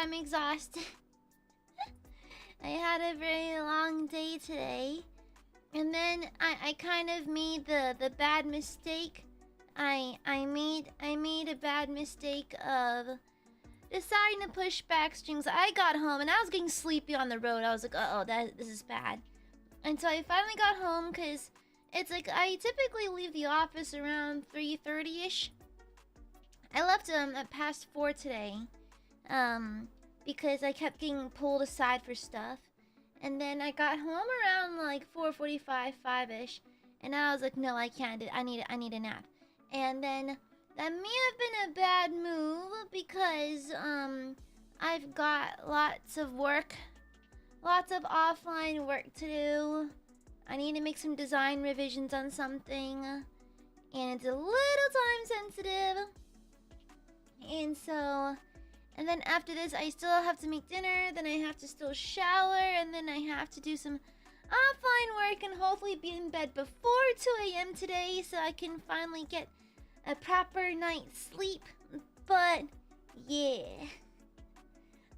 I'm exhausted. I had a very long day today. And then I kind of made the bad mistake. I made a bad mistake of deciding to push back strings. I got home and I was getting sleepy on the road. I was like, uh-oh, this is bad. And so I finally got home because it's like I typically leave the office around 3:30ish. I left at past 4 today. Because I kept getting pulled aside for stuff. And then I got home around like 4:45, 5ish, and I was like, no, I can't do it. I need a nap. And then that may have been a bad move because I've got lots of work, lots of offline work to do. I need to make some design revisions on something, and it's a little time sensitive. And then after this, I still have to make dinner, then I have to still shower, and then I have to do some offline work and hopefully be in bed before 2 a.m. today so I can finally get a proper night's sleep. But yeah.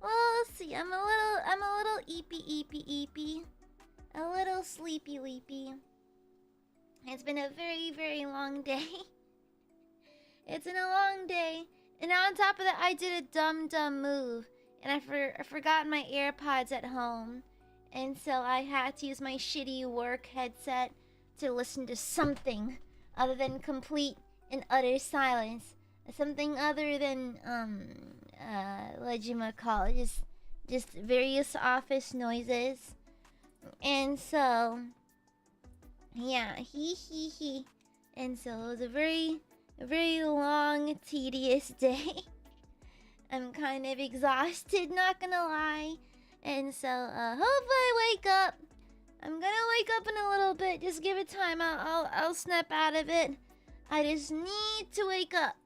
Well, let's see. I'm a little eepy. A little sleepy leapy. It's been a very, very long day. It's been a long day. And on top of that, I did a dumb move. And I forgot my AirPods at home. And so I had to use my shitty work headset to listen to something other than complete and utter silence. Something other than, whatchamacallit, just various office noises. And so, yeah, he. And so it was a very long, tedious day. I'm kind of exhausted, not gonna lie. And so, hopefully I wake up. I'm gonna wake up in a little bit. Just give it time. I'll snap out of it. I just need to wake up.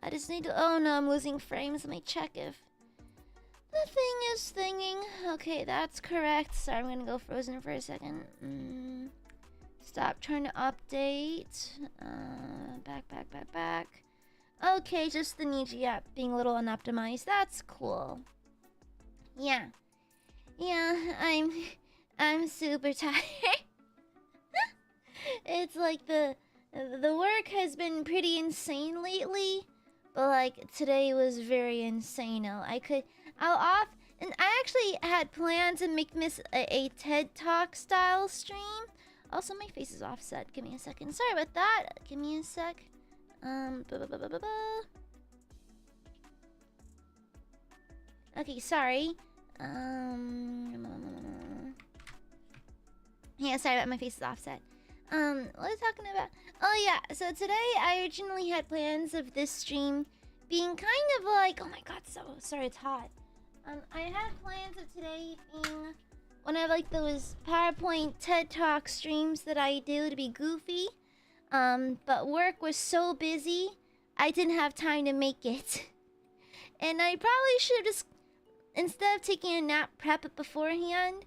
I just need to. Oh no, I'm losing frames. Let me check if the thing is thinging. Okay, that's correct. Sorry, I'm gonna go frozen for a second. Stop trying to update. Back. Okay, just the Niji app being a little unoptimized. That's cool. Yeah, I'm super tired. It's like the work has been pretty insane lately, but like today was very insane. I'll off, and I actually had plans to make this a TED Talk style stream. Also, my face is offset. Give me a second. Sorry about that. Give me a sec. Okay, sorry. Yeah, sorry about my face is offset. What was I talking about? Oh yeah, so today I originally had plans of this stream being kind of like, oh my god, so sorry, it's hot. I had plans of today being one of like those PowerPoint TED Talk streams that I do to be goofy. But work was so busy, I didn't have time to make it. And I probably should have just, instead of taking a nap, prep it beforehand.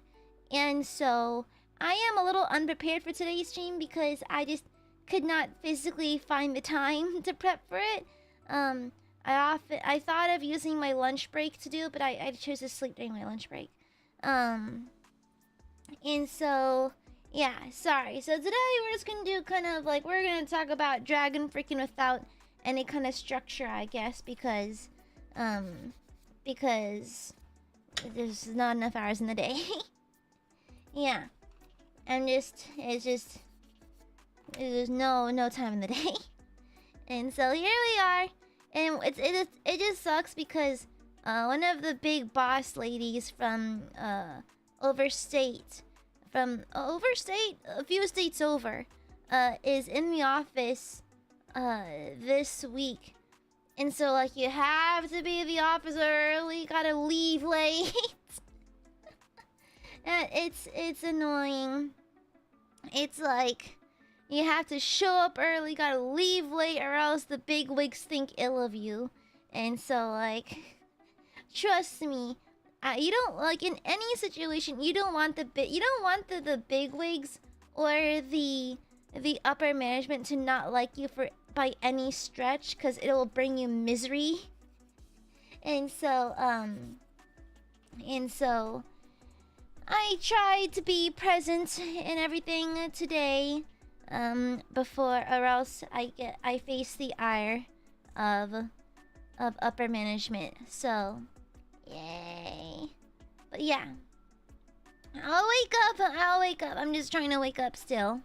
And so I am a little unprepared for today's stream because I just could not physically find the time to prep for it. I thought of using my lunch break to do it, but I chose to sleep during my lunch break. And so, yeah, sorry. So today we're just gonna do kind of like, we're gonna talk about Dragon freaking without any kind of structure, I guess, because there's not enough hours in the day. Yeah. There's no time in the day. And so here we are. And it just sucks because one of the big boss ladies from a few states over, is in the office this week. And so like you have to be at the office early, gotta leave late. It's annoying. It's like you have to show up early, gotta leave late, or else the big wigs think ill of you. And so like, trust me, you don't, like, in any situation, you don't want the big wigs or the upper management to not like you by any stretch, because it will bring you misery. And so And so I tried to be present in everything today, before, or else I face the ire of upper management. So, yay! But yeah, I'll wake up. I'll wake up. I'm just trying to wake up still.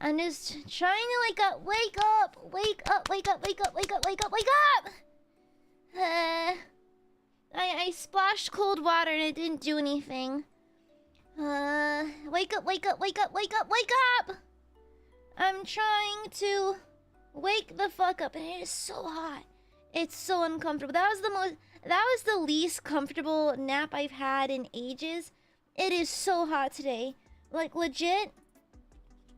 I'm just trying to wake up. Wake up! Wake up! Wake up! Wake up! Wake up! Wake up! Wake up! I splashed cold water and it didn't do anything. Wake up! Wake up! Wake up! Wake up! Wake up! I'm trying to wake the fuck up, and it is so hot. It's so uncomfortable. That was the least comfortable nap I've had in ages. It is so hot today. Like, legit,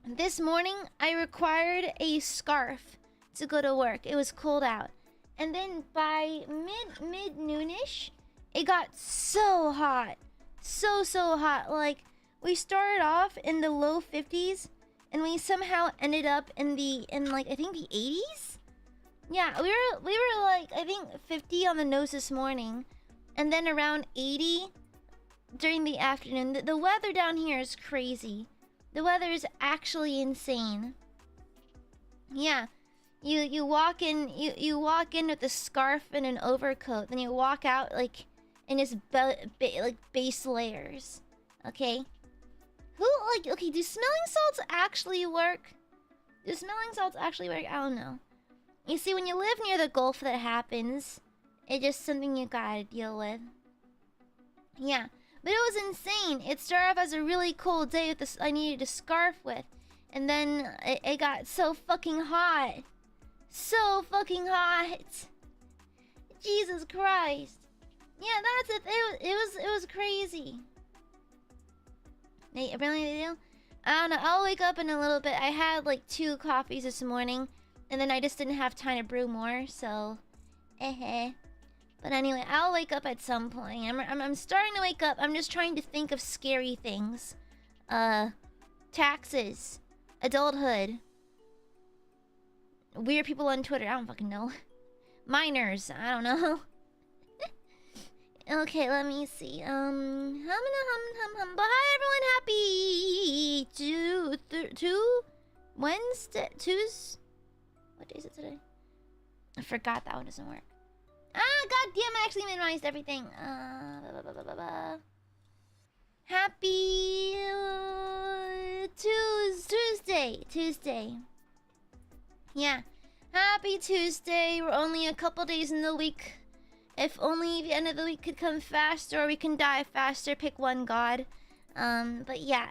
this morning I required a scarf to go to work. It was cold out. And then by mid-noonish, it got so hot. So hot. Like, we started off in the low 50s, and we somehow ended up in like, I think the 80s? Yeah, we were like, I think 50 on the nose this morning, and then around 80 during the afternoon. The weather down here is crazy. The weather is actually insane. Yeah, you walk in with a scarf and an overcoat, then you walk out like in just like base layers. Okay, okay, do smelling salts actually work? Do smelling salts actually work? I don't know. You see, when you live near the Gulf, that happens. It's just something you gotta deal with. Yeah, but it was insane. It started off as a really cold day with this I needed a scarf with, and then it got so fucking hot. So fucking hot. Jesus Christ. Yeah, that's it. It was crazy. Hey, really? I don't know. I'll wake up in a little bit. I had like 2 coffees this morning, and then I just didn't have time to brew more, so But anyway, I'll wake up at some point. I'm starting to wake up. I'm just trying to think of scary things. Taxes, adulthood, weird people on Twitter. I don't fucking know. Minors. I don't know. Okay, let me see. But hi everyone. Happy Wednesday. What day is it today? I forgot that one doesn't work. God damn! I actually minimized everything. Happy Tuesday. Yeah, happy Tuesday. We're only a couple days in the week. If only the end of the week could come faster, or we can die faster. Pick one, God. But yeah,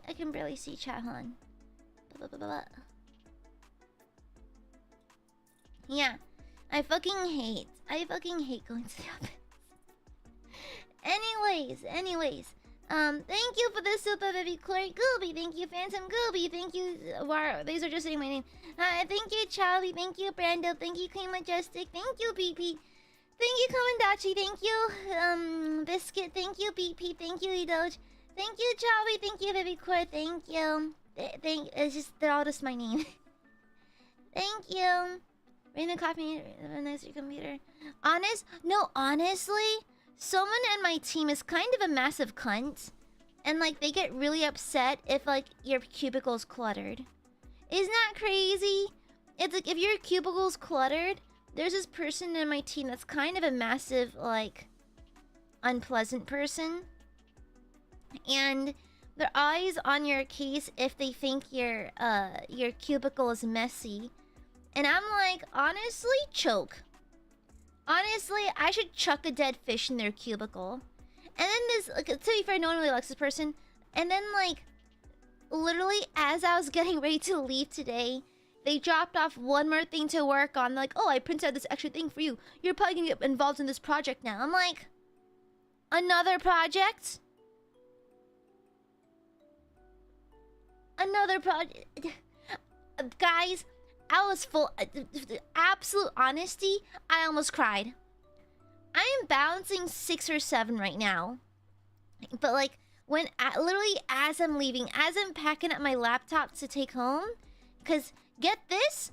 I can barely see chat. Hold on. Yeah, I fucking hate going to the office. Anyways, thank you for the super baby Corey Gooby. Thank you, Phantom Gooby. Thank you, these are just saying my name. Thank you, Charlie. Thank you, Brando. Thank you, Queen Majestic. Thank you, BP. Thank you, Komandachi. Thank you, Biscuit. Thank you, BP. Thank you, Edoge. Thank you, Charlie. Thank you, Baby Core. Thank you. They're all just my name. Thank you. Raina Coffee, nice your computer. Honestly, someone in my team is kind of a massive cunt, and like they get really upset if like your cubicle's cluttered. Isn't that crazy? It's like if your cubicle's cluttered, there's this person in my team that's kind of a massive like unpleasant person, and they're always on your case if they think your cubicle is messy. And I'm like, honestly, choke. Honestly, I should chuck a dead fish in their cubicle. And then this, like, to be fair, no one really likes this person. And then, like, literally, as I was getting ready to leave today, they dropped off one more thing to work on. Like, oh, I printed out this extra thing for you. You're probably gonna get involved in this project now. I'm like, another project? Another project? Guys, I was full. Absolute honesty, I almost cried. I am balancing 6 or 7 right now. But like, when literally as I'm leaving, as I'm packing up my laptop to take home, because get this,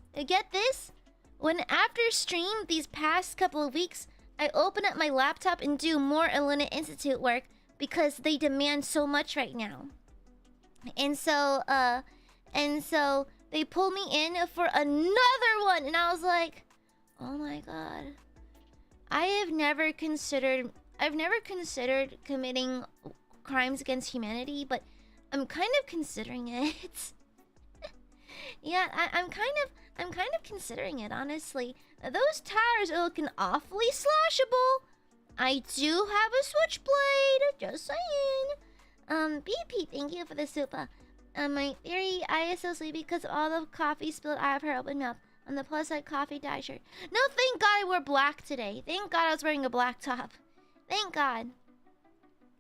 when after stream these past couple of weeks, I open up my laptop and do more ILUNA Institute work because they demand so much right now. And so they pull me in for another one, and I was like, oh my god. I've never considered committing crimes against humanity, but I'm kind of considering it. Yeah, I'm kind of considering it, honestly. Those tires are looking awfully slashable. I do have a switchblade, just saying. BP, thank you for the super. My theory, I is so sleepy because all the coffee spilled out of her open mouth on the plus side coffee dye shirt. No, thank God I wore black today. Thank God I was wearing a black top. Thank God.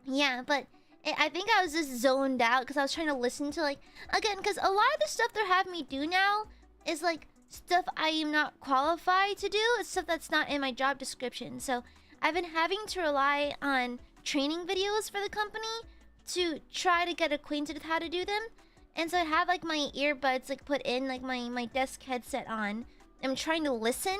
Yeah, but I think I was just zoned out because I was trying to listen to, like, again, because a lot of the stuff they're having me do now is like stuff I am not qualified to do. It's stuff that's not in my job description. So I've been having to rely on training videos for the company to try to get acquainted with how to do them. And so I have like my earbuds like put in, like my desk headset on. I'm trying to listen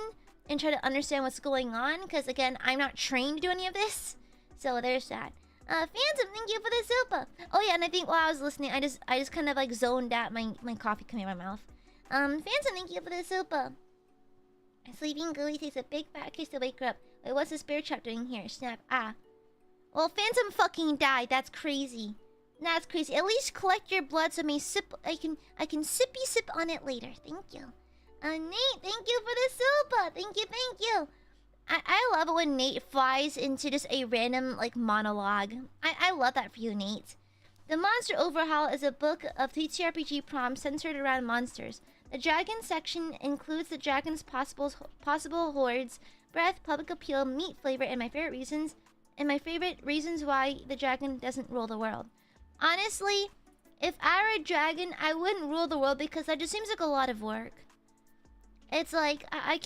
and try to understand what's going on because, again, I'm not trained to do any of this. So there's that. Phantom, thank you for the super. Oh yeah, and I think while I was listening, I just kind of like zoned out my coffee coming out of my mouth. Phantom, thank you for the super. Sleeping Gooey takes a big fat kiss to wake her up. Wait, what's the spirit trap doing here? Snap. Ah. Well, Phantom fucking died. That's crazy. That's crazy. At least collect your blood so I can sippy sip on it later. Thank you. Nate, thank you for the super. Thank you. I love it when Nate flies into just a random like monologue. I love that for you, Nate. The Monster Overhaul is a book of TTRPG prompts centered around monsters. The dragon section includes the dragon's possible hordes, breath, public appeal, meat flavor, and my favorite reasons why the dragon doesn't rule the world. Honestly, if I were a dragon, I wouldn't rule the world because that just seems like a lot of work. It's like, I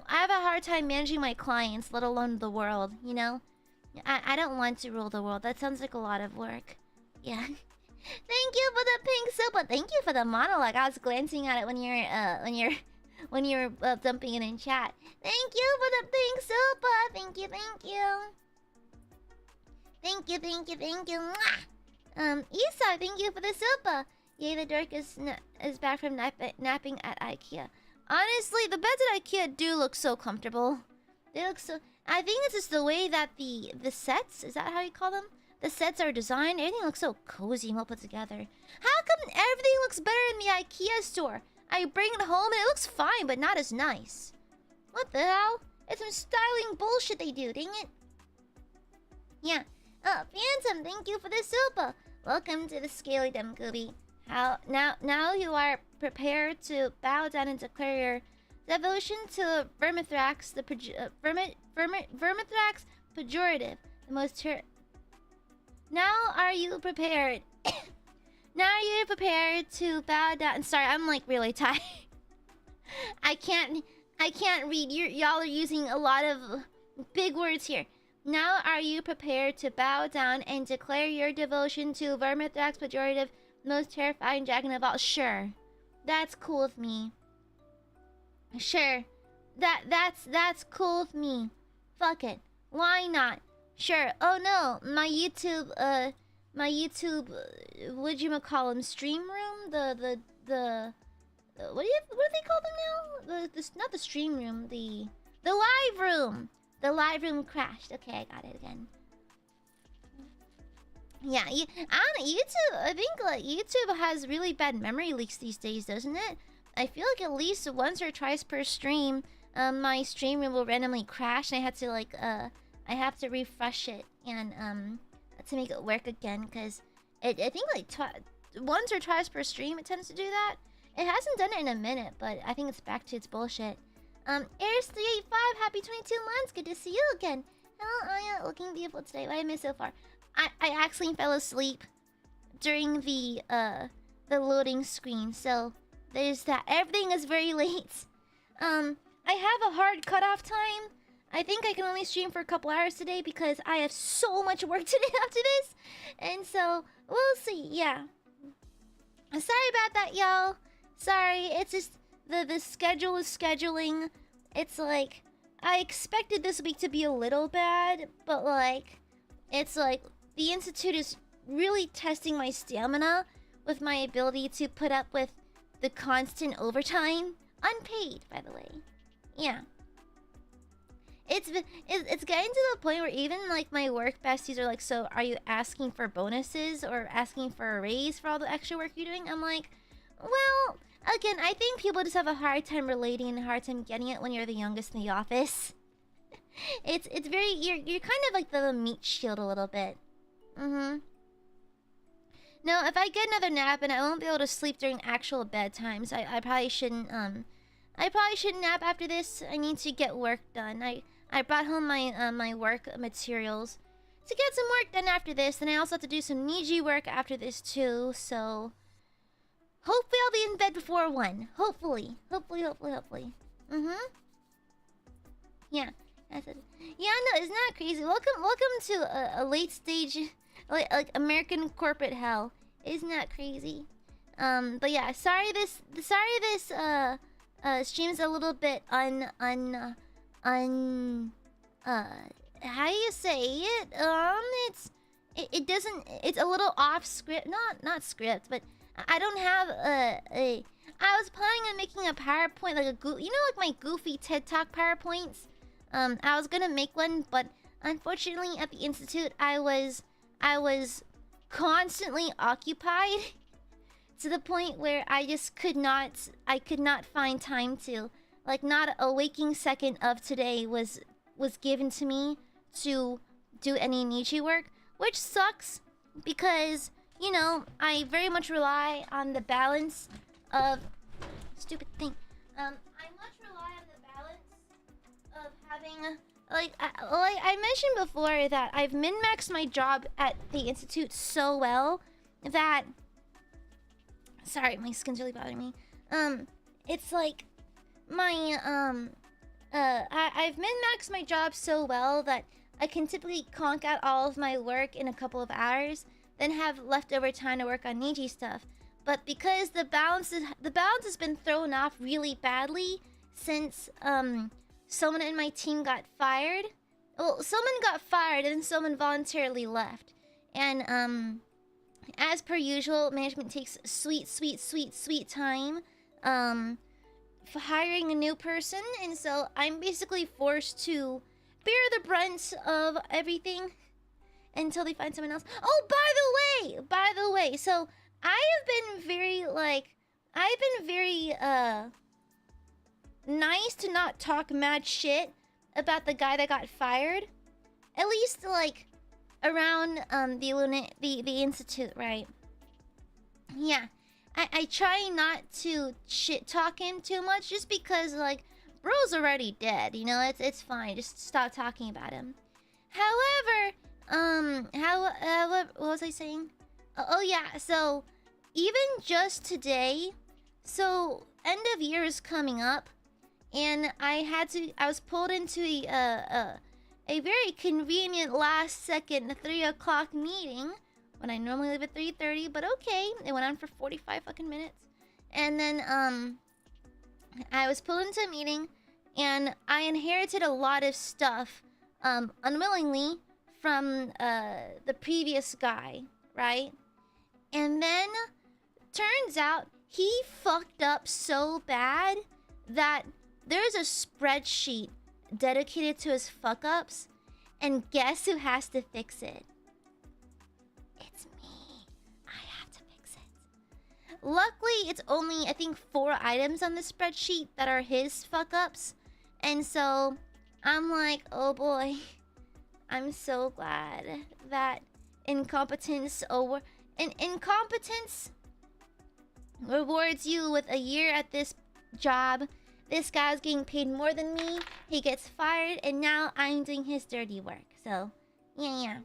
have a hard time managing my clients, let alone the world, you know? I don't want to rule the world. That sounds like a lot of work. Yeah. Thank you for the pink super. Thank you for the monologue. I was glancing at it when you're dumping it in chat. Thank you for the pink super. Thank you. Mwah! Isa, thank you for the super. Yay, the dork is back from napping at IKEA. Honestly, the beds at IKEA do look so comfortable. They look so... I think it's just the way that the sets... Is that how you call them? The sets are designed. Everything looks so cozy and well put together. How come everything looks better in the IKEA store? I bring it home and it looks fine, but not as nice. What the hell? It's some styling bullshit they do, dang it. Yeah. Phantom, thank you for the super. Welcome to the Scaly Dumb Gooby. Now you are prepared to bow down and declare your devotion to Vermithrax, the Vermithrax pejorative, the most Now are you prepared? Now are you prepared to bow down? Sorry, I'm like really tired. I can't read. Y'all are using a lot of big words here. Now are you prepared to bow down and declare your devotion to Vermithrax pejorative, most terrifying dragon of all? Sure. That's cool with me. Sure. That's cool with me. Fuck it. Why not? Sure. Oh no, my YouTube whatchamacallem stream room? The what do they call them now? Not the stream room, the live room. The live room crashed. Okay, I got it again. Yeah, YouTube. I think like YouTube has really bad memory leaks these days, doesn't it? I feel like at least once or twice per stream, my stream room will randomly crash, and I have to like I have to refresh it and to make it work again, because I think like once or twice per stream it tends to do that. It hasn't done it in a minute, but I think it's back to its bullshit. Airs385, happy 22 months. Good to see you again. Hello, Aya, looking beautiful today. What I missed so far? I actually fell asleep during the loading screen, so there's that. Everything is very late. I have a hard cutoff time. I think I can only stream for a couple hours today because I have so much work to do after this, and so we'll see. Yeah. Sorry about that, y'all. Sorry, it's just the schedule is scheduling. It's like I expected this week to be a little bad, but like, it's like the Institute is really testing my stamina with my ability to put up with the constant overtime. Unpaid, by the way. Yeah. It's getting to the point where even like my work besties are like, so are you asking for bonuses or asking for a raise for all the extra work you're doing? I'm like, well, again, I think people just have a hard time relating and a hard time getting it when you're the youngest in the office. It's very, you're kind of like the meat shield a little bit. Mm-hmm. No, if I get another nap and I won't be able to sleep during actual bedtimes, I probably shouldn't nap after this. I need to get work done. I brought home my my work materials to get some work done after this, and I also have to do some Niji work after this too, so hopefully I'll be in bed before 1. Hopefully. Mm-hmm. Yeah. That's it. Yeah, no, isn't that crazy? Welcome to a late stage like American corporate hell. Isn't that crazy? But yeah, sorry this stream's a little bit how do you say it? It doesn't, it's a little off script, not script, but I don't have I was planning on making a PowerPoint, like like my goofy TED Talk PowerPoints. I was gonna make one, but unfortunately at the Institute I was constantly occupied to the point where I just could not find time to, like, not a waking second of today was given to me to do any Niji work, which sucks because, you know, I very much rely on the balance of stupid thing. I much rely on the balance of having, like I mentioned before, that I've min-maxed my job at the Institute so well that, sorry, my skin's really bothering me. It's like my I've min-maxed my job so well that I can typically conk out all of my work in a couple of hours, then have leftover time to work on Niji stuff. But because the balance has been thrown off really badly since someone in my team got fired. Well, someone got fired and then someone voluntarily left. And as per usual, management takes sweet time for hiring a new person, and so I'm basically forced to bear the brunt of everything until they find someone else. Oh, by the way, so I've been very nice to not talk mad shit about the guy that got fired. At least like around the ILUNA, the Institute, right? Yeah. I try not to shit talk him too much, just because like bro's already dead, you know. It's fine. Just stop talking about him. However, what was I saying? Oh yeah, so even just today, so end of year is coming up, and I was pulled into a very convenient last second 3 o'clock meeting when I normally leave at 3:30, but okay, it went on for 45 fucking minutes. And then I was pulled into a meeting, and I inherited a lot of stuff unwillingly from the previous guy, right? And then turns out he fucked up so bad that there's a spreadsheet dedicated to his fuck ups, and guess who has to fix it? It's me. I have to fix it. Luckily, it's only, I think, 4 items on the spreadsheet that are his fuck ups, and so I'm like, oh boy, I'm so glad that incompetence rewards you with a year at this job. This guy's getting paid more than me. He gets fired, and now I'm doing his dirty work. So, yeah.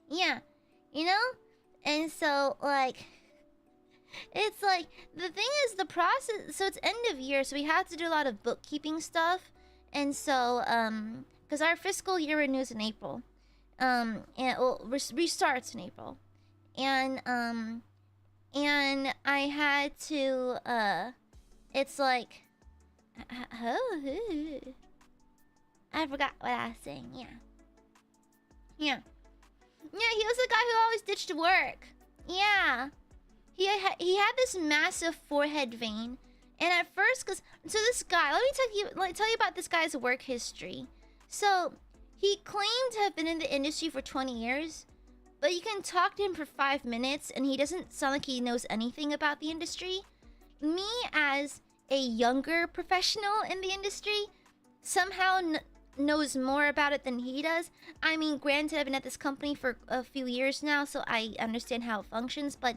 You know? And so, like, it's like, the thing is, the process, so it's end of year, so we have to do a lot of bookkeeping stuff. And so, because our fiscal year renews in April. And restarts in April. And I had to, it's like, I forgot what I was saying. Yeah. Yeah. Yeah, he was the guy who always ditched work. Yeah. He had this massive forehead vein. And at first, so this guy, let me tell you about this guy's work history. So, he claimed to have been in the industry for 20 years. But you can talk to him for 5 minutes and he doesn't sound like he knows anything about the industry. Me, as a younger professional in the industry, somehow knows more about it than he does. I mean, granted, I've been at this company for a few years now, so I understand how it functions, but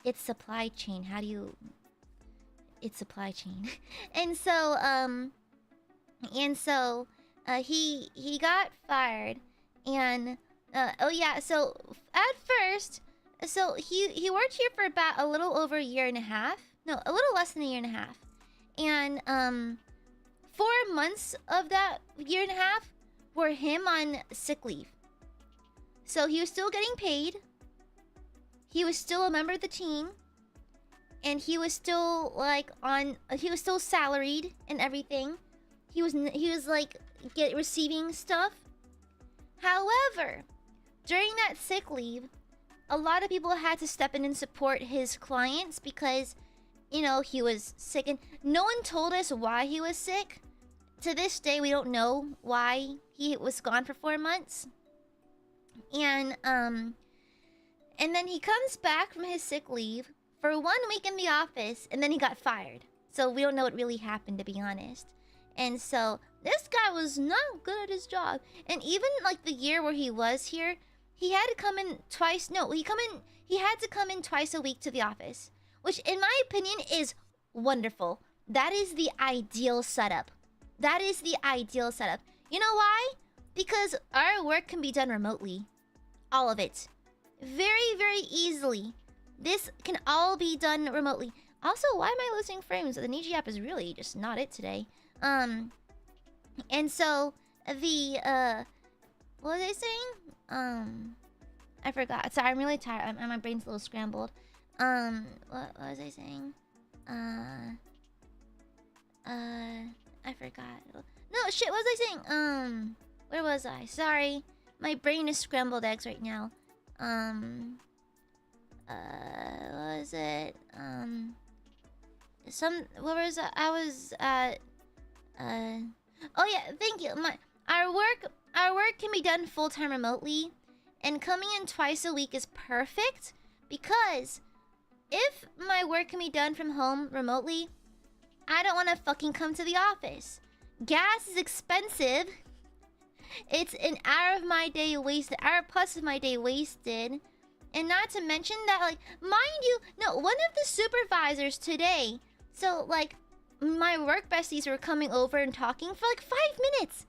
it's supply chain. How do you... It's supply chain. And so, he got fired, and... oh yeah, so at first, so he worked here for about a little over a year and a half. No, a little less than a year and a half. And 4 months of that year and a half were him on sick leave. So he was still getting paid. He was still a member of the team. And he was still like he was still salaried and everything. He was like receiving stuff. However, during that sick leave, a lot of people had to step in and support his clients because, you know, he was sick, and no one told us why he was sick. To this day, we don't know why he was gone for 4 months. And then he comes back from his sick leave for 1 week in the office, and then he got fired. So we don't know what really happened, to be honest. And so this guy was not good at his job. And even like the year where he was here, he had to come in twice. No, he had to come in twice a week to the office, which in my opinion is wonderful. That is the ideal setup. That is the ideal setup. You know why? Because our work can be done remotely. All of it. Very, very easily. This can all be done remotely. Also, why am I losing frames? The Niji app is really just not it today. And so the what was I saying? I forgot. Sorry, I'm really tired. My brain's a little scrambled. What was I saying? I forgot. No, shit, what was I saying? Where was I? Sorry. My brain is scrambled eggs right now. What was it? What was I was at? Oh yeah, thank you. Our work can be done full-time remotely, and coming in twice a week is perfect because if my work can be done from home remotely, I don't want to fucking come to the office. Gas is expensive. It's an hour of my day wasted, hour plus of my day wasted. And not to mention that, like, mind you, no, one of the supervisors today, so, like, my work besties were coming over and talking for, like, 5 minutes.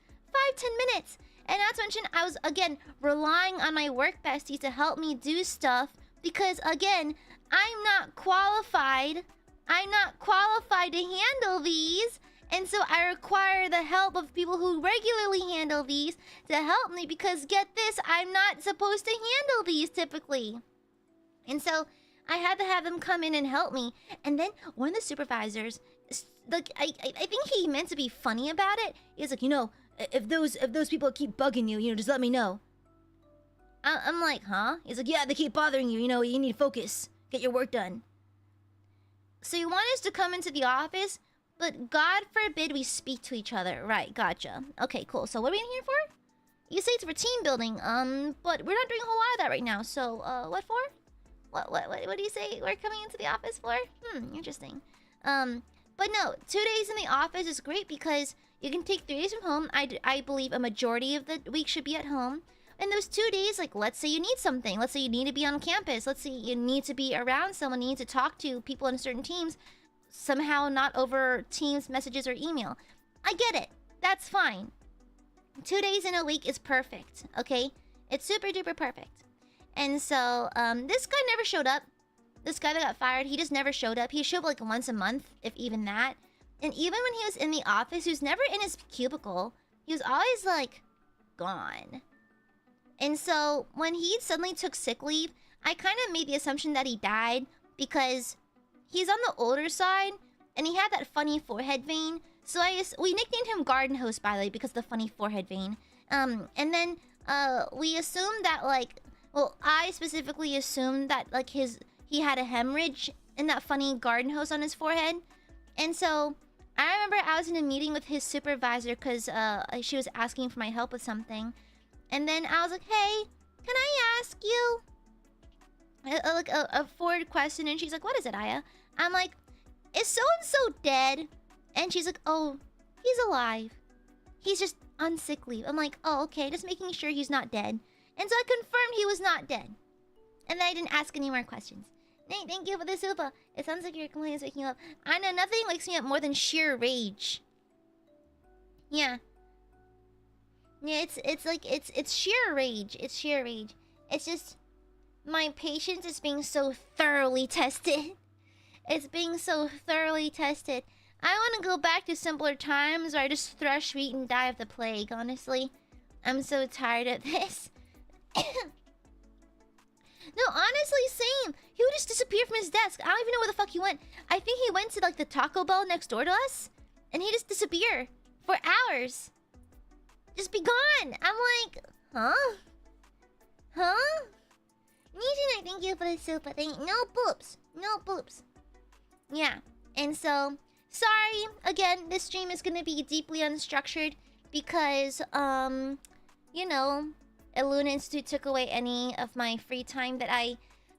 5-10 minutes. And not to mention, I was, again, relying on my work besties to help me do stuff because, again, I'm not qualified. I'm not qualified to handle these. And so I require the help of people who regularly handle these to help me because, get this, I'm not supposed to handle these typically. And so I had to have them come in and help me. And then one of the supervisors, like, I think he meant to be funny about it. He's like, you know, if those people keep bugging you, you know, just let me know. I'm like, huh? He's like, yeah, they keep bothering you. You know, you need to focus. Get your work done. So you want us to come into the office, but God forbid we speak to each other. Right, gotcha. Okay, cool. So what are we in here for? You say it's for team building, but we're not doing a whole lot of that right now. So, what for? What do you say we're coming into the office for? Interesting. But no, 2 days in the office is great because you can take 3 days from home. I believe a majority of the week should be at home. And those 2 days, like, let's say you need something. Let's say you need to be on campus. Let's say you need to be around someone. You need to talk to people in certain teams. Somehow not over Teams messages or email. I get it. That's fine. 2 days in a week is perfect, okay? It's super duper perfect. And so, this guy never showed up. This guy that got fired, he just never showed up. He showed up like once a month, if even that. And even when he was in the office, he was never in his cubicle. He was always, like, gone. And so, when he suddenly took sick leave, I kind of made the assumption that he died because he's on the older side, and he had that funny forehead vein. So we nicknamed him Garden Host, by the way, because of the funny forehead vein. And then we assumed that like, well, I specifically assumed that like he had a hemorrhage and that funny garden hose on his forehead. And so I remember I was in a meeting with his supervisor because she was asking for my help with something. And then I was like, hey, can I ask you a forward question? And she's like, what is it, Aya? I'm like, is so-and-so dead? And she's like, oh, he's alive. He's just on sick leave. I'm like, oh, okay, just making sure he's not dead. And so I confirmed he was not dead. And then I didn't ask any more questions. Nate, thank you for the super. It sounds like your complaint is waking you up. I know nothing wakes me up more than sheer rage. Yeah. Yeah, it's sheer rage. It's sheer rage. It's just my patience is being so thoroughly tested. It's being so thoroughly tested. I want to go back to simpler times where I just thresh wheat and die of the plague, honestly. I'm so tired of this. No, honestly, same. He would just disappear from his desk. I don't even know where the fuck he went. I think he went to like the Taco Bell next door to us. And he just disappeared for hours. Just be gone. I'm like, huh? Huh? Nijin, thank you for the super thing. No boops. No boops. Yeah. And so, sorry. Again, this stream is going to be deeply unstructured. Because, you know, ILUNA Institute took away any of my free time that I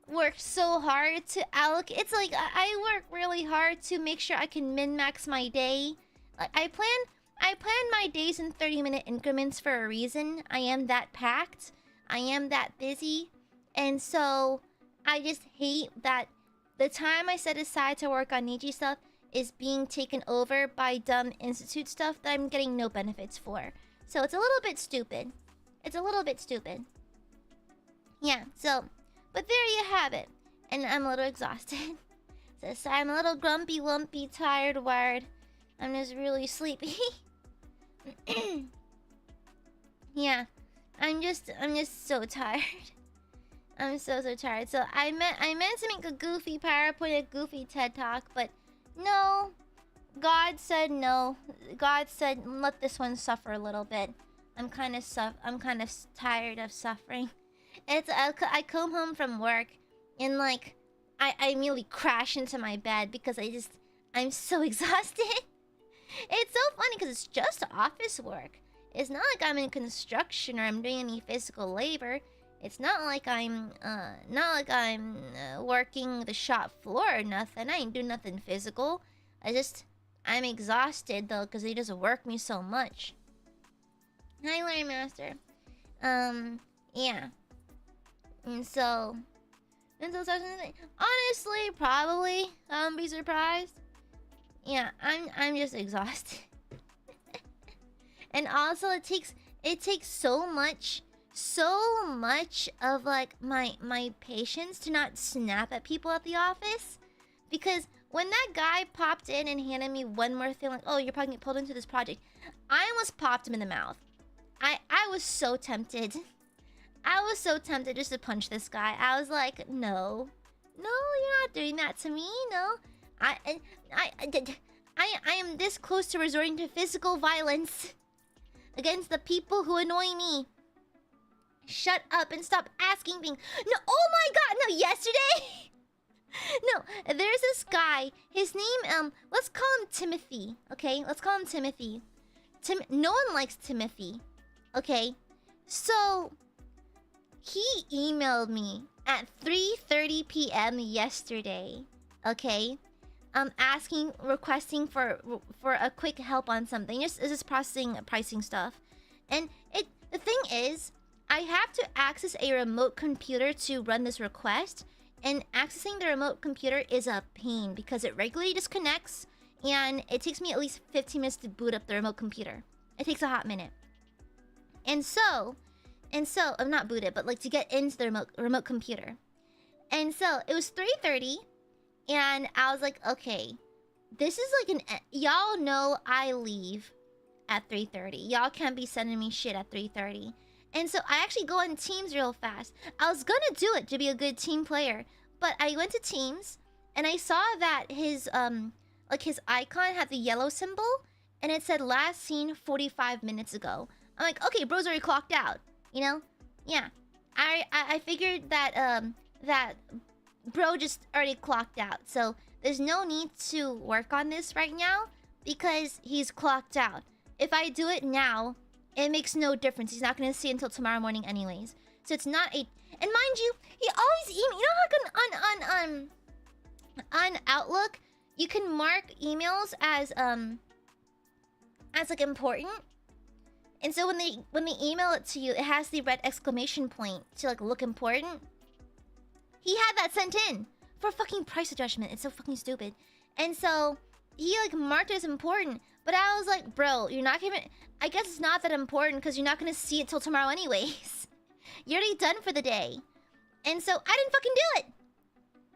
worked so hard to allocate. It's like, I work really hard to make sure I can min-max my day. Like, I plan my days in 30-minute increments for a reason. I am that packed. I am that busy. And so, I just hate that the time I set aside to work on Niji stuff is being taken over by dumb Institute stuff that I'm getting no benefits for. So it's a little bit stupid. It's a little bit stupid. Yeah, so, but there you have it. And I'm a little exhausted. So I'm a little grumpy, lumpy, tired, wired. I'm just really sleepy. Yeah, I'm just so tired. I'm so tired. So I meant to make a goofy PowerPoint, a goofy TED Talk, but no. God said no. God said let this one suffer a little bit. I'm kind of tired of suffering. I come home from work and like I immediately crash into my bed because I'm so exhausted. It's so funny because it's just office work. It's not like I'm in construction or I'm doing any physical labor. It's not like I'm working the shop floor or nothing. I ain't do nothing physical. I'm exhausted though because they just work me so much. Hi, Larry Master. Yeah. And so honestly, probably. I wouldn't be surprised. Yeah, I'm just exhausted. And also it takes so much of like my patience to not snap at people at the office. Because when that guy popped in and handed me one more thing like, oh, you're probably getting pulled into this project, I almost popped him in the mouth. I was so tempted. I was so tempted just to punch this guy. I was like, no, you're not doing that to me. No, I am this close to resorting to physical violence against the people who annoy me. Shut up and stop asking things. No, oh my god, no, yesterday? No, there's this guy. His name, let's call him Timothy. Okay, let's call him Timothy. No one likes Timothy. Okay, so he emailed me at 3:30 p.m. yesterday. Okay, requesting for a quick help on something. Just processing pricing stuff, and the thing is, I have to access a remote computer to run this request, and accessing the remote computer is a pain because it regularly disconnects, and it takes me at least 15 minutes to boot up the remote computer. It takes a hot minute. And so, I'm not booted, but like to get into the remote computer. And so it was 3:30, and I was like, okay, this is like y'all know I leave at 3:30. Y'all can't be sending me shit at 3:30. And so I actually go on Teams real fast. I was gonna do it to be a good team player, but I went to Teams and I saw that his icon had the yellow symbol, and it said last seen 45 minutes ago. I'm like, okay, bro's already clocked out. You know? Yeah. I figured that that bro just already clocked out. So there's no need to work on this right now because he's clocked out. If I do it now, it makes no difference. He's not gonna see it until tomorrow morning anyways. So it's not a... And mind you, he always email... You know how on Outlook, you can mark emails as like important? And so when they email it to you, it has the red exclamation point to like look important. He had that sent in for fucking price adjustment. It's so fucking stupid. And so he like marked it as important. But I was like, bro, you're not gonna... I guess it's not that important because you're not gonna see it till tomorrow anyways. You're already done for the day. And so I didn't fucking do it.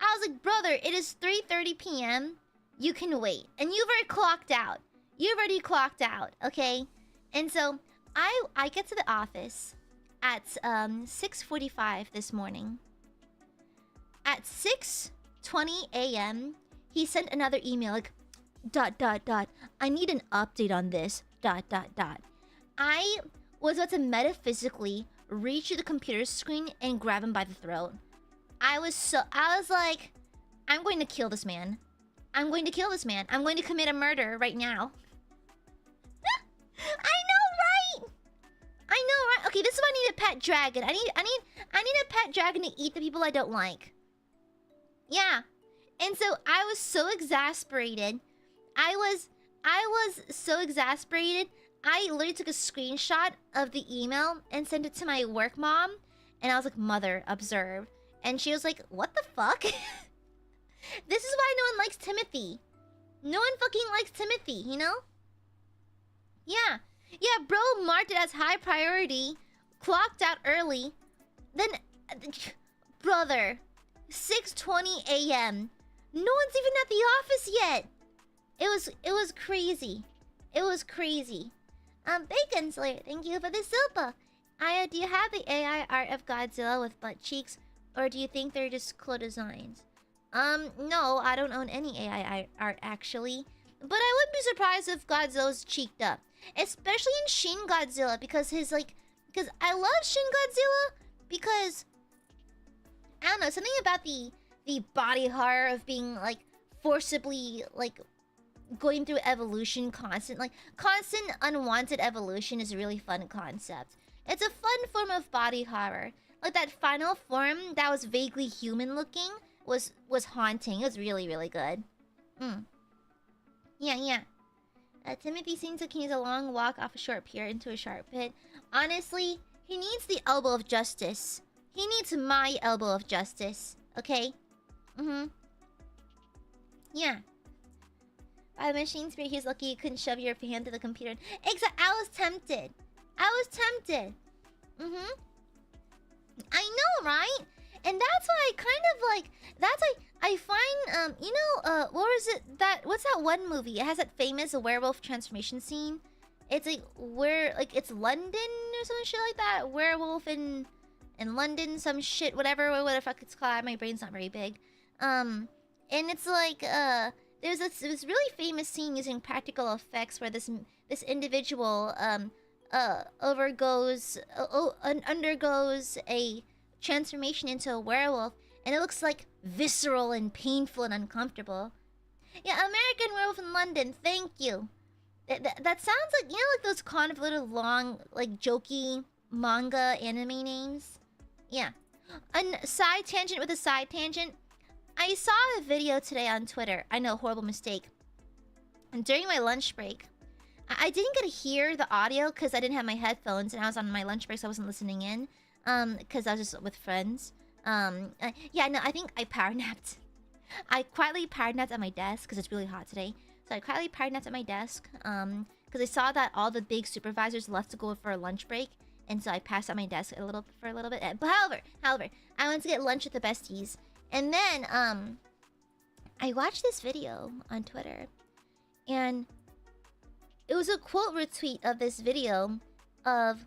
I was like, brother, it is 3:30 p.m. You can wait. And you've already clocked out. You've already clocked out, okay? And so I get to the office at 6:45 this morning. At 6:20 a.m., he sent another email like, ... I need an update on this, ... I was about to metaphysically reach to the computer screen and grab him by the throat. I was like, I'm going to kill this man. I'm going to kill this man. I'm going to commit a murder right now. I know, right? I know, right? Okay, this is why I need a pet dragon. I need a pet dragon to eat the people I don't like. Yeah. And so I was so exasperated. I was so exasperated. I literally took a screenshot of the email and sent it to my work mom. And I was like, mother, observe. And she was like, what the fuck? This is why no one likes Timothy. No one fucking likes Timothy, you know? Yeah. Yeah, bro marked it as high priority. Clocked out early. Then... brother. 6:20 a.m. No one's even at the office yet. It was crazy. It was crazy. Bacon Slayer, thank you for the super. Aya, do you have the AI art of Godzilla with butt cheeks? Or do you think they're just cool designs? No, I don't own any AI art actually. But I wouldn't be surprised if Godzilla's cheeked up. Especially in Shin Godzilla, because his like... Because I love Shin Godzilla, because... I don't know, something about the body horror of being like forcibly like going through evolution constant unwanted evolution is a really fun concept. It's a fun form of body horror. Like that final form that was vaguely human looking was haunting. It was really, really good. Yeah. Timothy seems like he needs a long walk off a short pier into a sharp pit. Honestly, he needs the elbow of justice. He needs my elbow of justice. Okay? Yeah. By the machine spirit, he's lucky you couldn't shove your hand through the computer. Exactly. I was tempted. I know, right? And that's why I kind of like... That's why I find, you know, what was it that... What's that one movie? It has that famous werewolf transformation scene. It's like, it's London or some shit like that. Werewolf in London, some shit, whatever the fuck it's called. My brain's not very big. And it's like, there's this really famous scene using practical effects where this individual undergoes a transformation into a werewolf, and it looks like visceral and painful and uncomfortable. Yeah, American Werewolf in London. Thank you. That sounds like, you know, like those convoluted, long, like jokey manga anime names. Yeah. A side tangent with a side tangent. I saw a video today on Twitter. I know, horrible mistake. And during my lunch break, I didn't get to hear the audio because I didn't have my headphones and I was on my lunch break, so I wasn't listening in. Because I was just with friends. Yeah, no, I think I power napped. I quietly power napped at my desk because it's really hot today. So I quietly power napped at my desk. Because I saw that all the big supervisors left to go for a lunch break. And so I passed out my desk for a little bit. But however, I went to get lunch with the besties. And then, I watched this video on Twitter. And it was a quote retweet of this video of...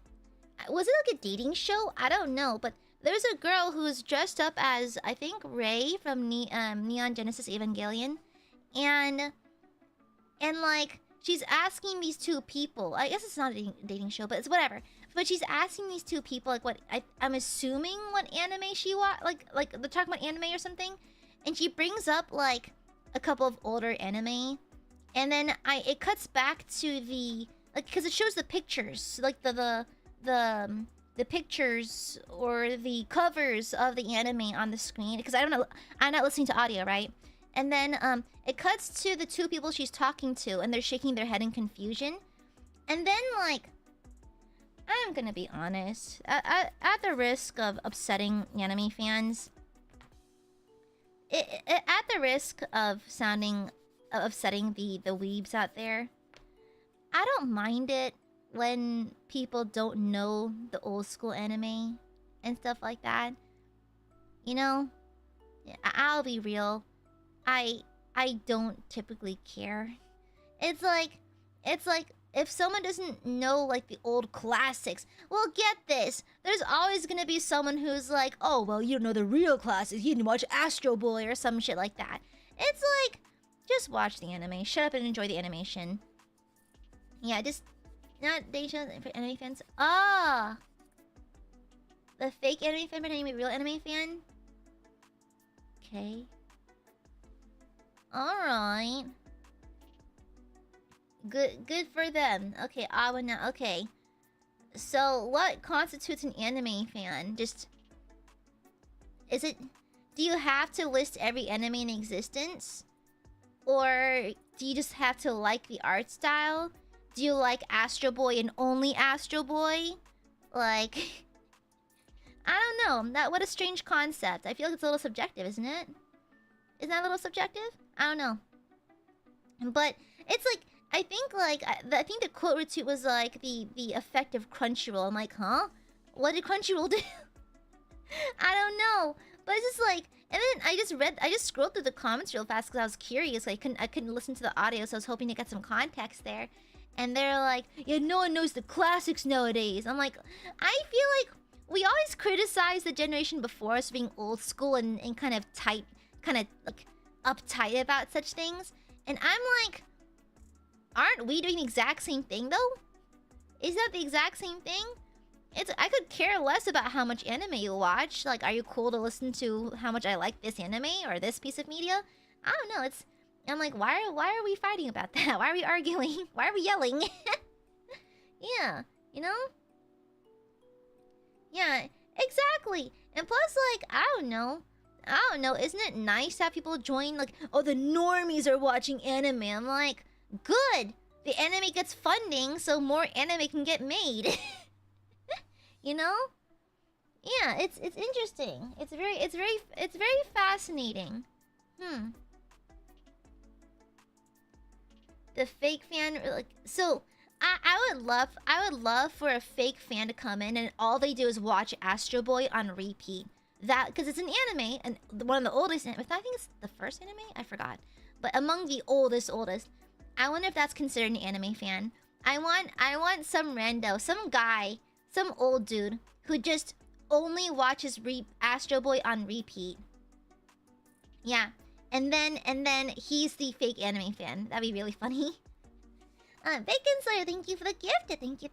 Was it like a dating show? I don't know. But there's a girl who's dressed up as, I think, Rei from Neon Genesis Evangelion. And like, she's asking these two people. I guess it's not a dating show, but it's whatever. But she's asking these two people like what I'm assuming what anime she like they're talking about anime or something, and she brings up like a couple of older anime, and then it cuts back to the like because it shows the pictures like the pictures or the covers of the anime on the screen because I don't know, I'm not listening to audio, right? And then it cuts to the two people she's talking to, and they're shaking their head in confusion. And then like, I'm gonna be honest, at the risk of upsetting anime fans, at the risk of upsetting the weebs out there, I don't mind it when people don't know the old school anime and stuff like that. You know, I'll be real. I don't typically care. It's like if someone doesn't know like the old classics, well, get this. There's always gonna be someone who's like, oh well, you don't know the real classics. You didn't watch Astro Boy or some shit like that. It's like, just watch the anime. Shut up and enjoy the animation. Yeah, just not dating for anime fans. Ah, the fake anime fan pretending to be a real anime fan. Okay. Alright. Good for them. Okay, AiaAmareLIVE. Okay. So, what constitutes an anime fan? Just... Is it... Do you have to list every anime in existence? Or do you just have to like the art style? Do you like Astro Boy and only Astro Boy? Like... I don't know. What a strange concept. I feel like it's a little subjective, isn't it? Isn't that a little subjective? I don't know. But it's like, I think like, I think the quote retweet was like the effect of Crunchyroll. I'm like, huh? What did Crunchyroll do? I don't know. But it's just like, and then I just scrolled through the comments real fast because I was curious. I couldn't listen to the audio, so I was hoping to get some context there. And they're like, yeah, no one knows the classics nowadays. I'm like, I feel like we always criticize the generation before us being old school and kind of tight, kind of like uptight about such things. And I'm like, aren't we doing the exact same thing though? Is that the exact same thing? I could care less about how much anime you watch. Like, are you cool to listen to how much I like this anime or this piece of media? I don't know. I'm like, why are we fighting about that? Why are we arguing? Why are we yelling? Yeah, you know? Yeah, exactly. And plus, like, I don't know. Isn't it nice to have people join? Like, oh, the normies are watching anime. I'm like, good. The anime gets funding, so more anime can get made. You know? Yeah, it's interesting. It's very fascinating. The fake fan, like, so I would love for a fake fan to come in and all they do is watch Astro Boy on repeat. That because it's an anime and one of the oldest. I think it's the first anime. I forgot, but among the oldest. I wonder if that's considered an anime fan. I want some rando, some guy, some old dude who just only watches Astro Boy on repeat. Yeah, and then he's the fake anime fan. That'd be really funny. Bacon Slayer, thank you for the gift. Thank you.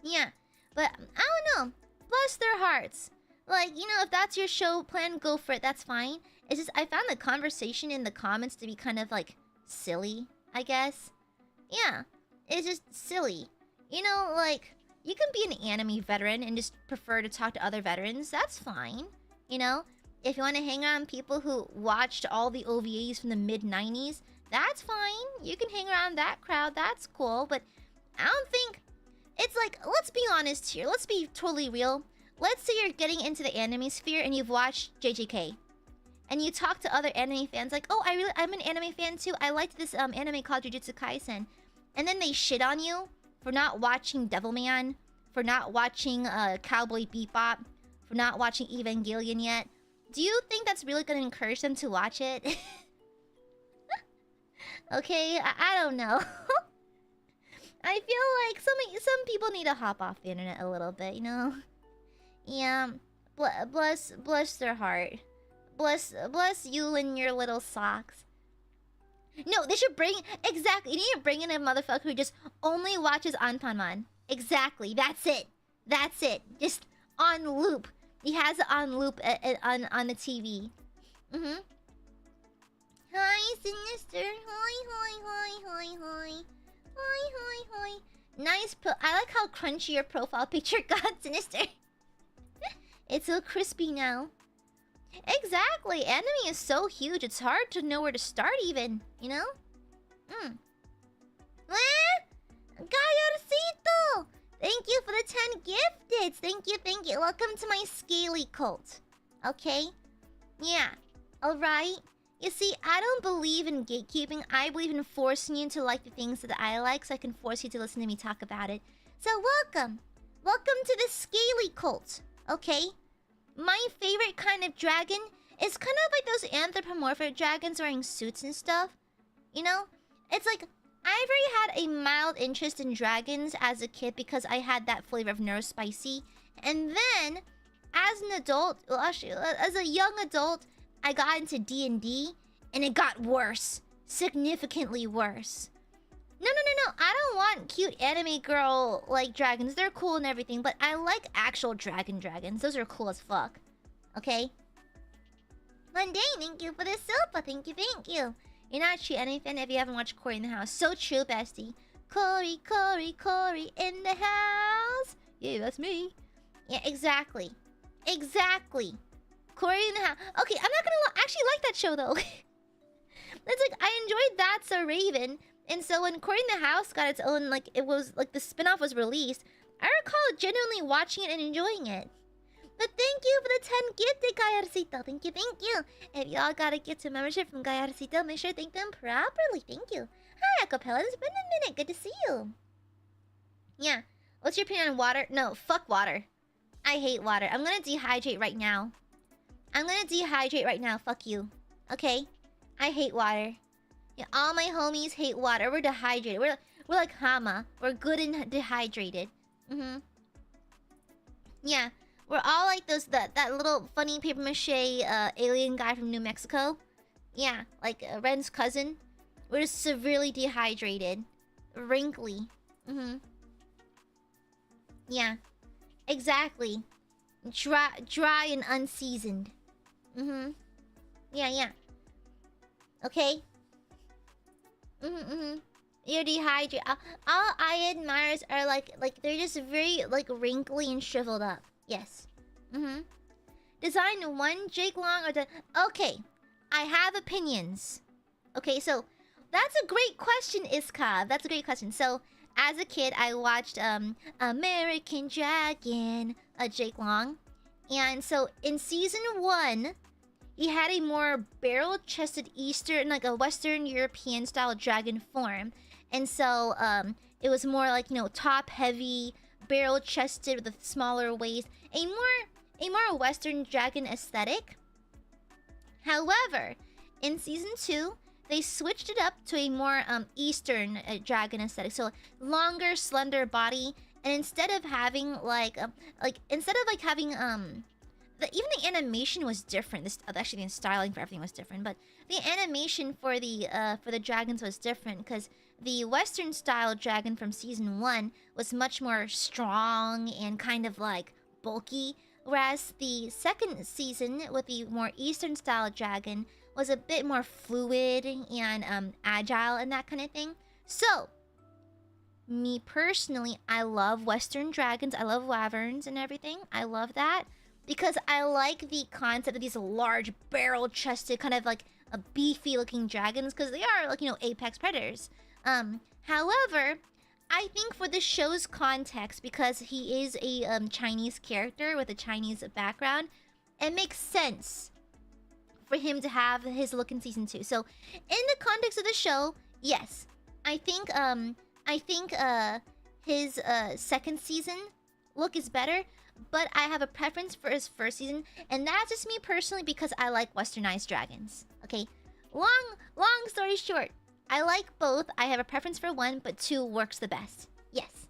Yeah. But, I don't know. Bless their hearts. Like, you know, if that's your show plan, go for it. That's fine. It's just, I found the conversation in the comments to be kind of, like, silly, I guess. Yeah. It's just silly. You know, like, you can be an anime veteran and just prefer to talk to other veterans. That's fine. You know? If you want to hang around people who watched all the OVAs from the mid-90s, that's fine. You can hang around that crowd. That's cool. But I don't think... It's like, let's be honest here. Let's be totally real. Let's say you're getting into the anime sphere and you've watched JJK. And you talk to other anime fans like, oh, I'm an anime fan too. I liked this anime called Jujutsu Kaisen. And then they shit on you for not watching Devilman, for not watching Cowboy Bebop, for not watching Evangelion yet. Do you think that's really going to encourage them to watch it? Okay, I don't know. I feel like some people need to hop off the internet a little bit, you know? Yeah, bless their heart. Bless you and your little socks. No, they should bring... Exactly. You need to bring in a motherfucker who just only watches Anpanman. Exactly. That's it. That's it. Just on loop. He has it on loop on the TV. Mm-hmm. Hi, Sinister. Hi. Hi. Nice. I like how crunchy your profile picture got, Sinister. It's so crispy now. Exactly. Anime is so huge. It's hard to know where to start even. You know? Gallarcito! Thank you for the 10 gifted. Thank you. Welcome to my scaly cult. Okay? Yeah. Alright? You see, I don't believe in gatekeeping. I believe in forcing you to like the things that I like, so I can force you to listen to me talk about it. So welcome. Welcome to the scaly cult. Okay? My favorite kind of dragon is kind of like those anthropomorphic dragons wearing suits and stuff. You know? It's like, I've already had a mild interest in dragons as a kid because I had that flavor of neurospicy. And then, as an adult, well actually, as a young adult, I got into D&D, and it got worse. Significantly worse. No. I don't want cute anime girl, like, dragons. They're cool and everything, but I like actual dragons. Those are cool as fuck. Okay? Mundane, thank you for the sopa. Thank you. You're not a true anime fan if you haven't watched Cory in the House. So true, bestie. Cory in the house. Yeah, that's me. Yeah, exactly. Cory in the House. Okay, I'm not gonna actually like that show though. It's like I enjoyed That's a Raven, and so when Cory in the House got its own, like, it was like the spin-off was released, I recall genuinely watching it and enjoying it. But thank you for the 10 gifted, Gallarcito. Thank you. If y'all got a gift to membership from Gallarcito, make sure to thank them properly. Thank you. Hi, Acapella. It's been a minute. Good to see you. Yeah. What's your opinion on water? No, fuck water. I hate water. I'm gonna dehydrate right now. Fuck you. Okay? I hate water. Yeah, all my homies hate water. We're dehydrated. We're like Hama. We're good and dehydrated. Yeah. We're all like that little funny paper mache alien guy from New Mexico. Yeah, like Ren's cousin. We're just severely dehydrated. Wrinkly. Yeah. Exactly. Dry and unseasoned. Yeah. Okay? You're dehydrated. All Aiadmirers are like they're just very like wrinkly and shriveled up. Yes. Design one Jake Long or the... Okay. I have opinions. Okay, so that's a great question, Iskav. That's a great question. So, as a kid, I watched American Dragon, Jake Long. And so, in season 1, he had a more barrel-chested Eastern, like a Western European-style dragon form. And so, it was more like, you know, top-heavy, barrel-chested with a smaller waist. A more Western dragon aesthetic. However, in season 2, they switched it up to a more Eastern dragon aesthetic. So longer, slender body, and instead of having having even the animation was different. Actually, the styling for everything was different, but the animation for the dragons was different because the Western style dragon from season 1 was much more strong and kind of like bulky, whereas the second season with the more Eastern style dragon was a bit more fluid and agile and that kind of thing. So, me personally, I love Western dragons. I love wyverns and everything. I love that because I like the concept of these large barrel-chested, kind of like a beefy-looking dragons because they are like, you know, apex predators. However, I think for the show's context, because he is a Chinese character with a Chinese background, it makes sense for him to have his look in season 2. So, in the context of the show, yes, I think his second season look is better, but I have a preference for his first season, and that's just me personally because I like westernized dragons. Okay, long story short, I like both. I have a preference for one, but 2 works the best. Yes.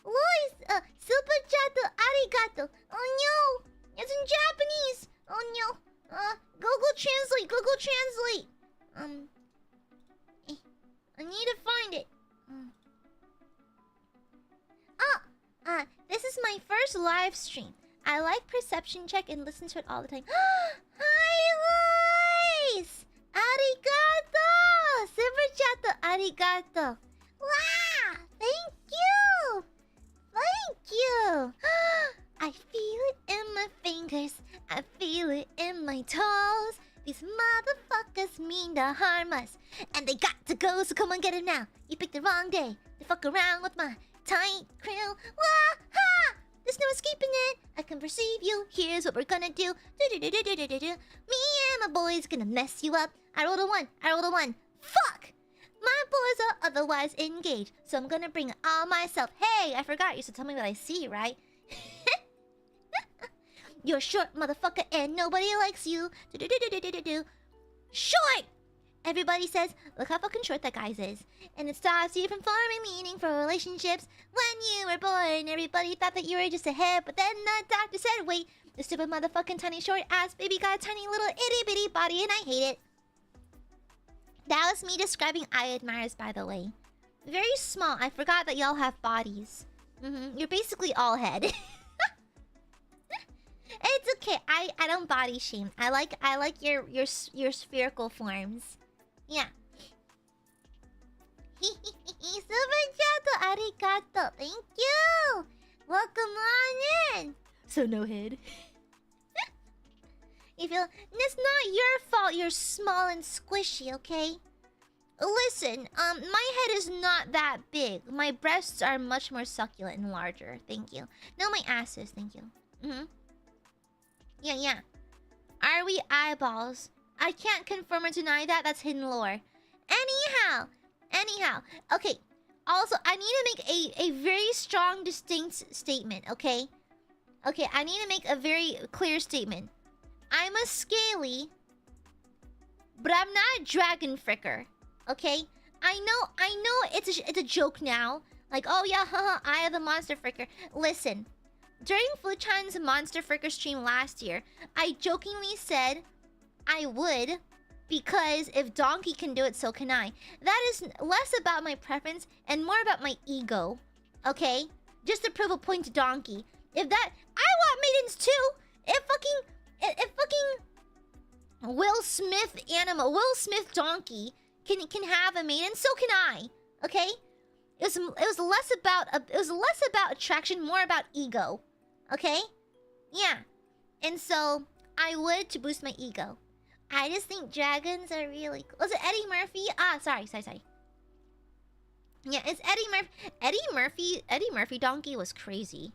Lois, super chat arigato. Oh no, it's in Japanese. Oh no. Google Translate. I need to find it. This is my first live stream. I like Perception Check and listen to it all the time. Hi, Lois! Arigato! Superchat arigato. Wow! Thank you! Thank you! I feel it in my fingers. I feel it in my toes. These motherfuckers mean to harm us. And they got to go, so come on, get it now. You picked the wrong day to fuck around with my tight krill. Wah! Ha! There's no escaping it. I can perceive you. Here's what we're gonna do. Me and my boys gonna mess you up. I rolled a 1. I rolled a 1. Fuck! My boys are otherwise engaged, so I'm gonna bring it all myself. Hey, I forgot you, so tell me what I see, right? You're short, motherfucker, and nobody likes you. Short! Everybody says, look how fucking short that guy's is. And it stops you from forming meaningful relationships. When you were born, everybody thought that you were just a head, but then the doctor said, wait, the stupid motherfucking tiny short ass baby got a tiny little itty bitty body, and I hate it. That was me describing Aiadmirers, by the way. Very small. I forgot that y'all have bodies. You're basically all head. It's okay. I don't body shame. I like your spherical forms. Yeah. Super chat arigato. Thank you. Welcome on in. So no head. You feel it's not your fault. You're small and squishy. Okay. Listen. My head is not that big. My breasts are much more succulent and larger. Thank you. No, my ass is. Thank you. Yeah. Are we eyeballs? I can't confirm or deny that. That's hidden lore. Anyhow. Okay. Also, I need to make a very strong, distinct statement, okay? Okay, I need to make a very clear statement. I'm a scaly, but I'm not a dragon fricker, okay? I know it's a joke now. Like, oh yeah, haha, I have a monster fricker. Listen. During Fuchan's Monster Fricker stream last year, I jokingly said I would, because if Donkey can do it, so can I. That is less about my preference and more about my ego. Okay? Just to prove a point to Donkey. If that... I want maidens too! If fucking... Will Smith Donkey can have a maiden, so can I. Okay? It was less about attraction, more about ego. Okay? Yeah. And so I would to boost my ego. I just think dragons are really cool. Was it Eddie Murphy? Sorry. Yeah, it's Eddie Murphy. Eddie Murphy Donkey was crazy.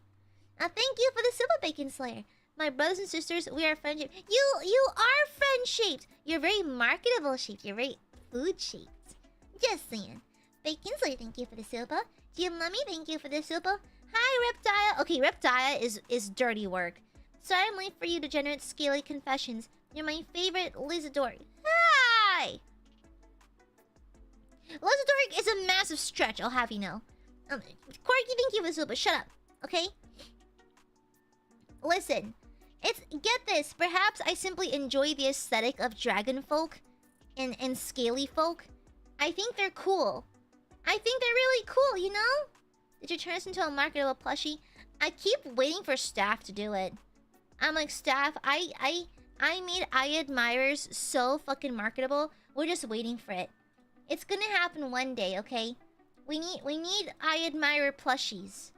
Thank you for the Silver Bacon Slayer. My brothers and sisters, we are friend-shaped. You are friend-shaped. You're very marketable shaped. You're very food-shaped. Just saying. Bacon Slayer, thank you for the silver. Jim Mummy, thank you for the silver. Hi, Reptile. Okay, Reptile is dirty work. Sorry I'm late for you, degenerate scaly confessions. You're my favorite Lizador. Hi! Lizador is a massive stretch, I'll have you know. Corky, thank you for the silver. Shut up, okay? Listen, get this. Perhaps I simply enjoy the aesthetic of dragon folk and scaly folk. I think they're cool. I think they're really cool, you know? Did you turn us into a marketable plushie? I keep waiting for Staff to do it. I'm like, Staff, I made Aiadmirers so fucking marketable. We're just waiting for it. It's gonna happen one day, okay? We need Aiadmirer plushies.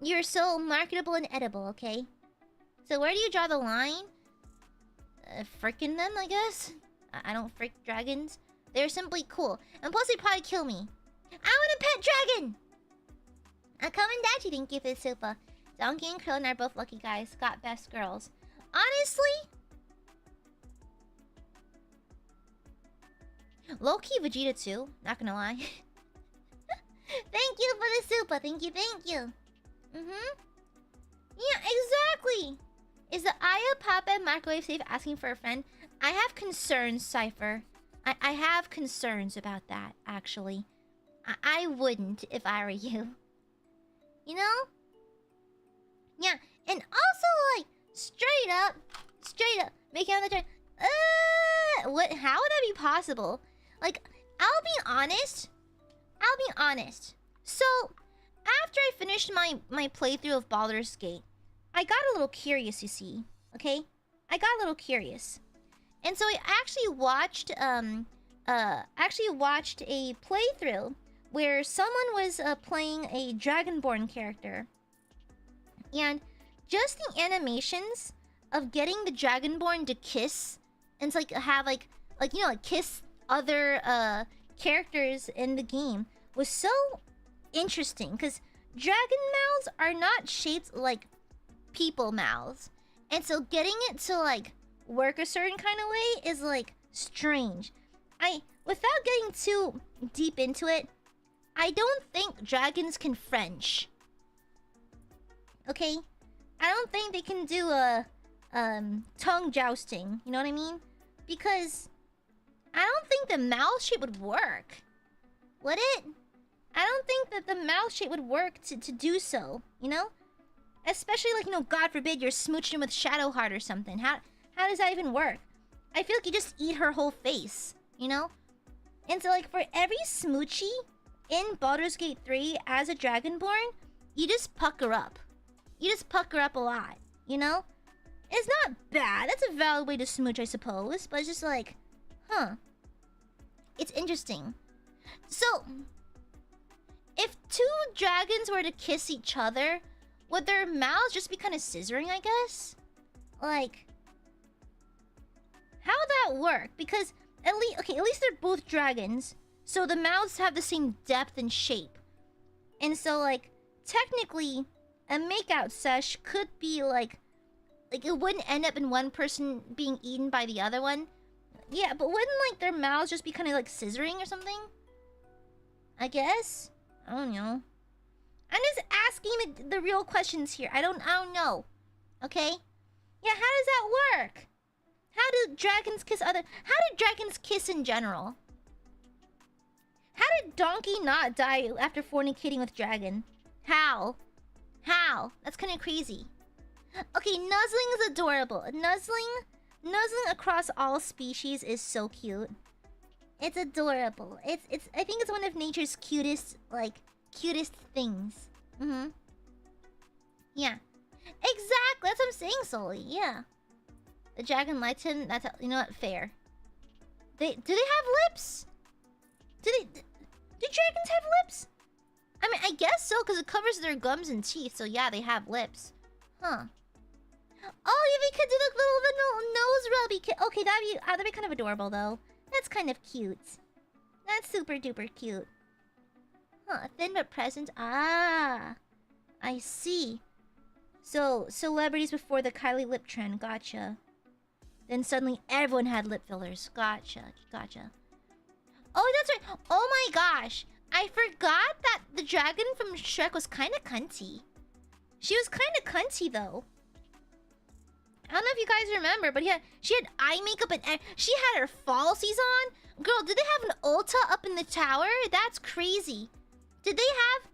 You're so marketable and edible, okay? So where do you draw the line? Frickin' them, I guess? I don't frick dragons. They're simply cool. And plus they'd probably kill me. I want a pet dragon! Komendachi, thank you for the super. Donkey and Krillin are both lucky guys. Got best girls. Honestly? Low-key Vegeta too. Not gonna lie. Thank you for the super. Thank you. Yeah, exactly. Is the Papa microwave safe asking for a friend? I have concerns, Cypher. I have concerns about that, actually. I wouldn't if I were you. You know? Yeah, and also, like, straight up, making out the turn. What? How would that be possible? Like, I'll be honest. I'll be honest. So, after I finished my playthrough of Baldur's Gate, I got a little curious, you see. Okay? I got a little curious. And so I actually watched a playthrough where someone was playing a Dragonborn character. And just the animations of getting the Dragonborn to kiss and to, like, have like kiss other characters in the game was so interesting, because dragon mouths are not shaped like people mouths, and so getting it to like work a certain kind of way is like strange. Without getting too deep into it, I don't think dragons can French. Okay? I don't think they can do a tongue jousting, you know what I mean? Because I don't think the mouth shape would work. Would it? I don't think that the mouth shape would work to do so, you know? Especially like, you know, God forbid you're smooching with Shadowheart or something. How does that even work? I feel like you just eat her whole face, you know? And so like for every smoochie in Baldur's Gate 3 as a Dragonborn, you just pucker up. You just pucker up a lot, you know? It's not bad. That's a valid way to smooch, I suppose. But it's just like, huh. It's interesting. So, if two dragons were to kiss each other, would their mouths just be kind of scissoring, I guess? Like, how would that work? Because at least they're both dragons, so the mouths have the same depth and shape. And so, like, technically, a makeout sesh could be like it wouldn't end up in one person being eaten by the other one. Yeah, but wouldn't like their mouths just be kind of like scissoring or something? I guess. I don't know. I'm just asking the real questions here. I don't know. Okay? Yeah, how does that work? How do dragons kiss other... How do dragons kiss in general? How did Donkey not die after fornicating with dragon? How? That's kind of crazy. Okay, nuzzling is adorable. Nuzzling across all species is so cute. It's adorable. It's I think it's one of nature's cutest things. Yeah. Exactly. That's what I'm saying, Sully. Yeah. The dragon likes him. That's you know what? Fair. Do they have lips? Do dragons have lips? I mean, I guess so, because it covers their gums and teeth. So yeah, they have lips. Huh. Oh, yeah, they could do the little nose rubby. Okay, that'd be kind of adorable though. That's kind of cute. That's super duper cute. Huh, thin but present. Ah, I see. So, celebrities before the Kylie lip trend. Gotcha. Then suddenly everyone had lip fillers. Gotcha. Oh, that's right. Oh my gosh. I forgot that the dragon from Shrek was kind of cunty. She was kind of cunty though. I don't know if you guys remember, but she had eye makeup and she had her falsies on. Girl, did they have an Ulta up in the tower? That's crazy. Did they have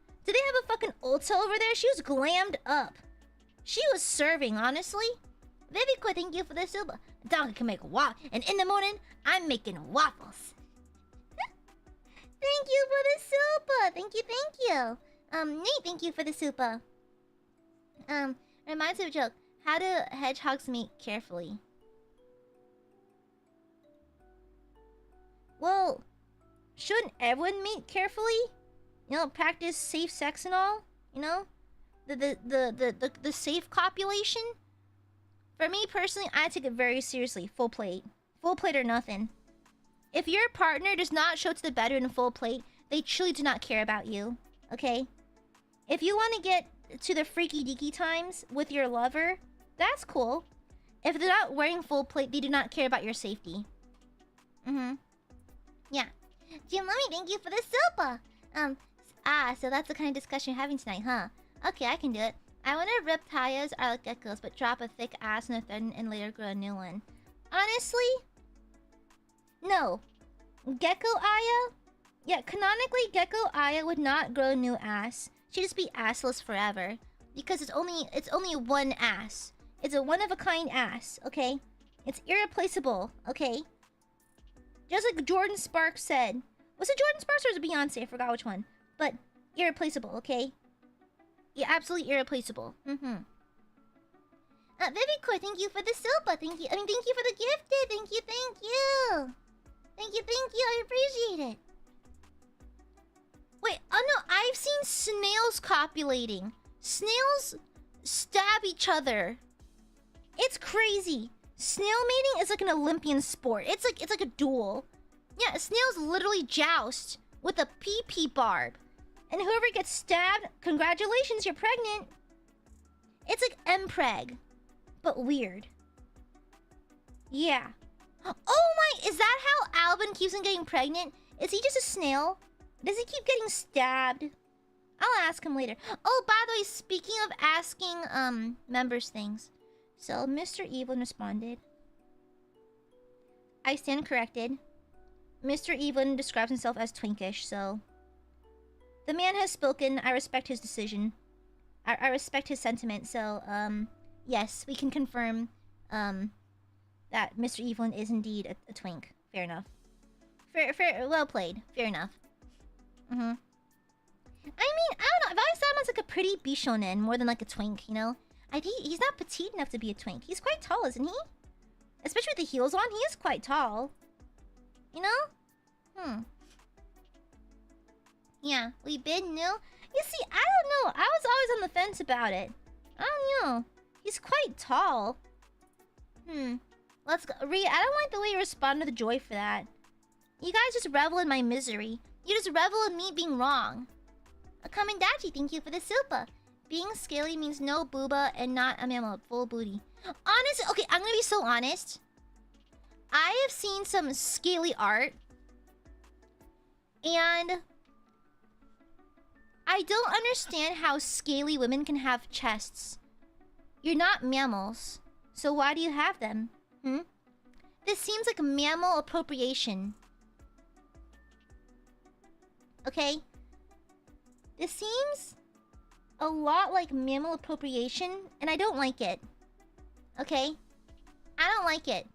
a fucking Ulta over there? She was glammed up. She was serving, honestly. Very cool, thank you for the soup. Donkey can make waffles, and in the morning, I'm making waffles. Thank you for the soup. Thank you. Nate, thank you for the soup. Reminds me of a joke. How do hedgehogs mate carefully? Well, shouldn't everyone mate carefully? You know, practice safe sex and all. You know, the safe copulation. For me personally, I take it very seriously. Full plate or nothing. If your partner does not show to the bedroom in full plate, they truly do not care about you. Okay? If you want to get to the freaky deaky times with your lover, that's cool. If they're not wearing full plate, they do not care about your safety. Yeah. Jim Lummy, thank you for the sopa. So that's the kind of discussion you're having tonight, huh? Okay, I can do it. I wonder if reptiles are like geckos, but drop a thick ass in a thread and later grow a new one. Honestly, no. Gecko Aya? Yeah, canonically, Gecko Aya would not grow new ass. She'd just be assless forever. Because it's only one ass. It's a one-of-a-kind ass, okay? It's irreplaceable, okay? Just like Jordan Sparks said, Was it Jordan Sparks or was it Beyonce? I forgot which one. But irreplaceable, okay? Yeah, absolutely irreplaceable. Vivicore, thank you for the silpa. Thank you. I mean, thank you for the gifted. Thank you, thank you. Thank you, thank you. I appreciate it. Wait, oh no, I've seen snails copulating. Snails stab each other. It's crazy. Snail mating is like an Olympian sport. It's like a duel. Yeah, snails literally joust with a pee-pee barb. And whoever gets stabbed, congratulations, you're pregnant. It's like mpreg, but weird. Yeah. Oh my, is that how Alvin keeps on getting pregnant? Is he just a snail? Does he keep getting stabbed? I'll ask him later. Oh, by the way, speaking of asking members things. So, Mr. Evelyn responded. I stand corrected. Mr. Evelyn describes himself as twinkish, so... The man has spoken. I respect his decision. I respect his sentiment, so, yes, we can confirm, that Mr. Evelyn is indeed a twink. Fair enough. Fair, well played. Fair enough. I mean, I don't know. If I saw him as like a pretty bishonen more than like a twink, you know? I think he's not petite enough to be a twink. He's quite tall, isn't he? Especially with the heels on, he is quite tall. You know? Yeah, we been new. You see, I don't know. I was always on the fence about it. I don't know. He's quite tall. Let's go. Rhea, I don't like the way you respond to the joy for that. You guys just revel in my misery. You just revel in me being wrong. Kamendachi, thank you for the silpa. Being scaly means no booba and not a mammal, full booty. Honestly, okay, I'm gonna be so honest. I have seen some scaly art. And... I don't understand how scaly women can have chests. You're not mammals. So why do you have them? This seems like mammal appropriation. Okay? This seems a lot like mammal appropriation, and I don't like it. Okay? I don't like it.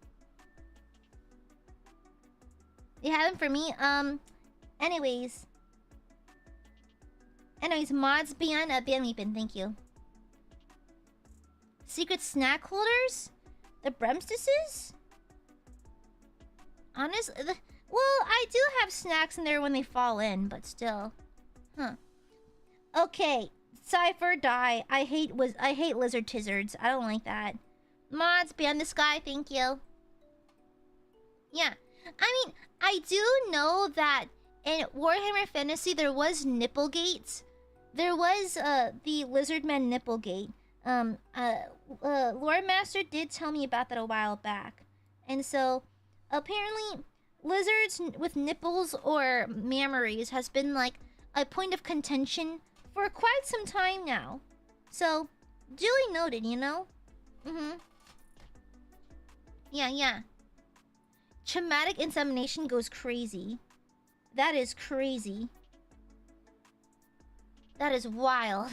You have them for me? Anyways. Mods beyond Banweepin, thank you. Secret snack holders? The Bremstises? Honestly, well, I do have snacks in there when they fall in, but still. Okay, Cypher, die. I hate lizard tizzards. I don't like that. Mods beyond the sky, thank you. Yeah, I mean, I do know that in Warhammer Fantasy there was Nipplegate. There was the Lizardman Nipplegate. Lore Master did tell me about that a while back. And so, apparently, lizards with nipples or mammaries has been like a point of contention for quite some time now. So, duly noted, you know? Yeah. Traumatic insemination goes crazy. That is crazy. That is wild.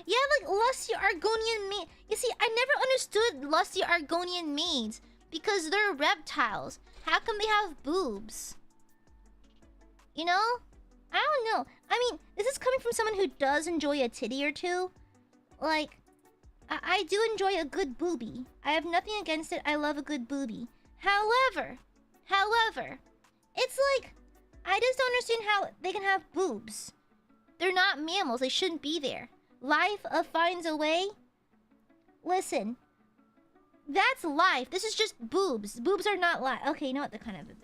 Yeah, like lusty Argonian maid. You see, I never understood lusty Argonian maids because they're reptiles. How come they have boobs? You know? I don't know. I mean, this is coming from someone who does enjoy a titty or two. Like, I do enjoy a good boobie. I have nothing against it. I love a good boobie. However, it's like, I just don't understand how they can have boobs. They're not mammals. They shouldn't be there. Life finds a way. Listen, that's life. This is just boobs. Boobs are not life. Okay, you know what? They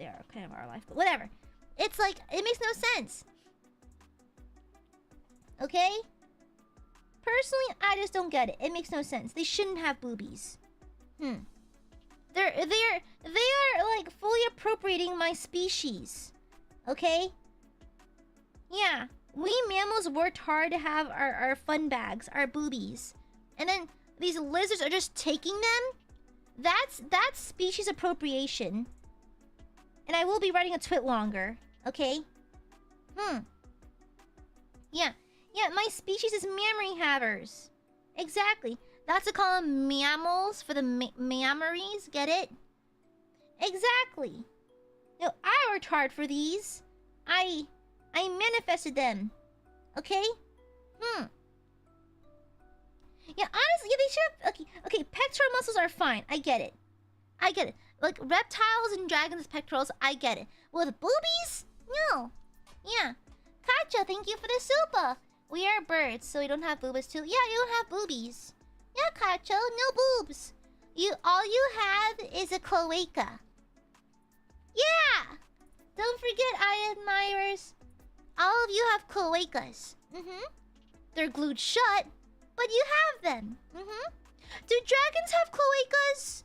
are kind of our life, but whatever. It's like, it makes no sense. Okay? Personally, I just don't get it. It makes no sense. They shouldn't have boobies. They are like fully appropriating my species. Okay? Yeah. We mammals worked hard to have our fun bags, our boobies. And then these lizards are just taking them? That's species appropriation. And I will be writing a twit longer. Okay? Yeah, my species is mammary havers. Exactly. That's to call them mammals for the mammaries. Get it? Exactly. No, I worked hard for these. I manifested them. Okay? Yeah, honestly, they should have... Okay, pectoral muscles are fine. I get it. Like, reptiles and dragons' pectorals, I get it. With boobies? No. Yeah. Kacha, thank you for the super. We are birds, so we don't have boobies too. Yeah, you don't have boobies. Yeah, Kacha, no boobs. All you have is a cloaca. Yeah! Don't forget, Aiadmirers. All of you have cloacas. They're glued shut, but you have them. Do dragons have cloacas?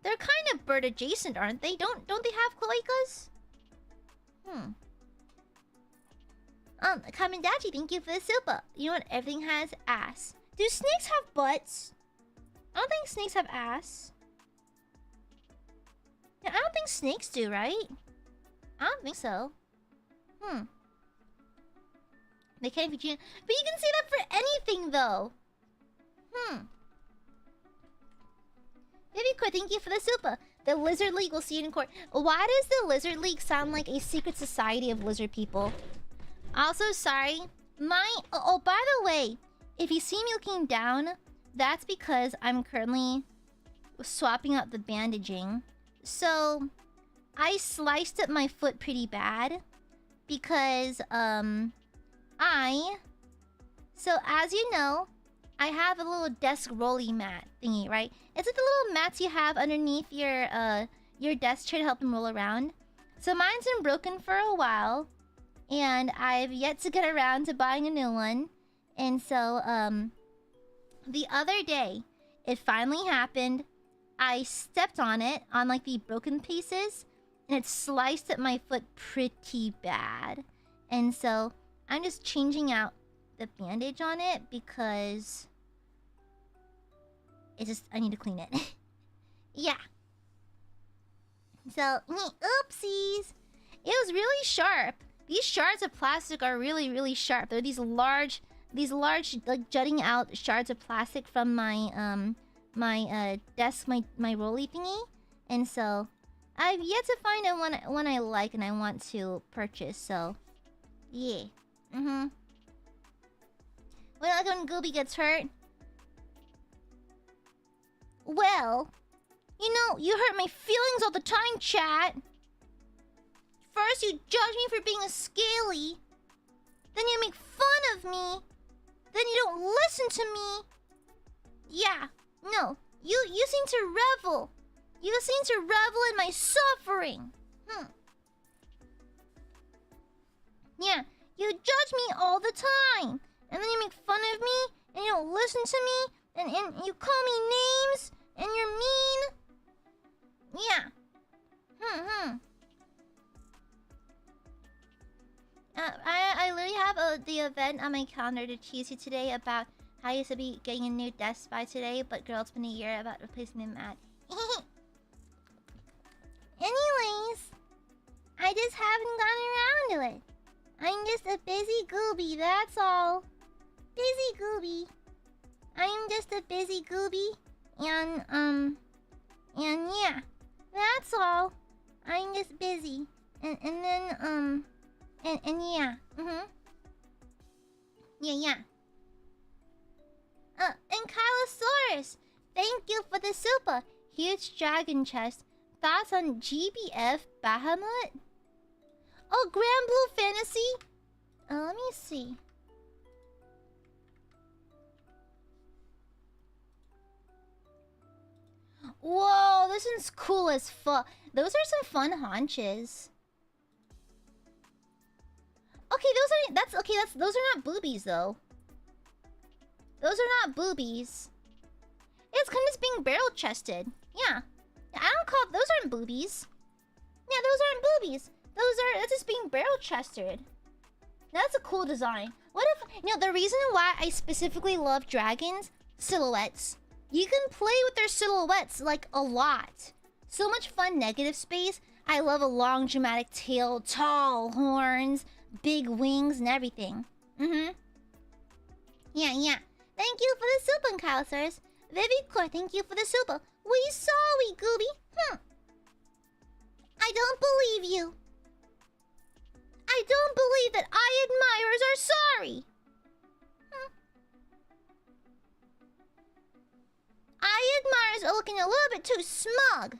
They're kind of bird adjacent, aren't they? Don't they have cloacas? Kamendachi, thank you for the super. You know what? Everything has ass. Do snakes have butts? I don't think snakes have ass. Yeah, I don't think snakes do, right? I don't think so. They can't be cheating. But you can say that for anything, though. Baby, thank you for the super. The Lizard League will see you in court. Why does the Lizard League sound like a secret society of lizard people? Also, sorry. Oh, by the way, if you see me looking down, that's because I'm currently swapping out the bandaging. So, I sliced up my foot pretty bad because, So, as you know, I have a little desk rolly mat thingy, right? It's like the little mats you have underneath your desk chair to help them roll around. So mine's been broken for a while, and I've yet to get around to buying a new one. And so, the other day, it finally happened. I stepped on it, on like the broken pieces, and it sliced at my foot pretty bad. And so, I'm just changing out the bandage on it because I need to clean it. Yeah. So, oopsies. It was really sharp. These shards of plastic are really, really sharp. They're these large, like jutting out shards of plastic from my desk, my rolly thingy. And so, I've yet to find one I like and I want to purchase. So, yeah. Well, like when Gooby gets hurt. Well, you know, you hurt my feelings all the time, chat. First, you judge me for being a scaly. Then you make fun of me. Then you don't listen to me. Yeah, no, you seem to revel. You seem to revel in my suffering. Yeah, you judge me all the time. And then you make fun of me, and you don't listen to me, and you call me names, and you're mean. Yeah. I literally have the event on my calendar to tease you today about how I used to be getting a new desk by today, but girl, it's been a year about replacing the mat. Anyways, I just haven't gotten around to it. I'm just a busy gooby, that's all. Busy gooby. I'm just a busy gooby. And yeah. That's all. I'm just busy. And then, yeah. Yeah. And Kylosaurus, thank you for the super. Huge dragon chest. Thoughts on GBF Bahamut? Oh, Grand Blue Fantasy? Let me see. Whoa, this one's cool as fuck. Those are some fun haunches. Okay, those are not boobies though. Those are not boobies. It's kind of just being barrel chested. Yeah. I don't call those aren't boobies. Yeah, those aren't boobies. That's just being barrel chested. That's a cool design. What if, you know, the reason why I specifically love dragons, silhouettes. You can play with their silhouettes like a lot. So much fun negative space. I love a long dramatic tail, tall horns, big wings and everything. Yeah. Thank you for the super, Calcers. Vivicor, thank you for the super. We saw we gooby. I don't believe you. I don't believe that Aiadmirers are sorry. Aiadmirers are looking a little bit too smug.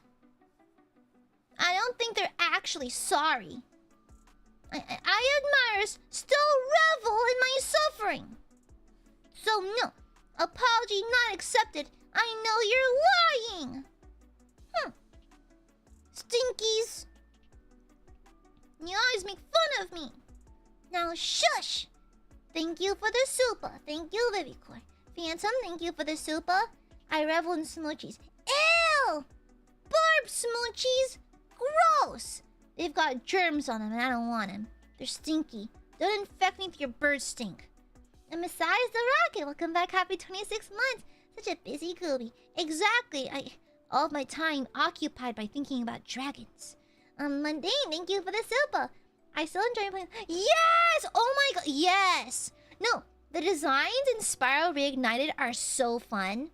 I don't think they're actually sorry. Aiadmirers still revel in my suffering. So no, apology not accepted. I know you're lying. Stinkies. You always make fun of me. Now shush. Thank you for the super. Thank you, Vivicore. Phantom, thank you for the super. I revel in smoochies. Ew! Barb smoochies! Gross! They've got germs on them and I don't want them. They're stinky. Don't infect me with your bird stink. And besides the rocket, welcome back. Happy 26 months. Such a busy gooby. Exactly. All of my time occupied by thinking about dragons. Mundane, thank you for the super. I still enjoy playing. Yes! Oh my god, yes! No, the designs in Spyro Reignited are so fun.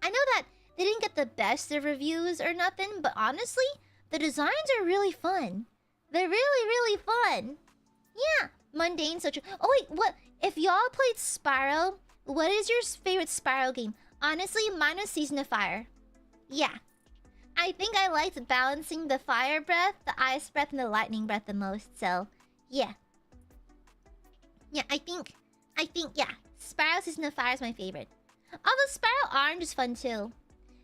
I know that they didn't get the best of reviews or nothing, but honestly, the designs are really fun. They're really, really fun. Yeah, mundane, so true. Oh wait, what? If y'all played Spyro, what is your favorite Spyro game? Honestly, mine was Season of Fire. Yeah. I think I liked balancing the fire breath, the ice breath, and the lightning breath the most, so yeah. Yeah, I think, yeah. Spyro Season of Fire is my favorite. Although Spyro Orange is fun too.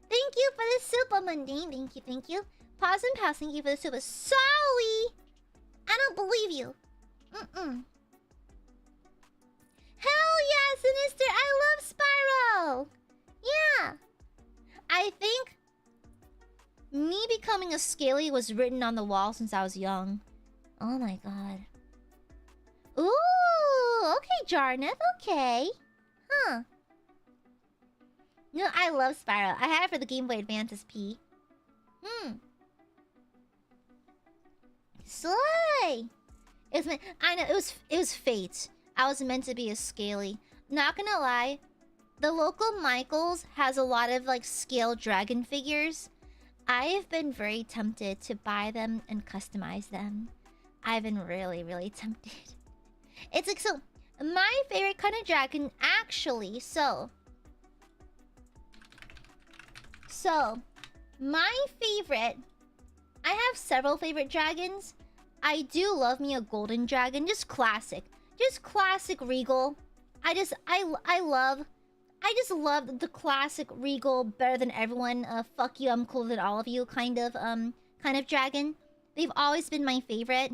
Thank you for the super, Mundane. Thank you, thank you. Pause and Pause, thank you for the super. Sorry! I don't believe you. Hell yeah, Sinister! I love Spyro! Yeah. I think me becoming a scaly was written on the wall since I was young. Oh my god. Ooh, okay, Jarneth, okay. Huh. No, I love Spyro. I had it for the Game Boy Advance SP. Slay! It was I know, it was fate. I was meant to be a scaly. Not gonna lie, the local Michaels has a lot of like scale dragon figures. I have been very tempted to buy them and customize them. I've been really, really tempted. It's like, so, my favorite kind of dragon, actually, so, my favorite, I have several favorite dragons. I do love me a golden dragon, just classic regal. I just love the classic regal, better than everyone, fuck you, I'm cooler than all of you kind of dragon. They've always been my favorite.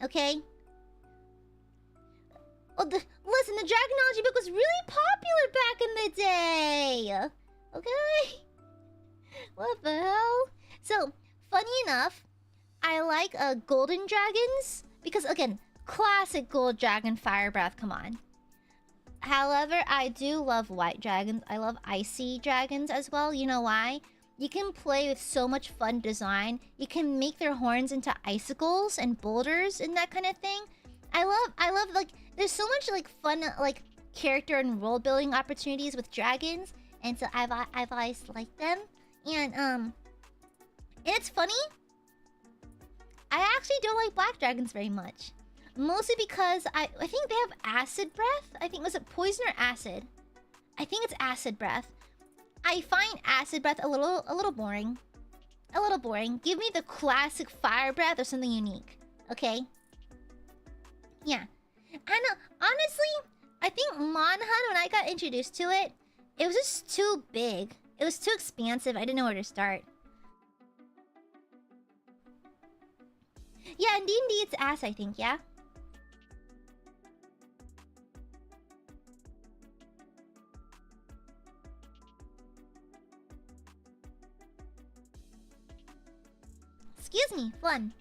Okay? Well, listen, the Dragonology book was really popular back in the day! Okay? What the hell? So, funny enough, I like golden dragons, because again, classic gold dragon fire breath, come on. However, I do love white dragons. I love icy dragons as well. You know why? You can play with so much fun design. You can make their horns into icicles and boulders and that kind of thing. I love like there's so much like fun like character and world building opportunities with dragons, and so I've always liked them. And it's funny. I actually don't like black dragons very much. Mostly because I think they have acid breath. I think, was it poison or acid? I think it's acid breath. I find acid breath a little boring. A little boring. Give me the classic fire breath or something unique. Okay? Yeah. I know. Honestly, I think Monhun, when I got introduced to it, it was just too big. It was too expansive. I didn't know where to start. Yeah, and D&D it's ass, I think, yeah? Excuse me, fun.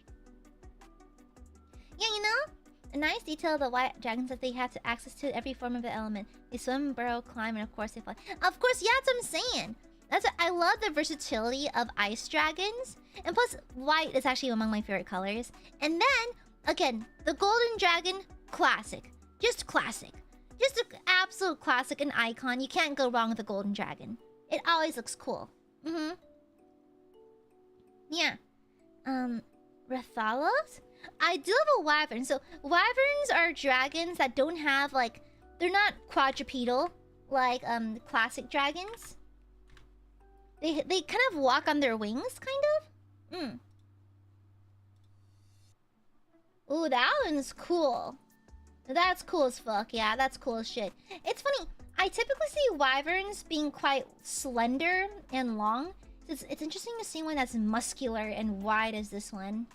Yeah, you know? A nice detail of the white dragons that they have to access to every form of the element. They swim, burrow, climb, and of course they fly. Of course, yeah, that's what I'm saying. That's what, I love the versatility of ice dragons. And plus, white is actually among my favorite colors. And then, again, the golden dragon, classic. Just classic. Just an absolute classic, an icon. You can't go wrong with the golden dragon. It always looks cool. Yeah. Rathalos? I do have a wyvern. So wyverns are dragons that don't have like, they're not quadrupedal like classic dragons. They kind of walk on their wings, kind of. Ooh, that one's cool. That's cool as fuck. Yeah, that's cool as shit. It's funny. I typically see wyverns being quite slender and long. It's interesting to see one that's muscular and wide as this one.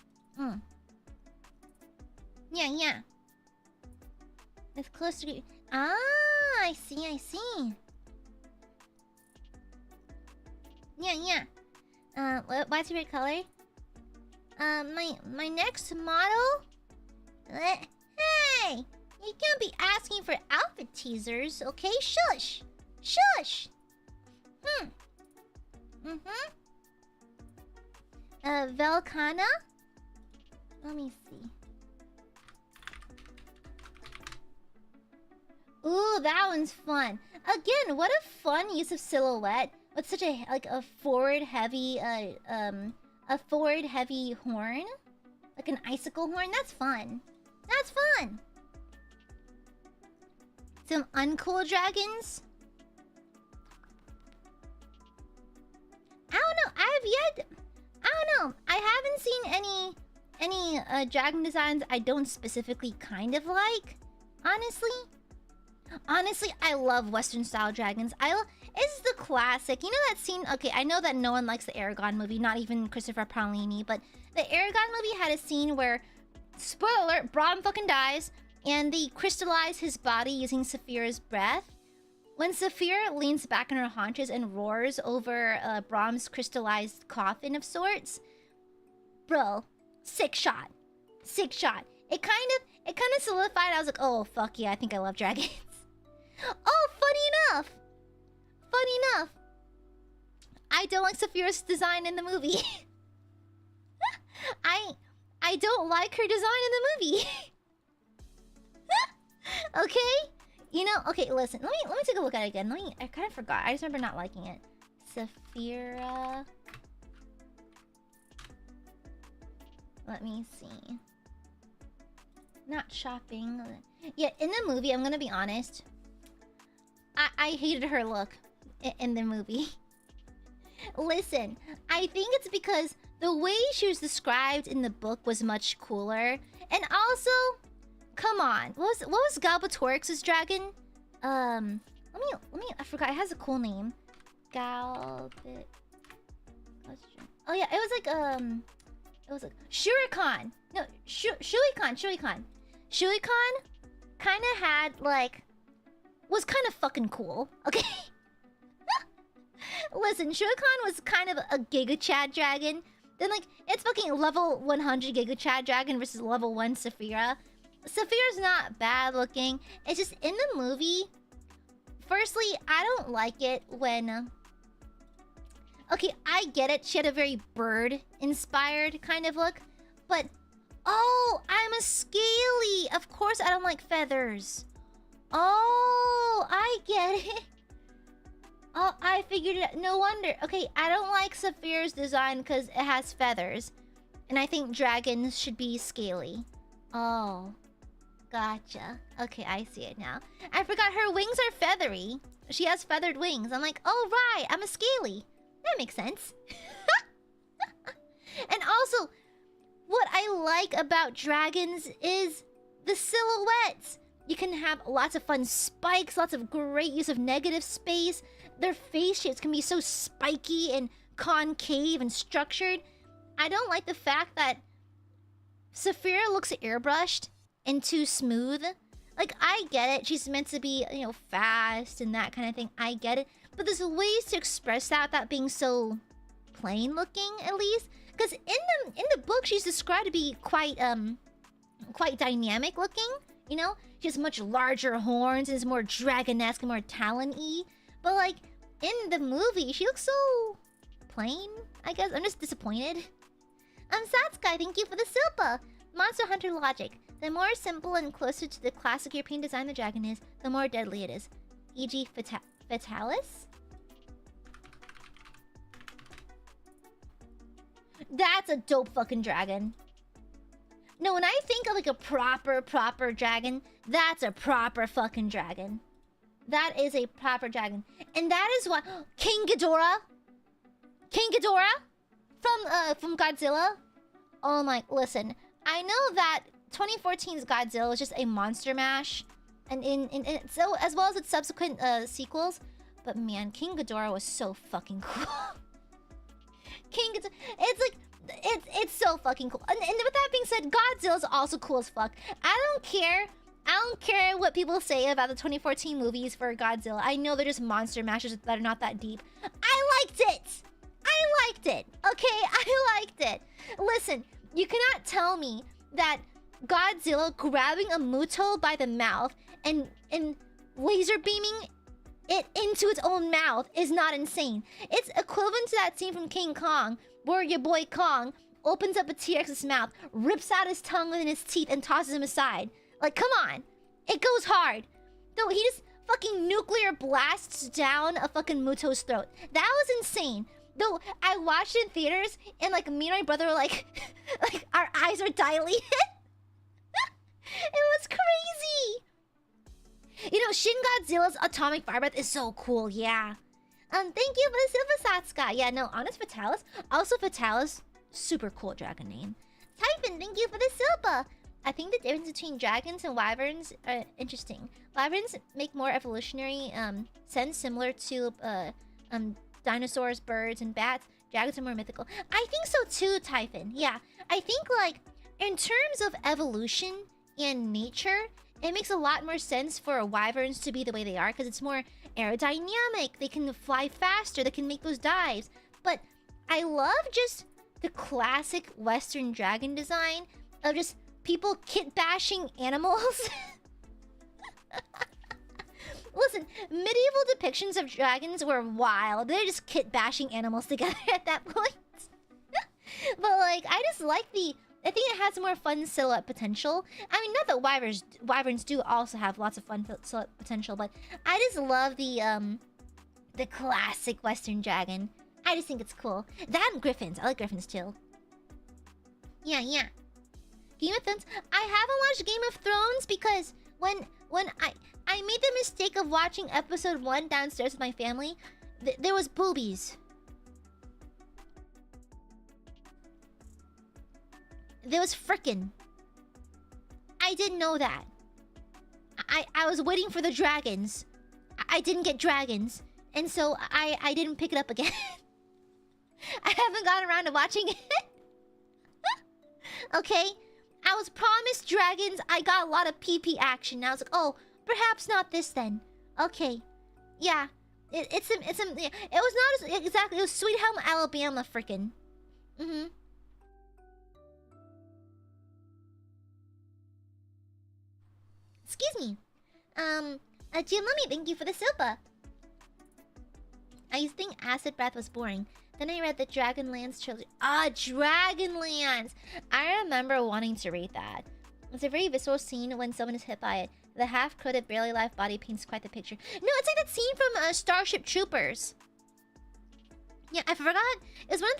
Yeah. It's close to... Ah, I see. Yeah. What's your favorite color? My next model? Hey! You can't be asking for outfit teasers, okay? Shush! Velcana? Let me see. Ooh, that one's fun. Again, what a fun use of silhouette with such a forward heavy horn, like an icicle horn. That's fun. Some uncool dragons. I don't know. I haven't seen any dragon designs I don't specifically kind of like. Honestly, I love Western style dragons. It's the classic. You know that scene? Okay, I know that no one likes the Aragon movie, not even Christopher Paolini, but the Aragon movie had a scene where, spoiler alert, Brahm fucking dies, and they crystallize his body using Saphira's breath. When Saphira leans back on her haunches and roars over Brahm's crystallized coffin of sorts, bro, sick shot. It kind of solidified. I was like, oh fuck yeah, I think I love dragons. Oh, funny enough, I don't like Saphira's design in the movie. I don't like her design in the movie. Okay? You know, okay, listen. Let me take a look at it again. I kind of forgot. I just remember not liking it. Saphira. Let me see. Not shopping. Yeah, in the movie, I'm gonna be honest. I hated her look in the movie. Listen, I think it's because the way she was described in the book was much cooler. And also, come on. What was Galbatorix's dragon? Let me I forgot. It has a cool name. Oh yeah, it was like Shurikan. No, Shuikan. Shuikan kind of had was kind of fucking cool. Okay. Listen, Shuikan was kind of a Giga Chad dragon. Then it's fucking level 100 Giga Chad dragon versus level 1 Saphira. Saphira's not bad looking. It's just in the movie. Firstly, I don't like it when... Okay, I get it. She had a very bird-inspired kind of look. But... Oh, I'm a scaly. Of course I don't like feathers. Oh, I get it. Oh, I figured it out. No wonder. Okay, I don't like Saphira's design because it has feathers. And I think dragons should be scaly. Oh. Gotcha. Okay, I see it now. I forgot her wings are feathery. She has feathered wings. I'm like, oh right, I'm a scaly. That makes sense. And also, what I like about dragons is the silhouettes. You can have lots of fun spikes, lots of great use of negative space. Their face shapes can be so spiky and concave and structured. I don't like the fact that Saphira looks airbrushed and too smooth. I get it. She's meant to be, fast and that kind of thing. I get it. But there's ways to express that without being so plain looking, at least. Because in the book, she's described to be quite dynamic looking. She has much larger horns and is more dragon-esque and more talon-y. But in the movie, she looks so plain, I guess. I'm just disappointed. Satsky, thank you for the Silpa. Monster Hunter logic. The more simple and closer to the classic European design the dragon is, the more deadly it is. E.g. Fatalis? That's a dope fucking dragon. No, when I think of like a proper dragon, that's a proper fucking dragon. That is a proper dragon. And that is what King Ghidorah from Godzilla. Oh my, listen. I know that 2014's Godzilla was just a monster mash, and so as well as its subsequent sequels. But man, King Ghidorah was so fucking cool. King Ghidorah, it's like it's so fucking cool. And with that being said, Godzilla's also cool as fuck. I don't care what people say about the 2014 movies for Godzilla. I know they're just monster mashers that are not that deep. I liked it. Okay, I liked it. Listen, you cannot tell me that Godzilla grabbing a Muto by the mouth and laser beaming it into its own mouth is not insane. It's equivalent to that scene from King Kong where your boy Kong opens up a T-Rex's mouth, rips out his tongue within his teeth, and tosses him aside. Like, come on. It goes hard. Though he just fucking nuclear blasts down a fucking Muto's throat. That was insane. Though I watched it in theaters and like me and my brother were like like our eyes were dilated. It was crazy. You know, Shin Godzilla's atomic fire breath is so cool, yeah. Thank you for the Silver Satsuka. Yeah, no, Honest Fatalis. Also Fatalis, super cool dragon name. Typhon, thank you for the Silva. I think the difference between dragons and wyverns are interesting. Wyverns make more evolutionary sense, similar to dinosaurs, birds, and bats. Dragons are more mythical. I think so too, Typhon. Yeah, I think like in terms of evolution and nature, it makes a lot more sense for wyverns to be the way they are because it's more aerodynamic. They can fly faster. They can make those dives. But I love just the classic Western dragon design of just people kit bashing animals. Listen, medieval depictions of dragons were wild. They're just kit bashing animals together at that point. But like, I just like I think it has more fun silhouette potential. I mean, not that wyverns do also have lots of fun silhouette potential, but I just love the classic Western dragon. I just think it's cool. That and griffins. I like griffins too. Yeah. Game of Thrones. I haven't watched Game of Thrones because when I made the mistake of watching episode 1 downstairs with my family, there was boobies. There was frickin'. I didn't know that. I was waiting for the dragons. I didn't get dragons. And so I didn't pick it up again. I haven't gotten around to watching it. Okay? I was promised dragons. I got a lot of PP action. I was like, oh, perhaps not this then. Okay. Yeah. It was not as, exactly. It was Sweet Home Alabama frickin'. Excuse me. Gianlumi, thank you for the Silpa. I used to think Acid Breath was boring. Then I read the Dragonlance trilogy. Ah, Dragonlance! I remember wanting to read that. It's a very visceral scene when someone is hit by it. The half-coated, barely alive body paints quite the picture. No, it's like that scene from Starship Troopers. Yeah, I forgot. It's one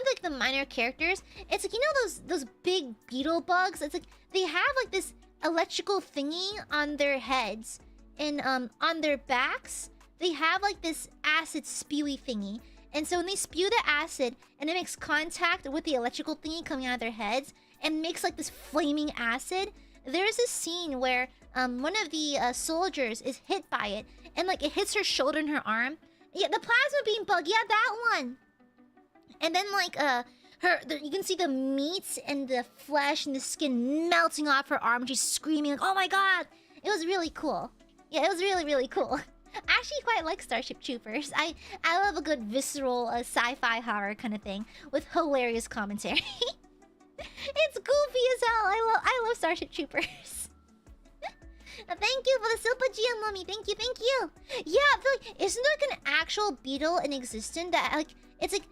of like the minor characters. It's like, you know those big beetle bugs. It's like they have like this electrical thingy on their heads, and on their backs they have like this acid spewy thingy. And so when they spew the acid and it makes contact with the electrical thingy coming out of their heads and makes like this flaming acid, there's a scene where one of the soldiers is hit by it and like it hits her shoulder and her arm. Yeah, the plasma beam bug. Yeah, that one. And then like you can see the meat and the flesh and the skin melting off her arm. She's screaming like, "Oh my god!" It was really cool. Yeah, it was really cool. I actually quite like Starship Troopers. I love a good visceral sci-fi horror kind of thing with hilarious commentary. It's goofy as hell. I love Starship Troopers. Thank you for the Silpa GM Mummy. Thank you. Yeah, I feel like, isn't there like an actual beetle in existence that like it's like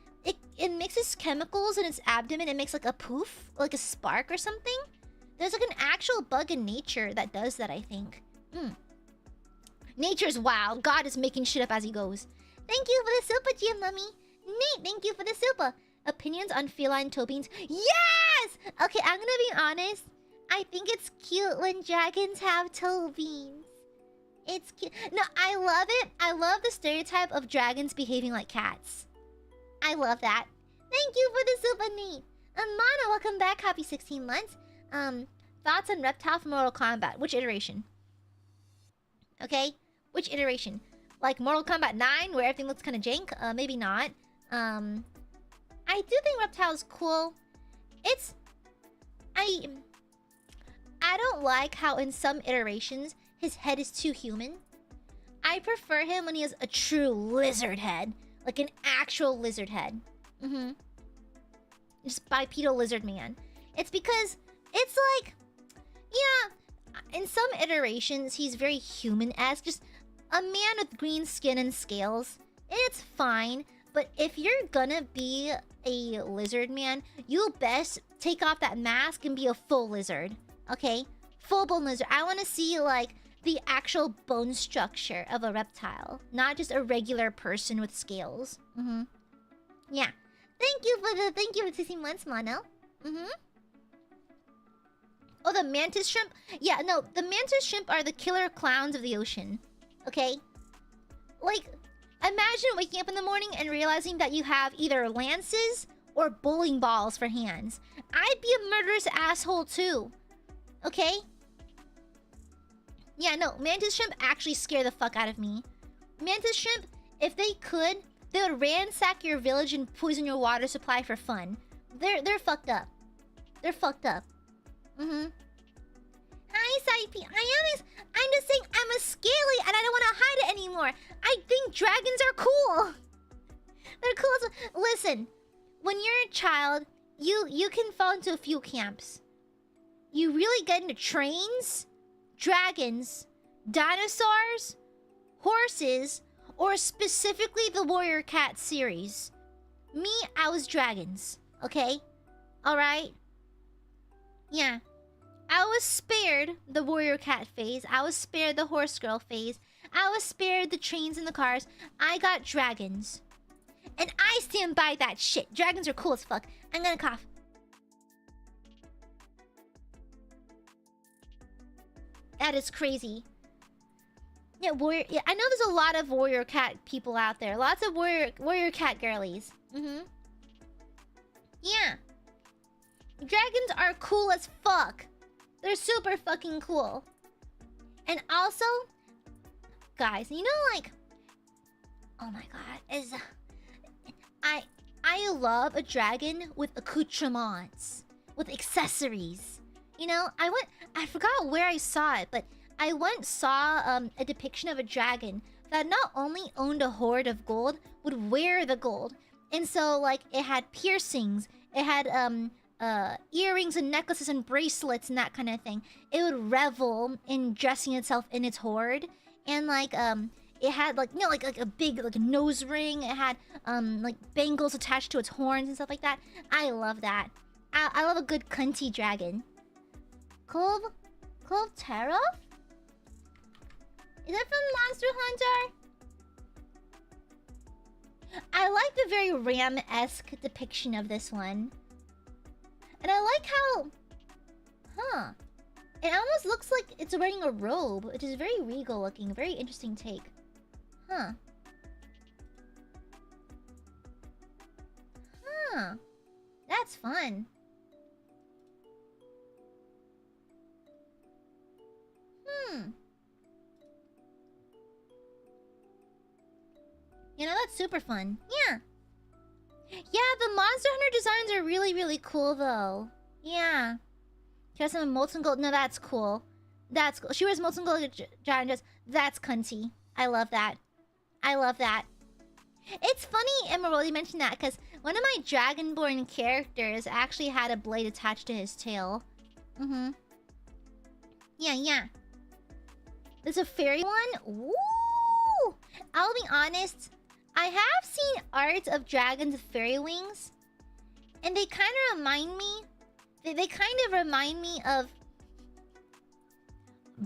it mixes chemicals in its abdomen and makes like a poof, like a spark or something? There's like an actual bug in nature that does that, I think. Nature's wild. God is making shit up as he goes. Thank you for the Silpa, GM Mummy. Nate, thank you for the Silpa. Opinions on feline toe beans? Yes! Okay, I'm gonna be honest. I think it's cute when dragons have toe beans. It's cute. No, I love it. I love the stereotype of dragons behaving like cats. I love that. Thank you for the super neat. Mana, welcome back. Happy 16 months. Thoughts on reptile from Mortal Kombat? Which iteration? Okay, which iteration? Like Mortal Kombat 9, where everything looks kind of jank? Maybe not. I do think reptile's cool. I don't like how in some iterations his head is too human. I prefer him when he has a true lizard head, like an actual lizard head. Just bipedal lizard man. It's because it's like, yeah, in some iterations he's very human-esque, just a man with green skin and scales. It's fine, but if you're gonna be a lizard man, you best take off that mask and be a full lizard. Okay? Full-blown lizard. I want to see, like, the actual bone structure of a reptile, not just a regular person with scales. Yeah. Thank you for 16 months, Mono. Oh, the mantis shrimp? Yeah, no, the mantis shrimp are the killer clowns of the ocean. Okay? Like, imagine waking up in the morning and realizing that you have either lances or bowling balls for hands. I'd be a murderous asshole too. Okay? Yeah, no, mantis shrimp actually scare the fuck out of me. Mantis shrimp, if they could, they would ransack your village and poison your water supply for fun. They're fucked up. They're fucked up. Hi, Saipi. I'm just saying I'm a scaly and I don't want to hide it anymore. I think dragons are cool. They're cool. Listen, when you're a child, you can fall into a few camps. You really get into trains, dragons, dinosaurs, horses, or specifically the Warrior Cat series. Me, I was dragons. Okay? Alright? Yeah. I was spared the Warrior Cat phase. I was spared the Horse Girl phase. I was spared the trains and the cars. I got dragons. And I stand by that shit. Dragons are cool as fuck. I'm gonna cough. That is crazy. Yeah, yeah, I know there's a lot of Warrior Cat people out there. Lots of Warrior Cat girlies. Yeah. Dragons are cool as fuck. They're super fucking cool. And also, guys, you know, like, oh my god, I love a dragon with accoutrements, with accessories. You know, I forgot where I saw it, but I once saw a depiction of a dragon that not only owned a hoard of gold, would wear the gold. And so, like, it had piercings, it had earrings and necklaces and bracelets and that kind of thing. It would revel in dressing itself in its hoard. And like it had like, you know, like a big like a nose ring. It had like bangles attached to its horns and stuff like that. I love that. I love a good cunty dragon. Cove Terra? Is that from Monster Hunter? I like the very ram-esque depiction of this one. And I like how... It almost looks like it's wearing a robe, which is very regal looking. Very interesting take. That's fun. You know, that's super fun. Yeah. Yeah, the Monster Hunter designs are really, really cool, though. Yeah. She has some molten gold. No, that's cool. That's cool. She wears molten gold giant dress. That's cunty. I love that. I love that. It's funny, Emerald, you mentioned that, because one of my Dragonborn characters actually had a blade attached to his tail. Yeah. There's a fairy one? Ooh! I'll be honest, I have seen art of dragons with fairy wings, and they kind of remind me... They kind of remind me of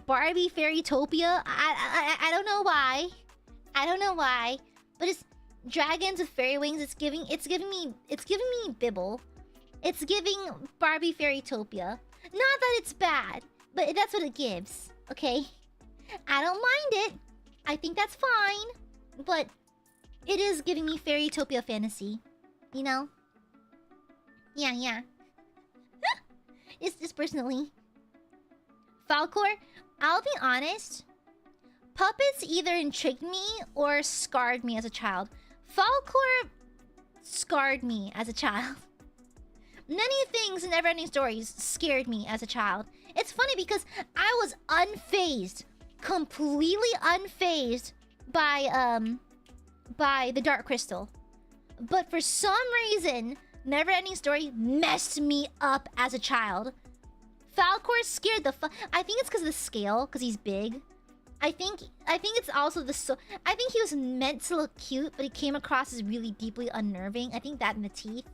Barbie Fairytopia. I don't know why. I don't know why. But dragons with fairy wings. It's giving me Bibble. It's giving Barbie Fairytopia. Not that it's bad, but that's what it gives. Okay, I don't mind it. I think that's fine, but it is giving me Fairytopia fantasy. You know? Yeah. It's just personally. Falcor, I'll be honest. Puppets either intrigued me or scarred me as a child. Falcor scarred me as a child. Many things in Neverending Stories scared me as a child. It's funny because I was unfazed, completely unfazed by the Dark Crystal. But for some reason, Neverending Story messed me up as a child. Falcor scared the I think it's because of the scale, because he's big. I think it's also I think he was meant to look cute, but he came across as really deeply unnerving. I think that in the teeth.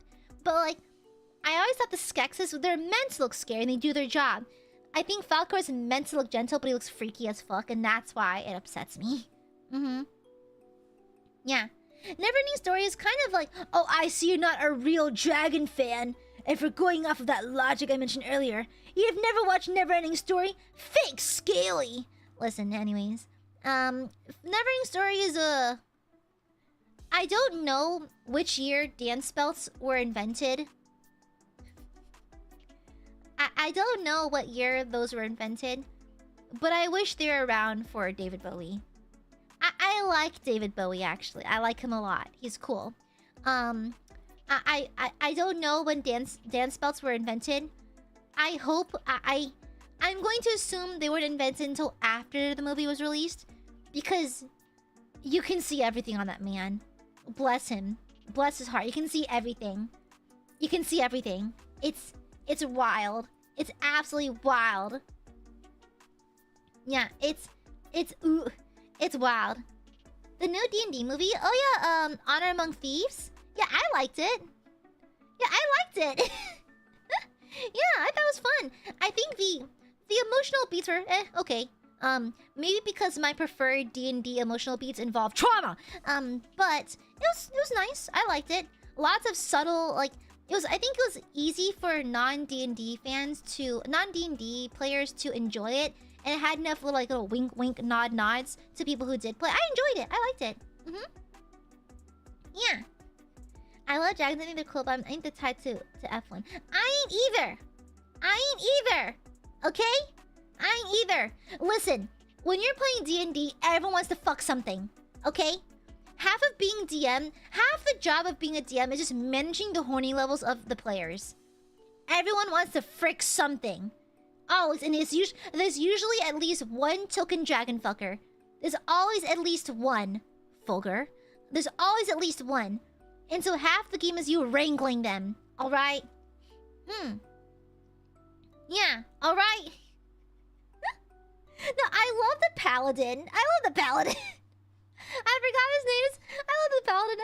But like, I always thought the Skeksis, they're meant to look scary and they do their job. I think Falcor is meant to look gentle, but he looks freaky as fuck, and that's why it upsets me. Yeah. Neverending Story is kind of like, oh, I see you're not a real dragon fan. And for going off of that logic I mentioned earlier, you've never watched Neverending Story? Fake scaly. Listen, anyways. Neverending Story is a... I don't know which year dance belts were invented. I don't know what year those were invented. But I wish they were around for David Bowie. I like David Bowie, actually. I like him a lot. He's cool. I don't know when dance belts were invented. I hope... I'm going to assume they weren't invented until after the movie was released. Because you can see everything on that man. Bless him. Bless his heart. You can see everything. You can see everything. It's wild. It's absolutely wild. Yeah, it's wild. The new D&D movie? Oh yeah, Honor Among Thieves? Yeah, I liked it. Yeah, I liked it. Yeah, I thought it was fun. I think the emotional beats were okay. Maybe because my preferred D&D emotional beats involve trauma. But it was nice. I liked it. Lots of subtle, like, I think it was easy for non-D&D players to enjoy it. And it had enough little wink wink nods to people who did play. I enjoyed it. I liked it. Yeah. I love dragons. I think they're cool, but I think they're tied to F1. I ain't either. Okay? I ain't either. Listen, when you're playing D&D, everyone wants to fuck something. Okay? Half the job of being a DM is just managing the horny levels of the players. Everyone wants to frick something. Oh, and there's usually at least one token dragon fucker. There's always at least one, Fulgur. There's always at least one. And so half the game is you wrangling them. Alright? Yeah, alright? No, I love the paladin. I forgot his name. I love the paladin.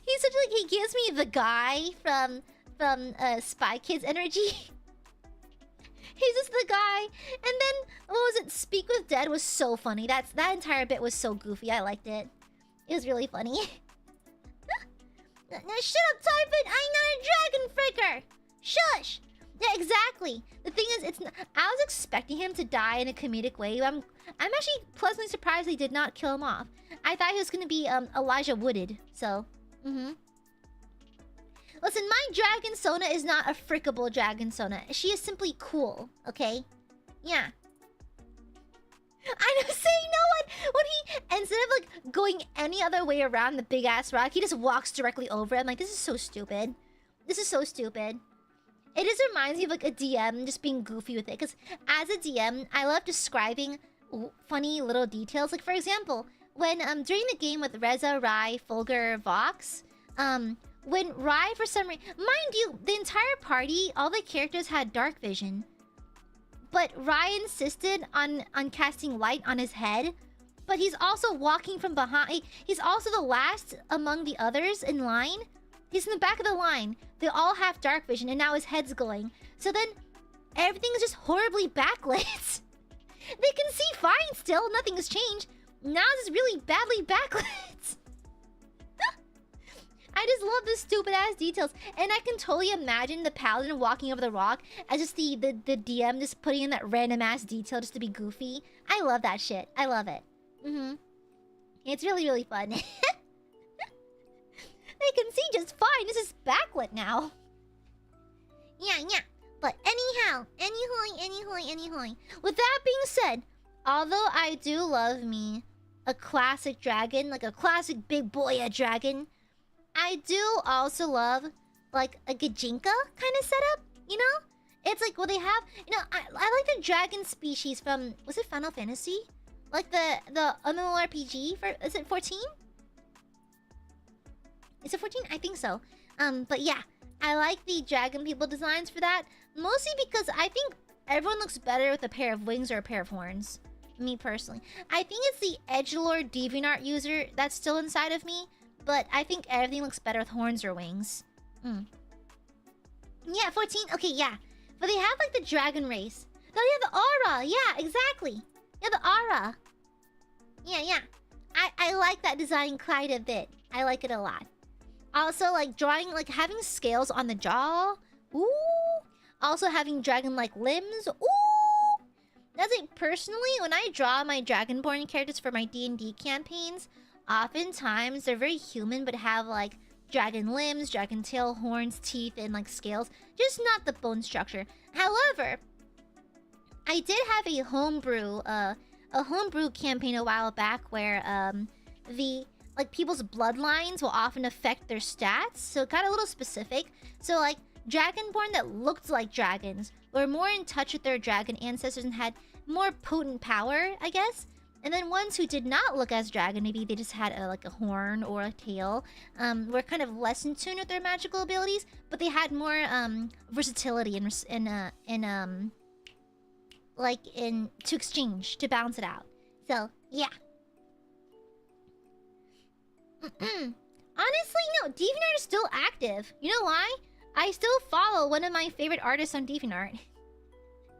He's such like, he gives me the guy from Spy Kids energy. He's just the guy. And then, what was it? Speak with Dead was so funny. That entire bit was so goofy. I liked it. It was really funny. Now shut up, Typhon! I'm not a dragon fricker! Shush! Yeah, exactly. The thing is, I was expecting him to die in a comedic way. I'm actually pleasantly surprised they did not kill him off. I thought he was gonna be Elijah Wooded. So, Listen, my Dragon Sona is not a frickable Dragon Sona. She is simply cool, okay? Yeah. I know, saying no one! When he, instead of like going any other way around the big ass rock, he just walks directly over it. I'm like, this is so stupid. This is so stupid. It just reminds me of like a DM just being goofy with it. Because as a DM, I love describing funny little details. Like for example, when during the game with Reza, Rai, Fulgur, Vox, when Rai for some reason, mind you, the entire party, all the characters had dark vision. But Rai insisted on casting light on his head. But he's also walking from behind. He's also the last among the others in line. He's in the back of the line. They all have dark vision, and now his head's glowing. So then, everything is just horribly backlit. They can see fine still. Nothing has changed. Now it's just really badly backlit. I just love the stupid ass details, and I can totally imagine the paladin walking over the rock as just the DM just putting in that random ass detail just to be goofy. I love that shit. I love it. It's really, really fun. They can see just fine. This is backlit now. Yeah. But anyhow, anyhoy. With that being said, although I do love me a classic dragon, like a classic big boy dragon, I do also love like a Gajinka kind of setup, you know? It's like, well, they have, you know, I like the dragon species from, was it Final Fantasy? Like the MMORPG for, is it 14? Is it 14? I think so. But yeah, I like the dragon people designs for that. Mostly because I think everyone looks better with a pair of wings or a pair of horns. Me personally. I think it's the edgelord DeviantArt user that's still inside of me. But I think everything looks better with horns or wings. Yeah, 14. Okay, yeah. But they have like the dragon race. No, they have the aura. Yeah, exactly. Yeah, the aura. Yeah. I like that design quite a bit. I like it a lot. Also, like drawing, like having scales on the jaw. Ooh. Also having dragon-like limbs. Ooh. That's like, personally, when I draw my Dragonborn characters for my D&D campaigns, oftentimes they're very human but have like dragon limbs, dragon tail, horns, teeth, and like scales. Just not the bone structure. However, I did have a homebrew campaign a while back where the like people's bloodlines will often affect their stats, so it got a little specific. So like Dragonborn that looked like dragons were more in touch with their dragon ancestors and had more potent power, I guess. And then ones who did not look as dragon, maybe they just had like a horn or a tail, were kind of less in tune with their magical abilities, but they had more versatility and to exchange to balance it out. So yeah. Honestly, no, DeviantArt is still active. You know why? I still follow one of my favorite artists on DeviantArt.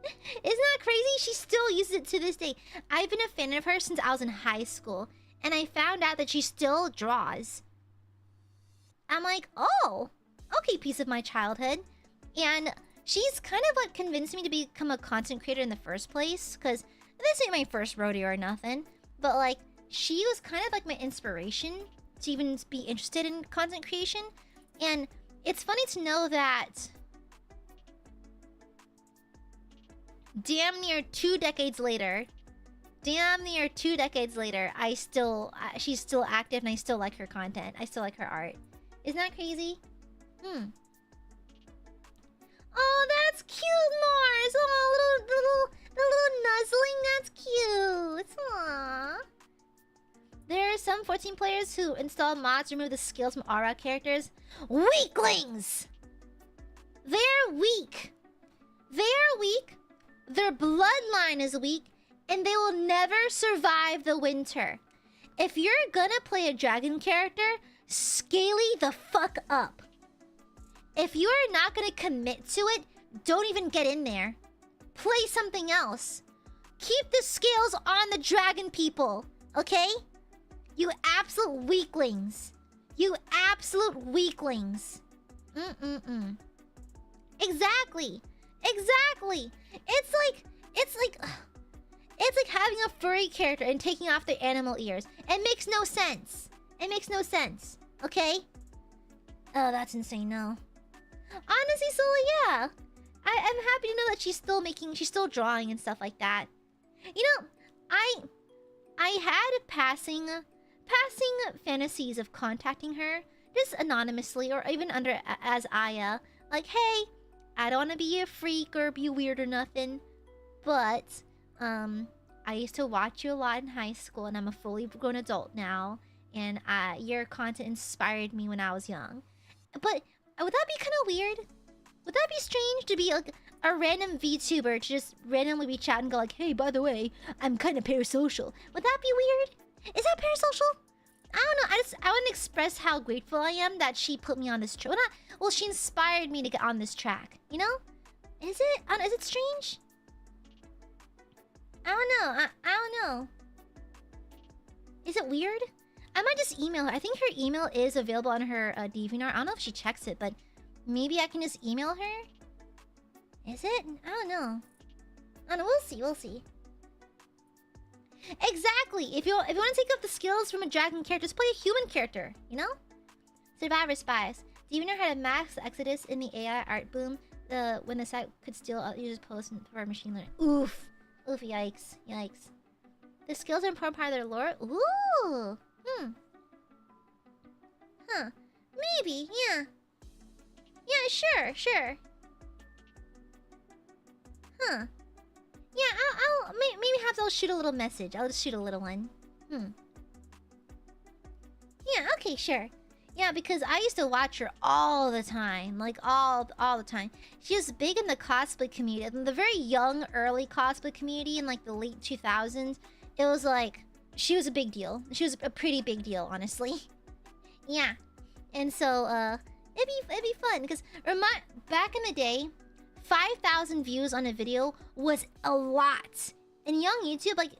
Isn't that crazy? She still uses it to this day. I've been a fan of her since I was in high school, and I found out that she still draws. I'm like, oh, okay, piece of my childhood. And she's kind of like convinced me to become a content creator in the first place, because this ain't my first rodeo or nothing, but like, she was kind of like my inspiration to even be interested in content creation. And it's funny to know that damn near 2 decades later, she's still active and I still like her content. I still like her art. Isn't that crazy? Oh, that's cute, Mars. Oh, little nuzzling. That's cute. Aww. There are some 14 players who install mods to remove the skills from aura characters. Weaklings! They're weak. Their bloodline is weak, and they will never survive the winter. If you're gonna play a dragon character, scaly the fuck up. If you are not gonna commit to it, don't even get in there. Play something else. Keep the scales on the dragon people, okay? You absolute weaklings. Exactly. It's like having a furry character and taking off their animal ears. It makes no sense. Okay? Oh, that's insane, no. Honestly, so yeah. I'm happy to know that she's still drawing and stuff like that. You know, I had passing fantasies of contacting her, just anonymously or even under as Aya. Like, hey, I don't want to be a freak or be weird or nothing, but I used to watch you a lot in high school, and I'm a fully grown adult now, and your content inspired me when I was young. But would that be kind of weird? Would that be strange to be like a random VTuber to just randomly reach out and go like, hey, by the way, I'm kind of parasocial? Would that be weird? Is that parasocial? I don't know. I want to express how grateful I am that she put me on this track. Well, she inspired me to get on this track. You know? Is it strange? I don't know. I don't know. Is it weird? I might just email her. I think her email is available on her DeviantArt. I don't know if she checks it, but maybe I can just email her. Is it? I don't know. I don't know. We'll see. We'll see. Exactly. If you want to take up the skills from a dragon character, just play a human character. You know? Survivor Spies. DeviantArt had a max exodus in the AI art boom. When the site could steal users' posts for machine learning. Oof. Oof. Yikes. Yikes. The skills are an important part of their lore. Ooh. Huh. Maybe. Yeah. Yeah. Sure. Sure. Huh. Yeah. I'll maybe I'll shoot a little message. I'll just shoot a little one. Yeah. Okay. Sure. Yeah, because I used to watch her all the time, like all the time. She was big in the cosplay community, in the very young, early cosplay community in like the late 2000s. It was like she was a big deal. She was a pretty big deal, honestly. Yeah, and so it'd be fun because back in the day, 5,000 views on a video was a lot. In young YouTube, like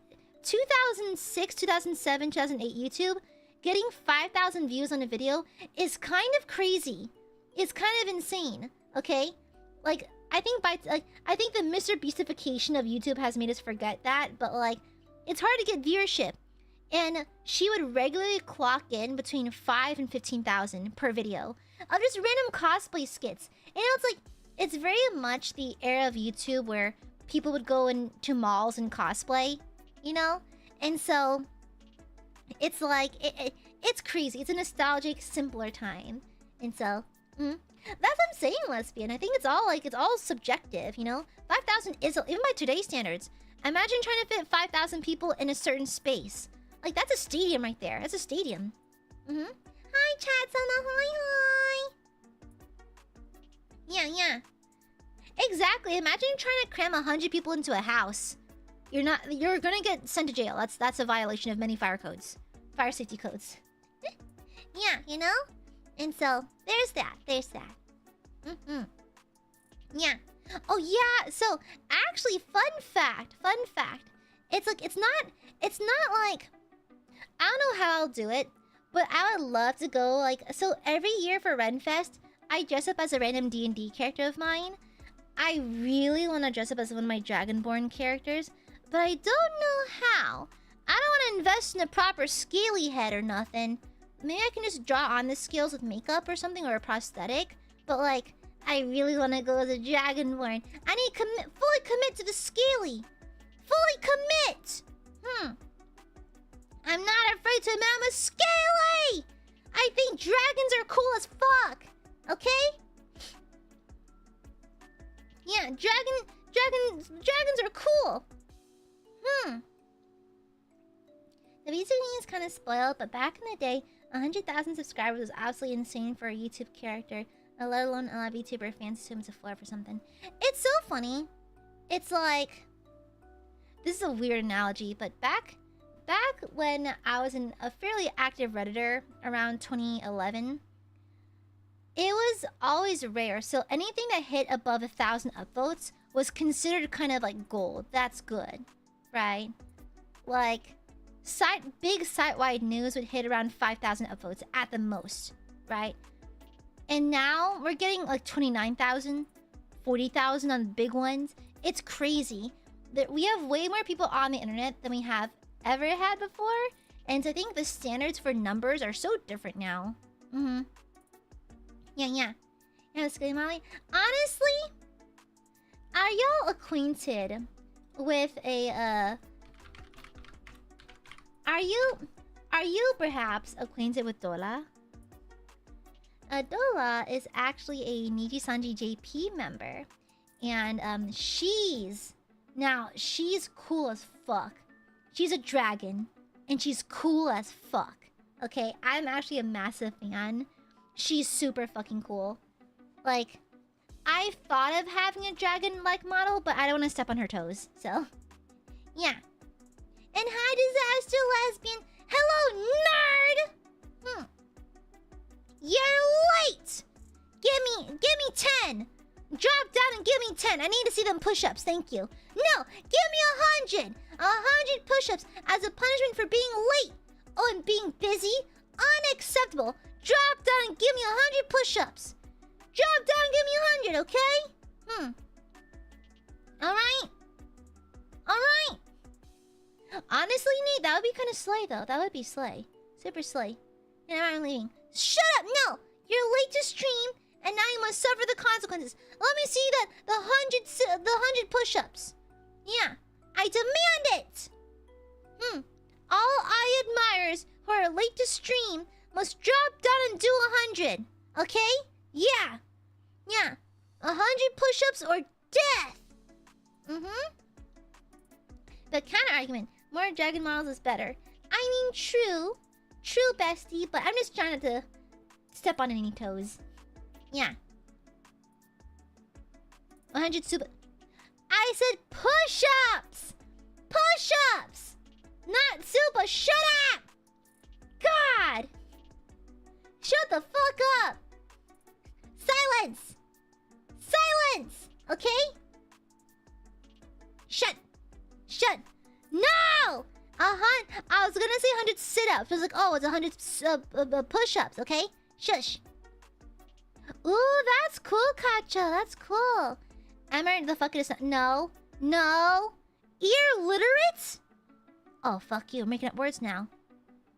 2006, 2007, 2008 YouTube. Getting 5,000 views on a video is kind of crazy. It's kind of insane, okay? Like, I think the Mr. Beastification of YouTube has made us forget that, but like, it's hard to get viewership. And she would regularly clock in between 5 and 15,000 per video of just random cosplay skits. And it's very much the era of YouTube where people would go into malls and cosplay, you know? And so it's like it's crazy. It's a nostalgic, simpler time, and so that's what I'm saying, lesbian. I think it's all subjective, you know. 5,000 is even by today's standards. Imagine trying to fit 5,000 people in a certain space. Like that's a stadium right there. That's a stadium. Hi, Chatsuna. Hi. Yeah. Exactly. Imagine trying to cram 100 people into a house. You're gonna get sent to jail. That's a violation of many fire safety codes. Yeah, you know? And so there's that. Yeah. Oh yeah, so actually fun fact. It's not like I don't know how I'll do it, but I would love to go so every year for Renfest, I dress up as a random D&D character of mine. I really want to dress up as one of my Dragonborn characters. But I don't know how. I don't want to invest in a proper scaly head or nothing. Maybe I can just draw on the scales with makeup or something, or a prosthetic. But like, I really want to go as a Dragonborn. I need to fully commit to the scaly. Fully commit! I'm not afraid to admit I'm a scaly! I think dragons are cool as fuck. Okay? Yeah, dragons are cool. The VTuber is kind of spoiled, but back in the day, 100,000 subscribers was absolutely insane for a YouTube character, let alone a lot of VTuber fans assume it's a flair for something. It's so funny. It's like, this is a weird analogy, but back when I was a fairly active Redditor around 2011, it was always rare. So anything that hit above 1,000 upvotes was considered kind of like gold. That's good. Right? Like, big site-wide news would hit around 5,000 upvotes at the most, right? And now we're getting like 29,000, 40,000 on the big ones. It's crazy that we have way more people on the internet than we have ever had before. And so I think the standards for numbers are so different now. Yeah, Molly. Honestly, are y'all acquainted with a Are you perhaps acquainted with Dola? Dola is actually a Nijisanji JP member, and she's cool as fuck. She's a dragon, and she's cool as fuck. Okay, I'm actually a massive fan. She's super fucking cool. Like, I thought of having a dragon-like model, but I don't want to step on her toes. So, yeah. And hi, Disaster Lesbian. Hello, nerd. You're late. Give me 10. Drop down and give me 10. I need to see them push-ups. Thank you. No, give me 100. 100 push-ups as a punishment for being late. Oh, and being busy? Unacceptable. Drop down and give me 100 push-ups. Drop down and give me 100, okay? Alright? Alright? Honestly, Nate, that would be kind of slay, though. That would be slay. Super slay. And I'm leaving. Shut up! No! You're late to stream, and now you must suffer the consequences. Let me see the 100 push-ups. Yeah, I demand it! All Aiadmirers who are late to stream must drop down and do 100. Okay? Yeah. Yeah. 100 push-ups or death! The counter-argument. More dragon models is better. I mean, true. True, bestie, but I'm just trying not to step on any toes. Yeah. 100 super... I said push-ups! Push-ups! Not super... Shut up! God! Shut the fuck up! Silence! Silence! Okay? Shut! Shut! No! I was gonna say 100 sit-ups. I was like, oh, it's 100 push-ups, okay? Shush. Ooh, that's cool, Kacha. That's cool. Amare, the fuck is... No. No. Ear-literate? Oh, fuck you. I'm making up words now.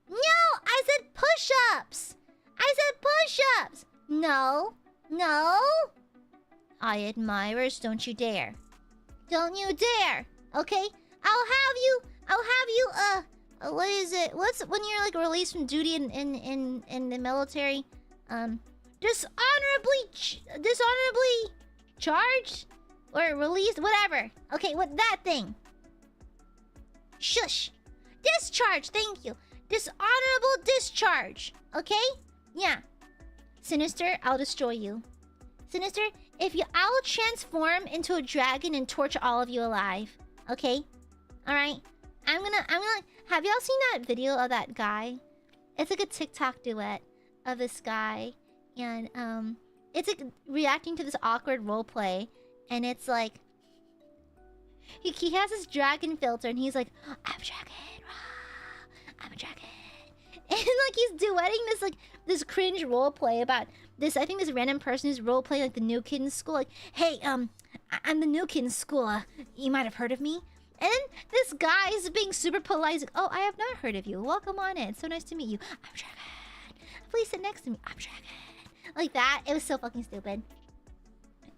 No! I said push-ups! I said push-ups! No. No. Aiadmirers, don't you dare. Don't you dare. Okay? I'll have you, what is it? What's when you're like released from duty in the military? Dishonorably charged? Or released? Whatever. Okay, what that thing? Shush. Discharge, thank you. Dishonorable discharge. Okay? Yeah. Sinister, I'll destroy you. Sinister, I'll transform into a dragon and torture all of you alive. Okay? Alright? I'm gonna... Have y'all seen that video of that guy? It's like a TikTok duet of this guy. And, it's like reacting to this awkward roleplay. And it's like... He has this dragon filter and he's like, I'm a dragon. I'm a dragon. And like he's duetting this cringe roleplay about this... I think this random person who's roleplaying like the new kid in school. Like, hey, I'm the new kid in school. You might have heard of me. And then this guy is being super polite. He's like, oh, I have not heard of you. Welcome on in. It's so nice to meet you. I'm a dragon. Please sit next to me. I'm a dragon. Like that. It was so fucking stupid.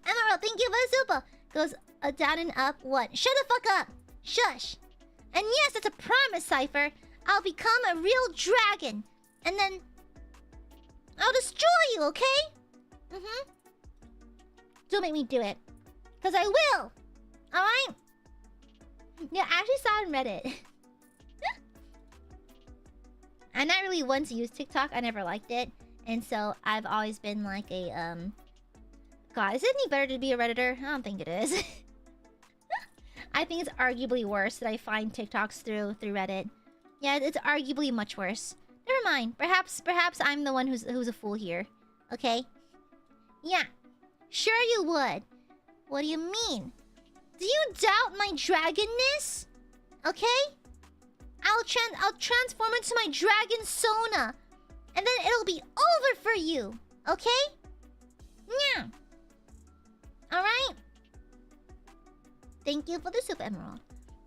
Emerald, thank you for the super. Goes down and up. What? Shut the fuck up. Shush. And yes, it's a promise, Cypher. I'll become a real dragon. And then... I'll destroy you, okay? Don't make me do it. Because I will. Alright? Yeah, I actually saw it on Reddit. I'm not really one to use TikTok. I never liked it. And so I've always been like a, God, is it any better to be a Redditor? I don't think it is. I think it's arguably worse that I find TikToks through Reddit. Yeah, it's arguably much worse. Never mind. Perhaps I'm the one who's a fool here. Okay? Yeah. Sure you would. What do you mean? Do you doubt my dragonness? Okay? I'll transform into my dragon Sona. And then it'll be over for you. Okay? Yeah. Alright? Thank you for the super emerald.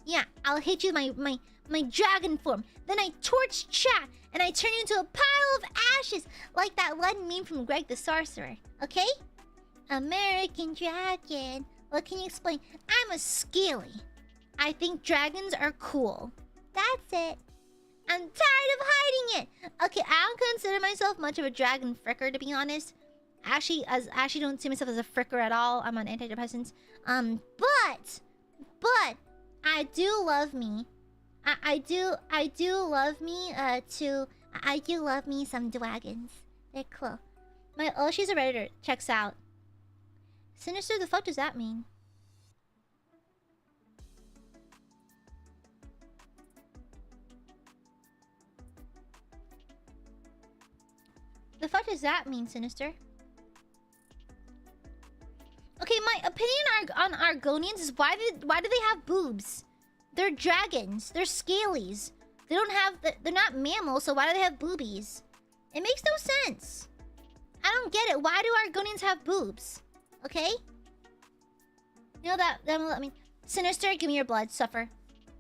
Yeah, I'll hit you with my dragon form. Then I torch chat and I turn you into a pile of ashes. Like that one meme from Greg the Sorcerer. Okay? American dragon. What can you explain? I'm a scaly. I think dragons are cool. That's it. I'm tired of hiding it. Okay, I don't consider myself much of a dragon fricker, to be honest. I actually don't see myself as a fricker at all. I'm on antidepressants. But I do love me. I do love me some dragons. They're cool. Oh, she's a Redditor. Checks out. Sinister, the fuck does that mean? The fuck does that mean, Sinister? Okay, my opinion on Argonians is why do they have boobs? They're dragons. They're scalies. They don't have... They're not mammals, so why do they have boobies? It makes no sense. I don't get it. Why do Argonians have boobs? Okay? You know that will let me... Sinister, give me your blood. Suffer.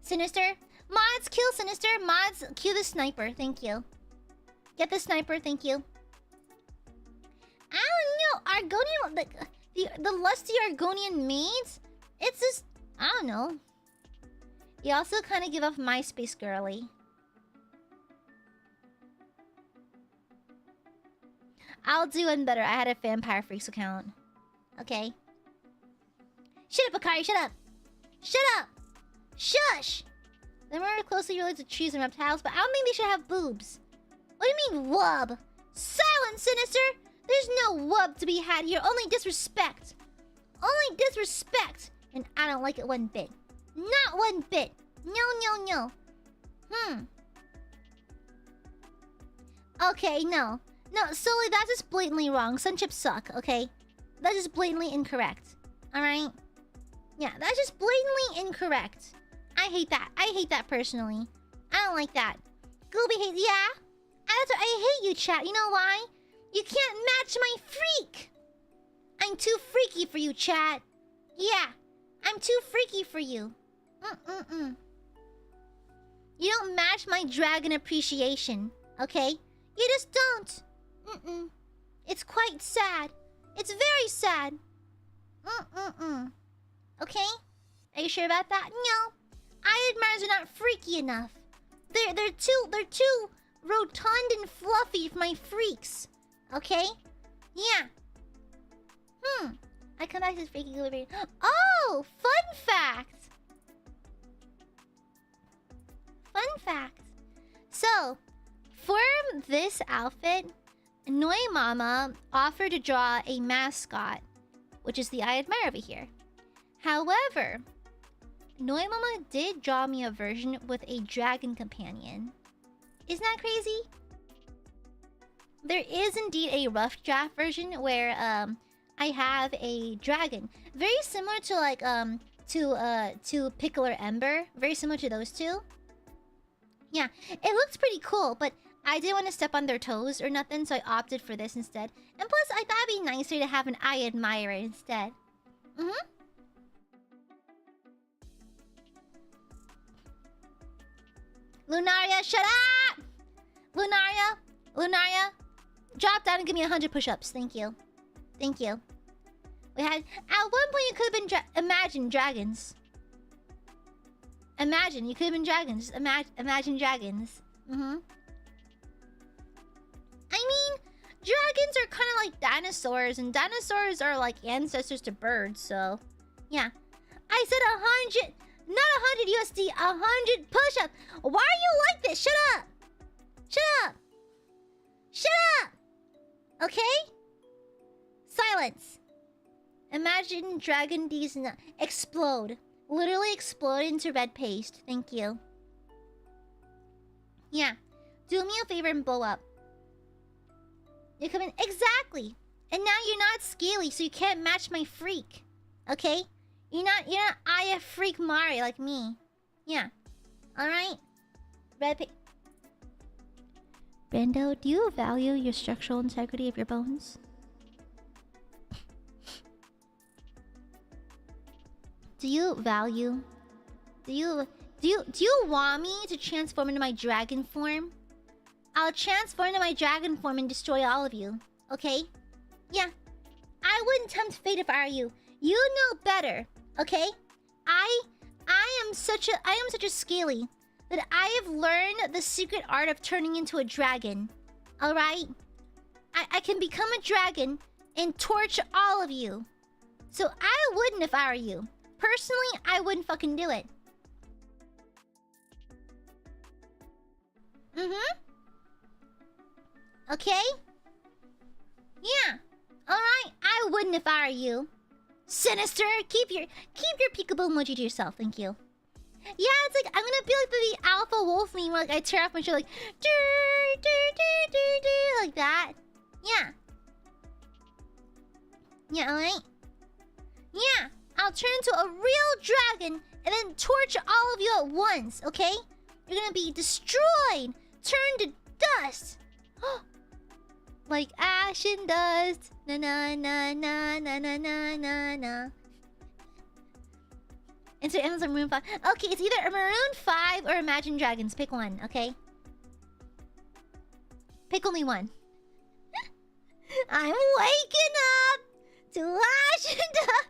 Sinister. Mods, kill Sinister. Mods, kill the sniper. Thank you. Get the sniper. Thank you. I don't know. Argonian... The lusty Argonian maids? It's just... I don't know. You also kind of give off MySpace girly. I'll do one better. I had a Vampire Freaks account. Okay. Shut up, Akari. Shut up. Shut up. Shush. They're more closely related to trees and reptiles, but I don't think they should have boobs. What do you mean, wub? Silence, Sinister. There's no wub to be had here. Only disrespect. Only disrespect. And I don't like it one bit. Not one bit. No. Okay, no. No, Sully, that's just blatantly wrong. Sunchips suck, okay? That's just blatantly incorrect. Alright? Yeah, that's just blatantly incorrect. I hate that. I hate that personally. I don't like that. Gooby hates... Yeah? I hate you, chat. You know why? You can't match my freak! I'm too freaky for you, chat. Yeah. I'm too freaky for you. You don't match my dragon appreciation, okay? You just don't. It's quite sad. It's very sad. Okay? Are you sure about that? No. Aiadmirers are not freaky enough. They're too rotund and fluffy for my freaks. Okay? Yeah. I come back to this freaky liberty. Oh! Fun fact! Fun fact. So, for this outfit, Noi Mama offered to draw a mascot, which is the Aiadmire over here. However, Noi Mama did draw me a version with a dragon companion. Isn't that crazy? There is indeed a rough draft version where I have a dragon, very similar to like to Pickle or Ember, very similar to those two. Yeah, it looks pretty cool, but I didn't want to step on their toes or nothing, so I opted for this instead. And plus, I thought it'd be nicer to have an Aiadmirer instead. Lunaria, shut up! Lunaria, drop down and give me 100 push-ups. Thank you. Thank you. We had... At one point, you could have been... Imagine dragons. Imagine, you could have been dragons. Imagine dragons. I mean, dragons are kind of like dinosaurs, and dinosaurs are like ancestors to birds, so... Yeah. I said 100... Not 100 USD, 100 push-ups! Why are you like this? Shut up! Shut up! Shut up! Okay? Silence. Imagine Dragon D's explode. Literally explode into red paste. Thank you. Yeah. Do me a favor and blow up. You come in... Exactly! And now you're not scaly, so you can't match my freak. Okay? You're not Aya Freak Mari like me. Yeah. Alright? Red paste... Brando, do you value your structural integrity of your bones? Do you value... Do you want me to transform into my dragon form? I'll transform into my dragon form and destroy all of you. Okay? Yeah. I wouldn't tempt fate if I were you. You know better. Okay? I am such a scaly that I have learned the secret art of turning into a dragon. Alright? I can become a dragon and torch all of you. So I wouldn't if I were you. Personally, I wouldn't fucking do it. Okay? Yeah. Alright, I wouldn't if I were you. Sinister, keep your peekaboo emoji to yourself, thank you. Yeah, it's like I'm gonna be like the alpha wolf meme where like I tear off my shirt like like that. Yeah. Yeah, alright? Yeah. I'll turn into a real dragon and then torch all of you at once, okay? You're gonna be destroyed, turned to dust. Like ash and dust. Na na na na na na na na na. Insert Amazon Maroon 5. Okay, it's either a Maroon 5 or Imagine Dragons. Pick one, okay? Pick only one. I'm waking up to ash and dust.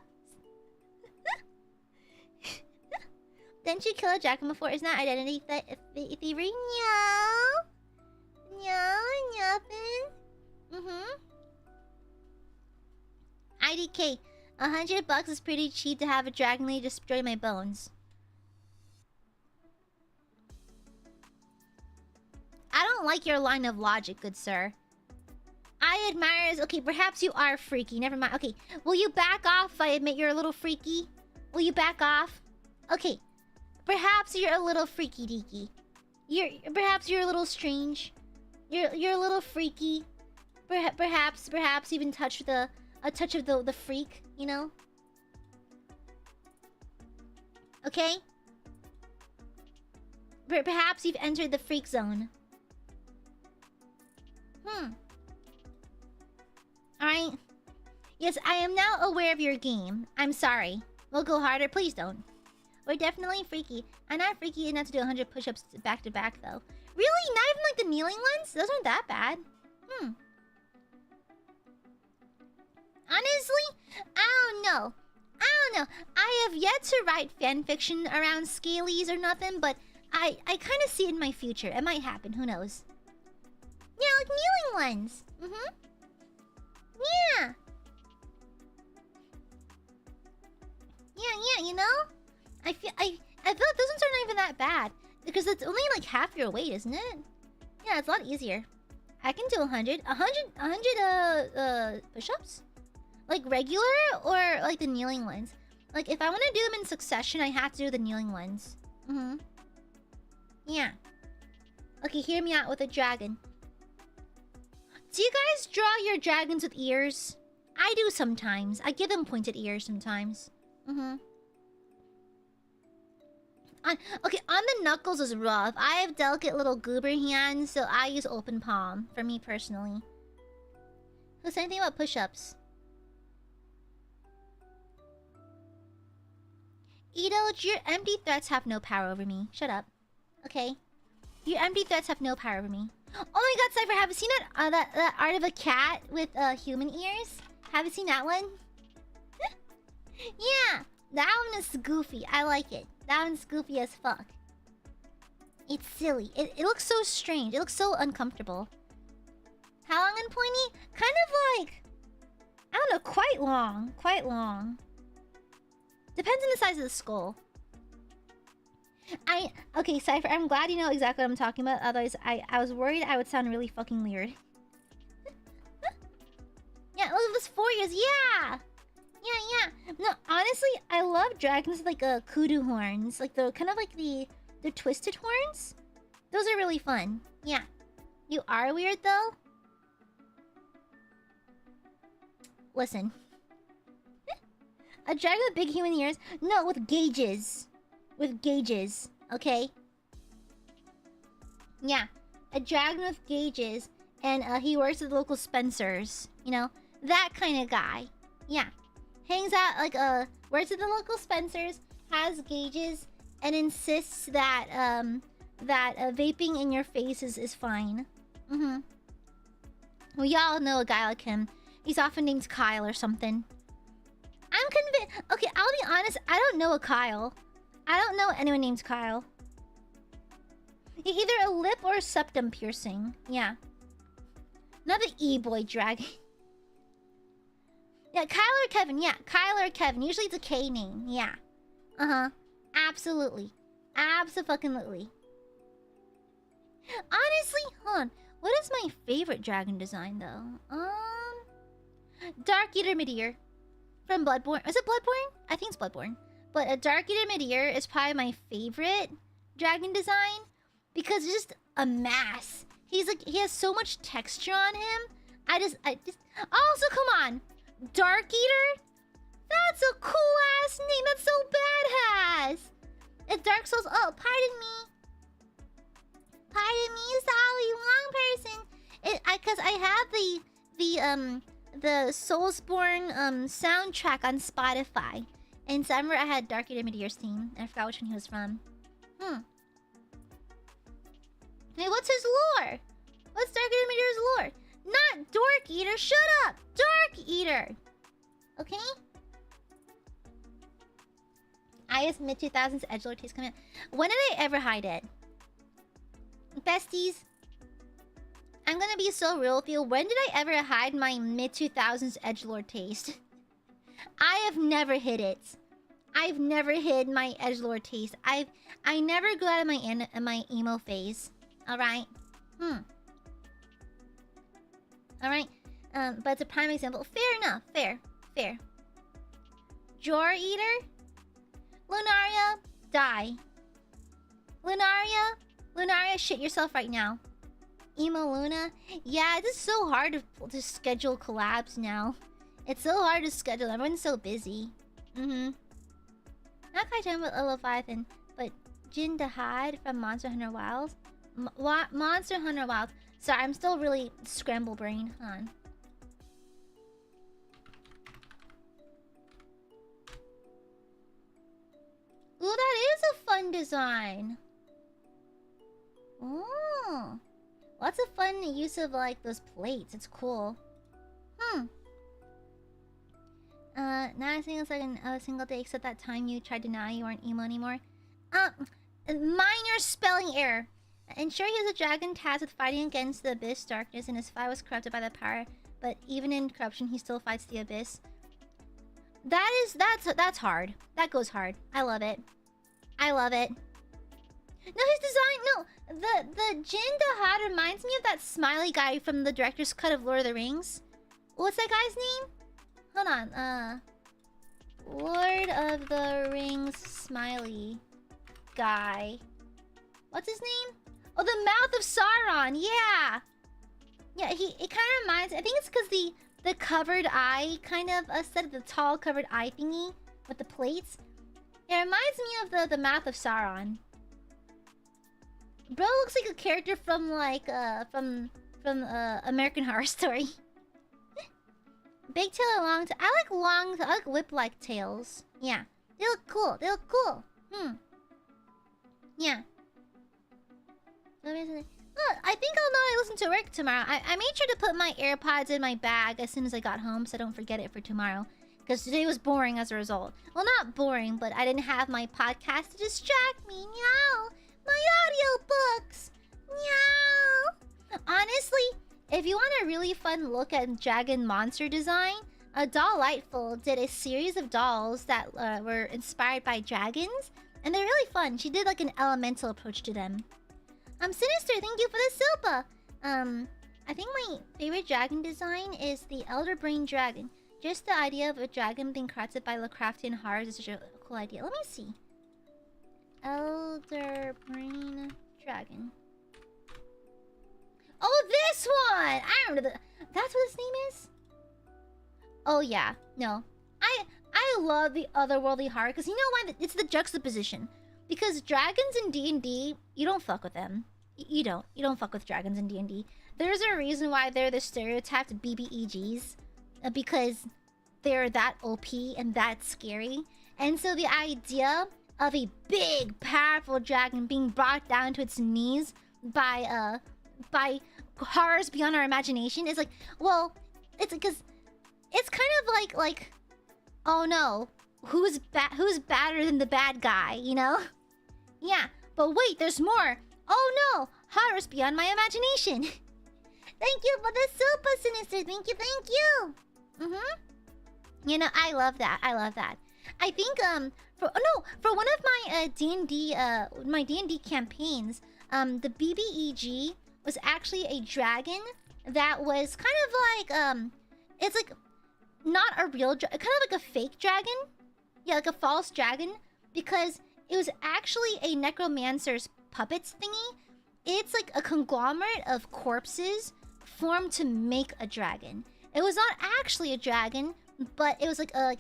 Didn't you kill a dragon before? Isn't that identity thievery? No, nothing. IDK. $100 is pretty cheap to have a dragon lady destroy my bones. I don't like your line of logic, good sir. Aiadmirers. Okay, perhaps you are freaky. Never mind. Okay, will you back off if I admit you're a little freaky? Will you back off? Okay. Perhaps you're a little freaky deaky. Perhaps you're a little strange. You're a little freaky. Perhaps even touch with a touch of the freak, you know? Okay? Perhaps you've entered the freak zone. Alright. Yes, I am now aware of your game. I'm sorry. We'll go harder. Please don't. We're definitely freaky. I'm not freaky enough to do 100 push-ups back to back, though. Really? Not even like the kneeling ones? Those aren't that bad. Honestly, I don't know. I have yet to write fanfiction around scalies or nothing, but I kind of see it in my future. It might happen. Who knows? Yeah, like kneeling ones. Yeah. Yeah, you know? I feel like those ones are not even that bad. Because it's only like half your weight, isn't it? Yeah, it's a lot easier. I can do 100 push-ups? Like regular or like the kneeling ones? Like if I want to do them in succession, I have to do the kneeling ones. Yeah. Okay, hear me out with a dragon. Do you guys draw your dragons with ears? I do sometimes. I give them pointed ears sometimes. Okay, on the knuckles is rough. I have delicate little goober hands, so I use open palm for me personally. Who said anything about push-ups? Ito, your empty threats have no power over me. Shut up. Okay? Your empty threats have no power over me. Oh my god, Cypher, have you seen that art of a cat with human ears? Have you seen that one? Yeah, that one is goofy. I like it. That one's goofy as fuck. It's silly. It looks so strange. It looks so uncomfortable. How long and pointy? Kind of like... I don't know, quite long. Quite long. Depends on the size of the skull. Okay, Cypher, I'm glad you know exactly what I'm talking about. Otherwise, I was worried I would sound really fucking weird. Yeah, look at this 4 years. Yeah! Yeah. No, honestly, I love dragons with like kudu horns. Like the kind of like the twisted horns. Those are really fun. Yeah. You are weird though? Listen. A dragon with big human ears? No, with gauges. With gauges, okay? Yeah. A dragon with gauges. And he works at the local Spencer's. You know? That kind of guy. Yeah. Hangs out like works at the local Spencer's, has gauges, and insists that vaping in your face is fine. Well, y'all know a guy like him. He's often named Kyle or something. I'm convinced. Okay, I'll be honest. I don't know a Kyle. I don't know anyone named Kyle. Either a lip or a septum piercing. Yeah. Not the E-boy dragon. Yeah, Kyle or Kevin. Yeah, Kyle or Kevin. Usually it's a K name. Yeah. Absolutely. Abso-fucking-lutely. Honestly, hold on. What is my favorite dragon design, though? Dark Eater Midear. From Bloodborne. Is it Bloodborne? I think it's Bloodborne. But a Dark Eater Midear is probably my favorite dragon design. Because it's just a mass. He has so much texture on him. I just... Also, come on. Dark Eater? That's a cool-ass name. That's so badass. It's Dark Souls... Oh, pardon me. have the Soulsborne soundtrack on Spotify. And so I remember I had Dark Intermediary's theme. I forgot which one he was from. Hey, what's his lore? What's Dark Intermediary's lore? Not Dork Eater. Shut up, Dark Eater. Okay. IS mid 2000s edgelord taste coming out. When did I ever hide it? Besties, I'm gonna be so real with you. When did I ever hide my mid 2000s edgelord taste? I have never hid it. I've never hid my edgelord taste. I never go out of my emo phase. All right. All right. But it's a prime example. Fair enough. Fair. Jor Eater. Lunaria, die. Lunaria, shit yourself right now. Emo Luna. Yeah, it's so hard to schedule collabs now. It's so hard to schedule. Everyone's so busy. Not quite done with Leviathan, but Jin Dahad from Monster Hunter Wilds. Monster Hunter Wilds. Sorry, I'm still really scramble brain. Hold on. Ooh, that is a fun design. Oh, lots of fun use of like those plates. It's cool. Not a single second, a single day except that time you tried to deny you weren't emo anymore. Minor spelling error. Ensure he has a dragon tasked with fighting against the abyss darkness, and his fight was corrupted by the power. But even in corruption, he still fights the abyss. That's hard. That goes hard. I love it. No, his design. No, the Jin Dahad reminds me of that smiley guy from the director's cut of Lord of the Rings. What's that guy's name? Hold on. Lord of the Rings smiley guy. What's his name? Oh, the Mouth of Sauron. Yeah. Yeah, it kind of reminds. I think it's because the covered eye kind of set the tall covered eye thingy with the plates. It reminds me of the Mouth of Sauron. Bro looks like a character from like from American Horror Story. Big tail or long tail? I like whip-like tails. Yeah, they look cool. Yeah. Look, I think I'll know I listen to work tomorrow. I made sure to put my AirPods in my bag as soon as I got home so I don't forget it for tomorrow. Because today was boring as a result. Well, not boring, but I didn't have my podcast to distract me. Meow! My audiobooks! Meow! Honestly, if you want a really fun look at dragon monster design, Dolllightful did a series of dolls that were inspired by dragons. And they're really fun. She did like an elemental approach to them. Sinister, thank you for the Silpa. I think my favorite dragon design is the Elder Brain Dragon. Just the idea of a dragon being crafted by Lovecraftian horrors is such a cool idea. Let me see. Elder Brain Dragon. Oh, this one! I remember that's what his name is? Oh, yeah. No. I love the otherworldly horror, because you know why? It's the juxtaposition. Because dragons in D&D, you don't fuck with them. You don't fuck with dragons in D&D. There's a reason why they're the stereotyped BBEGs. Because they're that OP and that scary. And so the idea of a big, powerful dragon being brought down to its knees by horrors beyond our imagination is like, well, it's because it's kind of like, oh no, who's badder than the bad guy, you know? Yeah, but wait, there's more. Oh no, horrors beyond my imagination. Thank you for the super sinister. Thank you. You know, I love that. I think for one of my D&D campaigns, the BBEG was actually a dragon that was kind of like it's like not a real kind of like a fake dragon. Yeah, like a false dragon, because it was actually a necromancer's puppets thingy. It's like a conglomerate of corpses formed to make a dragon. It was not actually a dragon, but it was like a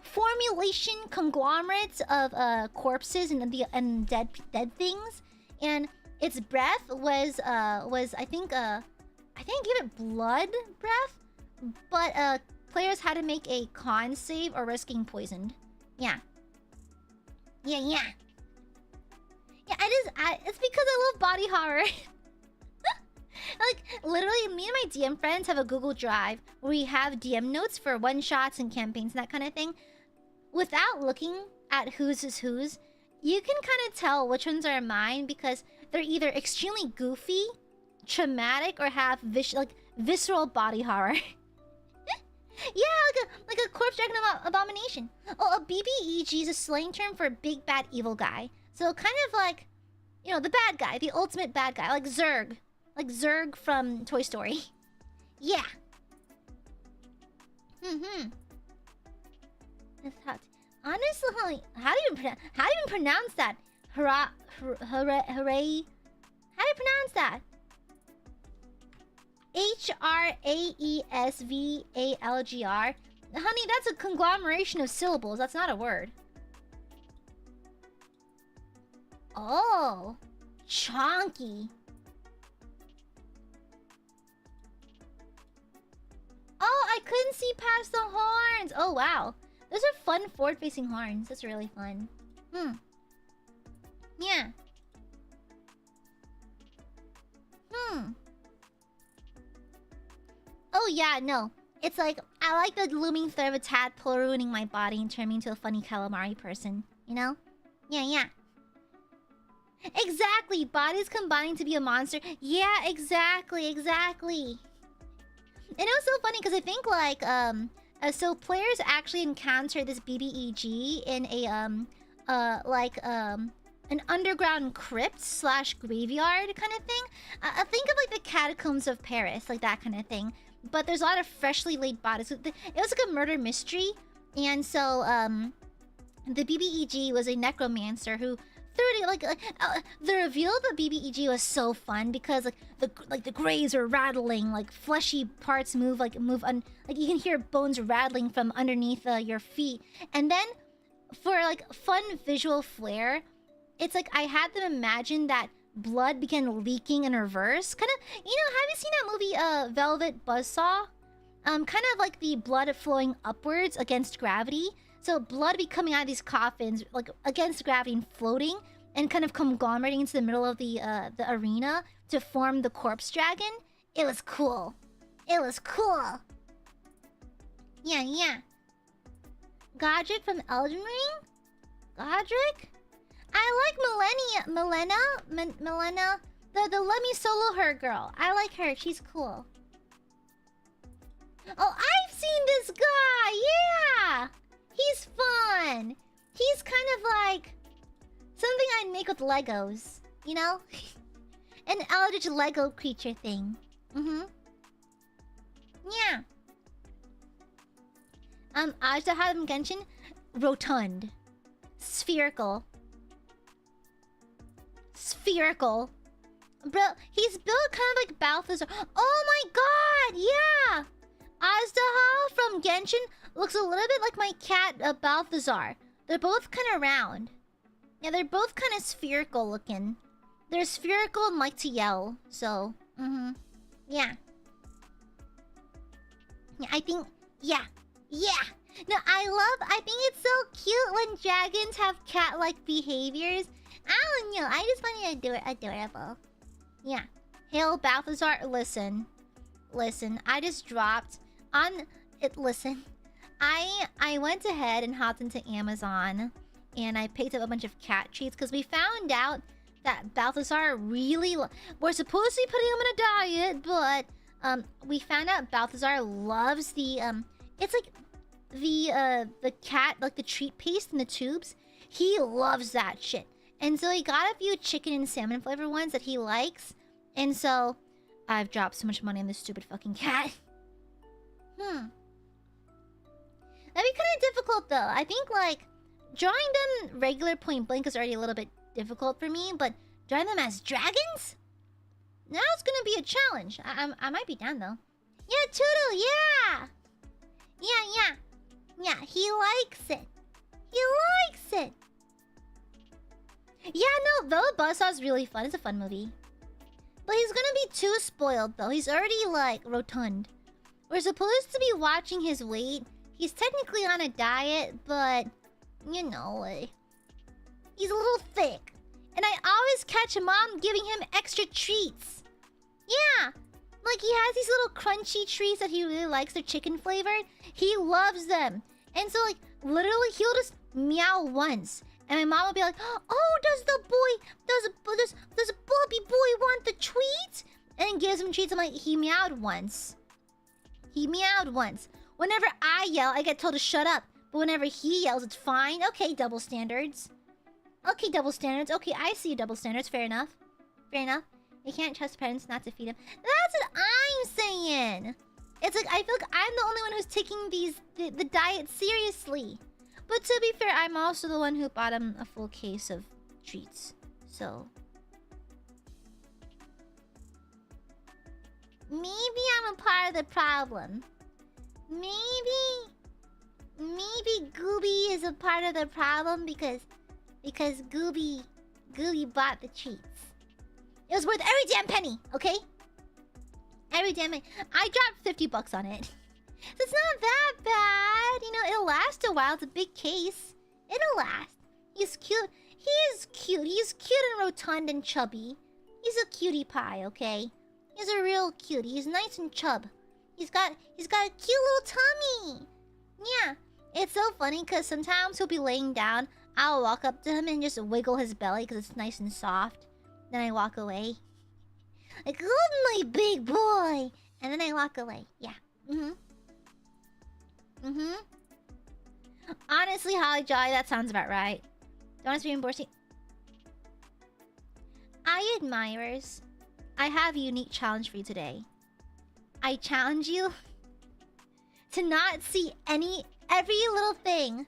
formulation conglomerate of corpses and dead things. And its breath was I think I think I gave it blood breath, but players had to make a con save or risking poisoned. Yeah. Yeah. Yeah, it's because I love body horror. Like, literally, me and my DM friends have a Google Drive where we have DM notes for one-shots and campaigns and that kind of thing. Without looking at whose is whose, you can kind of tell which ones are mine because they're either extremely goofy, traumatic, or have visceral body horror. Yeah, like a corpse dragon abomination. Oh, a BBEG is a slang term for big bad evil guy. So kind of like, you know, the bad guy, the ultimate bad guy, like Zurg. Like Zurg from Toy Story. Yeah. That's hot. Honestly, how do you even pronounce that? Hooray. How do you pronounce that? HRAESVALGR. Honey, that's a conglomeration of syllables. That's not a word. Oh. Chonky. Oh, I couldn't see past the horns. Oh, wow. Those are fun forward-facing horns. That's really fun. Yeah. Oh, yeah, no. It's like, I like the looming threat of a tadpole ruining my body and turning me into a funny calamari person. You know? Yeah. Exactly. Bodies combining to be a monster. Yeah, exactly. And it was so funny because I think like so players actually encounter this BBEG in a an underground crypt / graveyard kind of thing. Think of like the catacombs of Paris, like that kind of thing. But there's a lot of freshly laid bodies. It was like a murder mystery, and so the BBEG was a necromancer who. The reveal of the BBEG was so fun because the graves are rattling, like fleshy parts move like you can hear bones rattling from underneath your feet. And then for like fun visual flair, it's like I had them imagine that blood began leaking in reverse. Kind of, you know, have you seen that movie Velvet Buzzsaw? Kind of like the blood flowing upwards against gravity. So blood be coming out of these coffins, like against gravity and floating, and kind of conglomerating into the middle of the arena to form the corpse dragon. It was cool. Yeah. Godric from Elden Ring? Godric? I like Milena, the let me solo her girl. I like her. She's cool. Oh, I've seen this guy. Yeah. He's fun. He's kind of like something I'd make with Legos, you know? An eldritch Lego creature thing. Yeah. Ajahadam Genshin, rotund. Spherical. Bro, he's built kind of like Balthazar. Oh my god, yeah! Azdaha from Genshin looks a little bit like my cat, Balthazar. They're both kind of round. Yeah, they're both kind of spherical looking. They're spherical and like to yell, so... Yeah. Yeah, I think... Yeah. No, I think it's so cute when dragons have cat-like behaviors. I don't know, I just find it adorable. Yeah. Hail Balthazar, listen, I just dropped on it. Listen, I went ahead and hopped into Amazon and I picked up a bunch of cat treats because we found out that Balthazar really we're supposed to be putting him on a diet, but we found out Balthazar loves the it's like the cat, like the treat paste in the tubes. He loves that shit. And so he got a few chicken and salmon flavor ones that he likes. And so I've dropped so much money on this stupid fucking cat. That'd be kind of difficult though. I think like drawing them regular point blank is already a little bit difficult for me, but drawing them as dragons? Now it's gonna be a challenge. I might be down though. Yeah, Toodle, yeah! Yeah, he likes it. Yeah, no, though Buzzsaw's really fun. It's a fun movie. But he's gonna be too spoiled though. He's already like rotund. We're supposed to be watching his weight. He's technically on a diet, but you know, he's a little thick. And I always catch Mom giving him extra treats. Yeah. Like he has these little crunchy treats that he really likes. They're chicken flavored. He loves them. And so like literally he'll just meow once. And my mom will be like, oh, does Bobby boy want the treats? And gives him treats. I'm like, he meowed once. He meowed once. Whenever I yell, I get told to shut up. But whenever he yells, it's fine. Okay, double standards. Okay, double standards. Okay, I see double standards. Fair enough. Fair enough. You can't trust parents not to feed them. That's what I'm saying. It's like, I feel like I'm the only one who's taking the diet seriously. But to be fair, I'm also the one who bought him a full case of treats. So... maybe I'm a part of the problem. Maybe Gooby is a part of the problem because Gooby bought the treats. It was worth every damn penny, okay? Every damn penny. I dropped 50 bucks on it. So it's not that bad. You know, it'll last a while. It's a big case. It'll last. He's cute. He is cute. He's cute and rotund and chubby. He's a cutie pie, okay? He's a real cutie. He's nice and chub. He's got a cute little tummy. Yeah. It's so funny because sometimes he'll be laying down. I'll walk up to him and just wiggle his belly because it's nice and soft. Then I walk away. Like, oh, my big boy. And then I walk away. Yeah. Honestly, Holly Jolly, that sounds about right. Don't want to be embarrassing. Aiadmirers, I have a unique challenge for you today. I challenge you to not see every little thing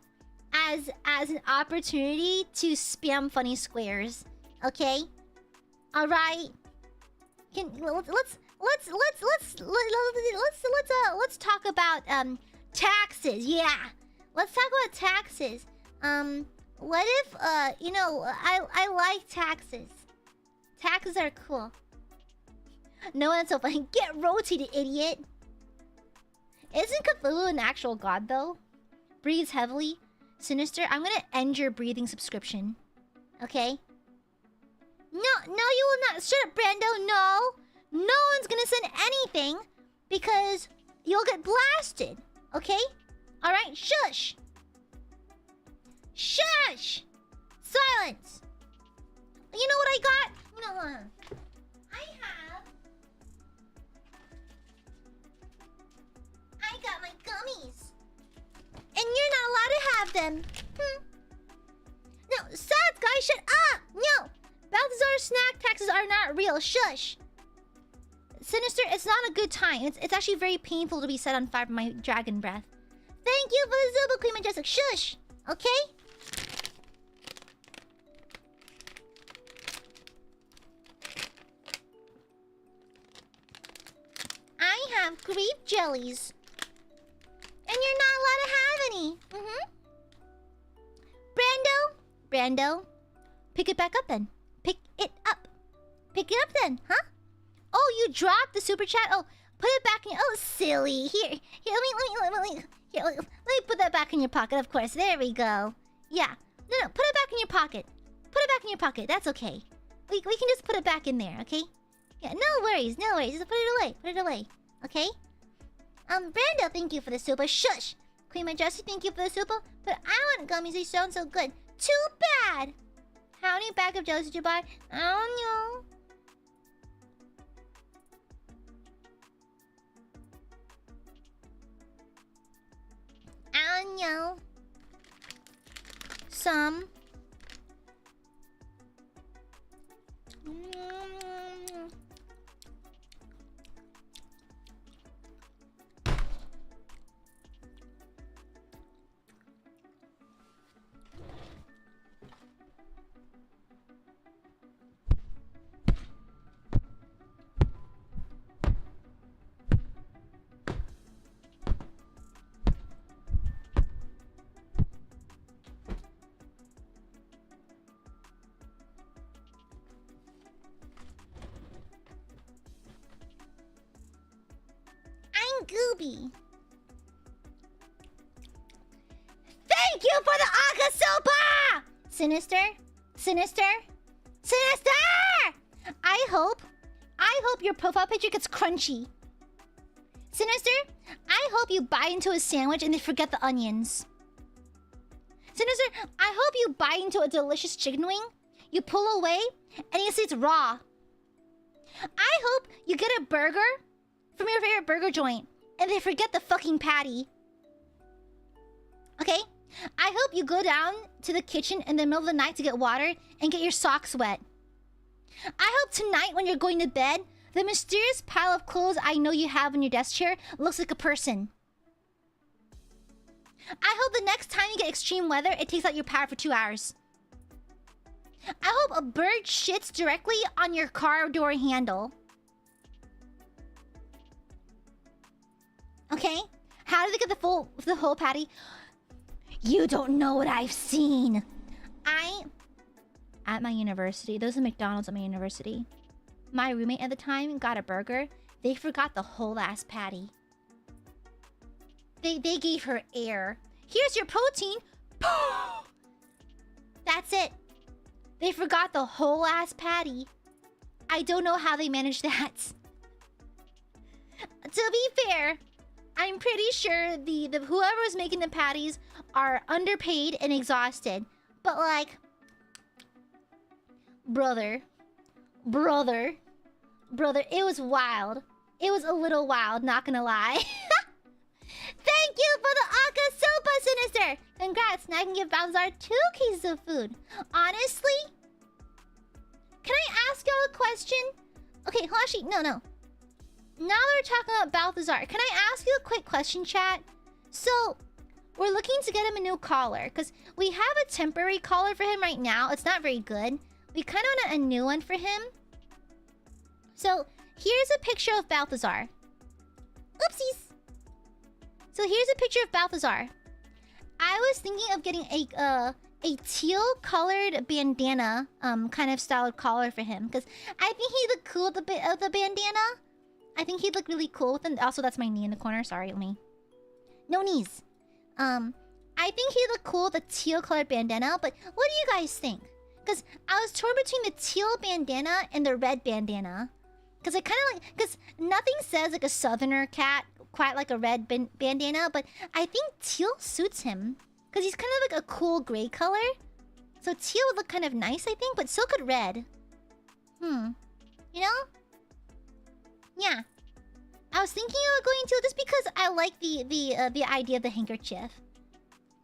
as an opportunity to spam funny squares. Okay? All right. Let's talk about taxes. Yeah. Let's talk about taxes. What if you know, I like taxes. Taxes are cool. No, that's so funny. Get rotated, idiot. Isn't Cthulhu an actual god though? Breathes heavily. Sinister, I'm gonna end your breathing subscription. Okay? No, you will not. Shut up, Brando. No. No one's gonna send anything because you'll get blasted. Okay? Alright, shush. Shush! Silence! You know what I got? You know what? I got my gummies. And you're not allowed to have them. No, sad guy, shut up! No! Balthazar snack taxes are not real. Shush! Sinister, it's not a good time. It's actually very painful to be set on fire by my dragon breath. Thank you for the Zuba Queen Majestic. Shush! Okay? I have grape jellies. And you're not allowed to have any. Brando, pick it back up then. Pick it up. Pick it up then, huh? Oh, you dropped the super chat. Oh, put it back in. Oh, silly. Here. Let me put that back in your pocket. Of course. There we go. Yeah. No. Put it back in your pocket. Put it back in your pocket. That's okay. We can just put it back in there. Okay. Yeah. No worries. Just put it away. Okay. Brando, thank you for the super. Shush. Queen Majesty, thank you for the super. But I want gummies. They sound so good. Too bad. How many bag of jellies did you buy? I don't know. I don't know. Some. Gooby. Thank you for the Akasupa! Sinister? Sinister? Sinister! I hope your profile picture gets crunchy. Sinister, I hope you bite into a sandwich and they forget the onions. Sinister, I hope you bite into a delicious chicken wing, you pull away, and you see it's raw. I hope you get a burger from your favorite burger joint and they forget the fucking patty. Okay? I hope you go down to the kitchen in the middle of the night to get water and get your socks wet. I hope tonight when you're going to bed, the mysterious pile of clothes I know you have in your desk chair looks like a person. I hope the next time you get extreme weather, it takes out your power for 2 hours. I hope a bird shits directly on your car door handle. Okay? How did they get the whole patty? You don't know what I've seen. At my university, there was a McDonald's at my university. My roommate at the time got a burger. They forgot the whole ass patty. They gave her air. Here's your protein. That's it. They forgot the whole ass patty. I don't know how they managed that. To be fair, I'm pretty sure the whoever was making the patties are underpaid and exhausted. But like, brother, it was wild. It was a little wild, not gonna lie. Thank you for the Akasupa, Sinister! Congrats, now I can give Balthazar 2 cases of food. Honestly? Can I ask y'all a question? Okay, Hashi, no. Now that we're talking about Balthazar, can I ask you a quick question, chat? So, we're looking to get him a new collar, because we have a temporary collar for him right now. It's not very good. We kind of want a new one for him. So, here's a picture of Balthazar. Oopsies! So here's a picture of Balthazar. I was thinking of getting a teal-colored bandana, kind of styled collar for him, because I think he looked cool with the bit of the bandana. I think he'd look really cool with it. Also, that's my knee in the corner. Sorry, let me. No knees. I think he'd look cool with a teal-colored bandana. But what do you guys think? Because I was torn between the teal bandana and the red bandana. Because I kind of like, because nothing says like a southerner cat quite like a red bandana, but I think teal suits him. Because he's kind of like a cool gray color. So teal would look kind of nice, I think, but so could red. You know? Yeah. I was thinking of going teal just because I like the idea of the handkerchief.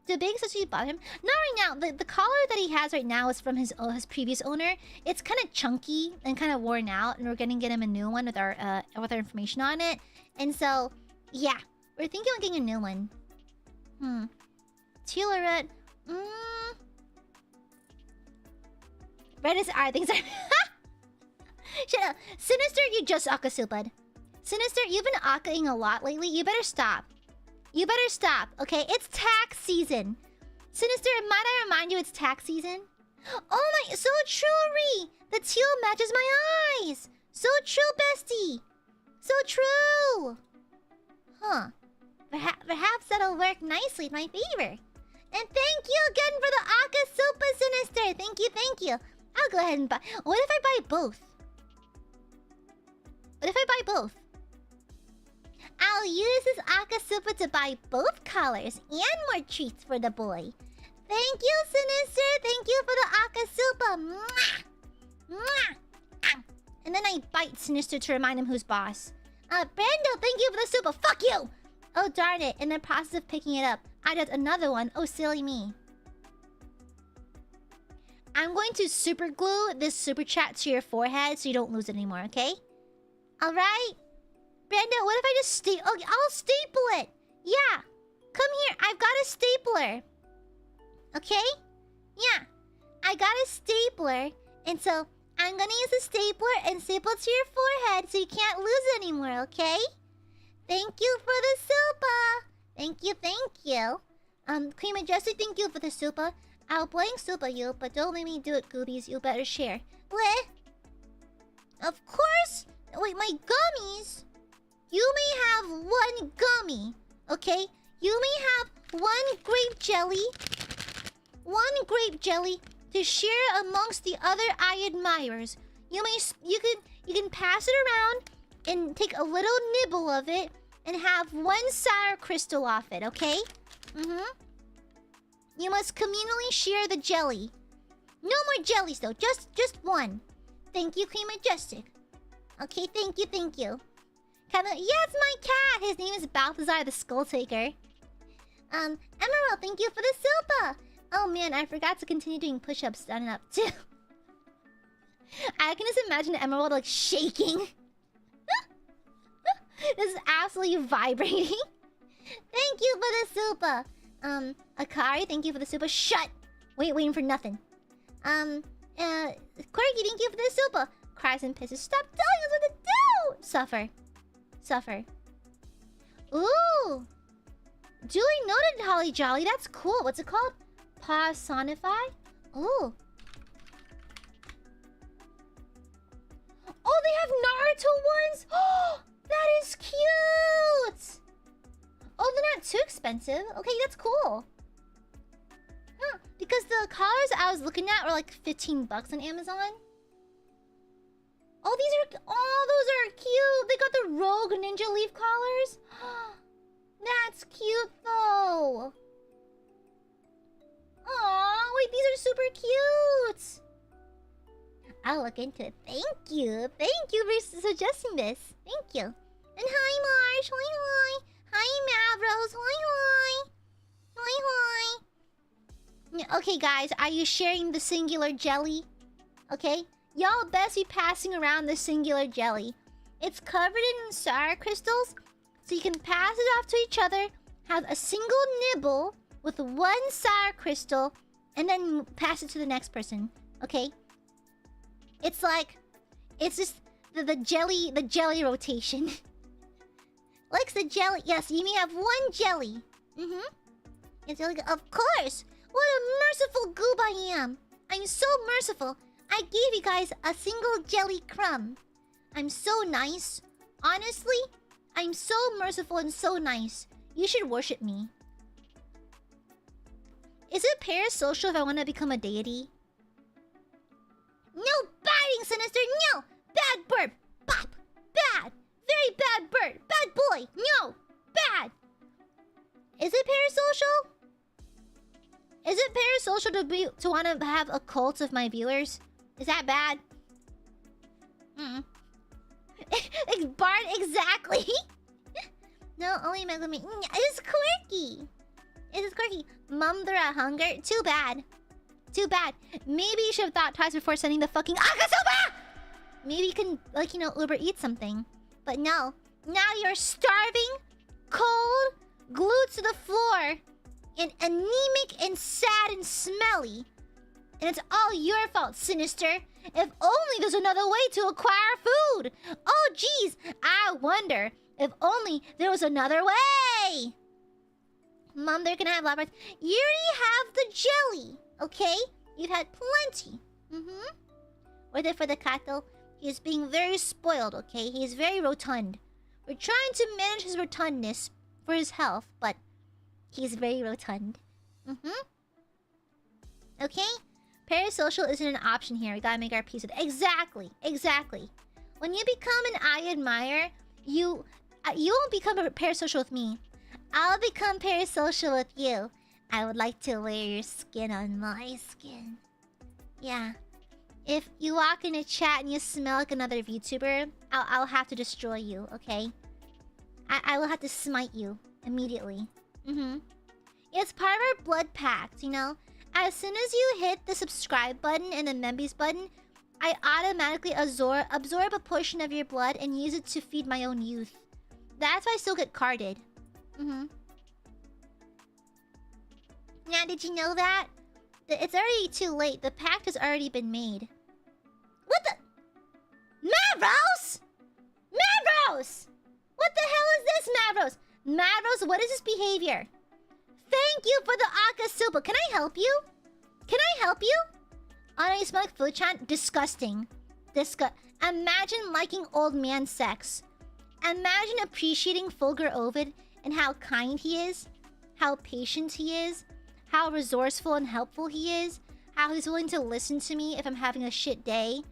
The big accessory you bought him? Not right now. The collar that he has right now is from his previous owner. It's kind of chunky and kind of worn out, and we're gonna get him a new one with our information on it. And so, yeah, we're thinking of getting a new one. Teal or red? Red is I think. Shut up, Sinister. You just Akasupa'd. Sinister, you've been akaing a lot lately. You better stop. You better stop, okay? It's tax season. Sinister, might I remind you it's tax season? Oh my, so true, Ree! The teal matches my eyes! So true, bestie! So true! Huh. Perhaps that'll work nicely in my favor. And thank you again for the Akasupa, Sinister! Thank you. I'll go ahead and buy... What if I buy both? What if I buy both? I'll use this Akasupa to buy both collars and more treats for the boy. Thank you, Sinister. Thank you for the Akasupa. Mwah! Mwah! And then I bite Sinister to remind him who's boss. Brando, thank you for the super. Fuck you! Oh, darn it. In the process of picking it up, I did another one. Oh, silly me. I'm going to super glue this super chat to your forehead so you don't lose it anymore, okay? Alright? Brando, what if I just I'll staple it! Yeah! Come here, I've got a stapler. Okay? Yeah. I got a stapler, and so I'm gonna use a stapler and staple it to your forehead so you can't lose it anymore, okay? Thank you for the super! Thank you. Queen Majestic, thank you for the super. I'll blame super you, but don't let me do it, Goobies. You better share. What? Of course! Wait, my gummies? You may have one gummy, okay? You may have one grape jelly. One grape jelly to share amongst the other Aiadmirers. You can pass it around and take a little nibble of it and have one sour crystal off it, okay? You must communally share the jelly. No more jellies though, just one. Thank you, Queen Majestic. Okay, thank you, thank you. Kevin, yeah, it's my cat. His name is Balthazar the Skull Taker. Emerald, thank you for the silpa. Oh man, I forgot to continue doing push-ups down and up too. I can just imagine Emerald like shaking. This is absolutely vibrating. Thank you for the super. Akari, thank you for the super. Shut! Waiting for nothing. Quirky, thank you for the super. Cries and pisses. Stop telling us what to do! Suffer. Ooh! Duly noted, Holly Jolly. That's cool. What's it called? Personify? Ooh. Oh, they have Naruto ones? Oh, that is cute! Oh, they're not too expensive. Okay, that's cool. Huh, because the collars I was looking at were like 15 bucks on Amazon. Oh, those are cute. They got the Rogue Ninja Leaf collars. That's cute, though. Aw, wait, these are super cute. I'll look into it. Thank you. Thank you for suggesting this. Thank you. And hi, Marsh. Hi. Hi, Mavros. Hi. Okay, guys. Are you sharing the singular jelly? Okay. Y'all best be passing around the singular jelly. It's covered in sour crystals, so you can pass it off to each other, have a single nibble with one sour crystal, and then pass it to the next person. Okay? It's just the jelly rotation. Likes the jelly. Yes, you may have one jelly. It's really good. Of course. What a merciful goob I am. I'm so merciful. I gave you guys a single jelly crumb. I'm so nice. Honestly, I'm so merciful and so nice. You should worship me. Is it parasocial if I want to become a deity? No biting, Sinister! No! Bad bird! Pop! Bad! Very bad bird! Bad boy! No! Bad! Is it parasocial? Is it parasocial to want to have a cult of my viewers? Is that bad? Bard, exactly! No, only Megami. It's quirky! It's quirky. Mumdra hunger? Too bad. Too bad. Maybe you should have thought twice before sending the fucking Akasuba! Maybe you can, like, you know, Uber eat something. But no. Now you're starving, cold, glued to the floor, and anemic and sad and smelly. And it's all your fault, Sinister. If only there's another way to acquire food. Oh, geez. I wonder if only there was another way. Mom, they're gonna have lab. You already have the jelly, okay? You've had plenty. Wait for the cat, though. He is being very spoiled, okay? He is very rotund. We're trying to manage his rotundness for his health, but he's very rotund. Okay? Parasocial isn't an option here. We gotta make our peace with it. Exactly. When you become an Aiadmirer, you won't become a parasocial with me. I'll become parasocial with you. I would like to wear your skin on my skin. Yeah. If you walk in a chat and you smell like another VTuber, I'll have to destroy you, okay? I will have to smite you immediately. It's part of our blood pact, you know? As soon as you hit the subscribe button and the Membies button, I automatically absorb a portion of your blood and use it to feed my own youth. That's why I still get carded. Now, did you know that? It's already too late. The pact has already been made. What the? Mavros! Mavros! What the hell is this, Mavros? Mavros, what is this behavior? Thank you for the Akasuba. Can I help you? Can I help you? Oh, you smell like food chan? Disgusting. Imagine liking old man sex. Imagine appreciating Fulgur Ovid and how kind he is, how patient he is, how resourceful and helpful he is, how he's willing to listen to me if I'm having a shit day,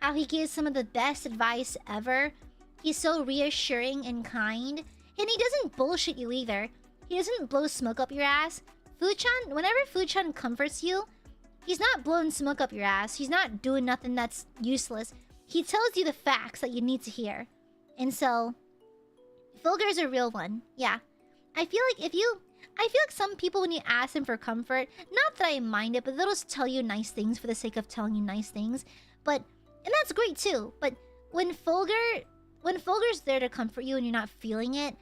how he gives some of the best advice ever. He's so reassuring and kind. And he doesn't bullshit you either. He doesn't blow smoke up your ass. Fuchan, whenever Fuchan comforts you, he's not blowing smoke up your ass. He's not doing nothing that's useless. He tells you the facts that you need to hear. And so, Fulgur's a real one. Yeah. I feel like some people, when you ask them for comfort, not that I mind it, but they'll just tell you nice things for the sake of telling you nice things. And that's great too. But when Fulgur's there to comfort you and you're not feeling it,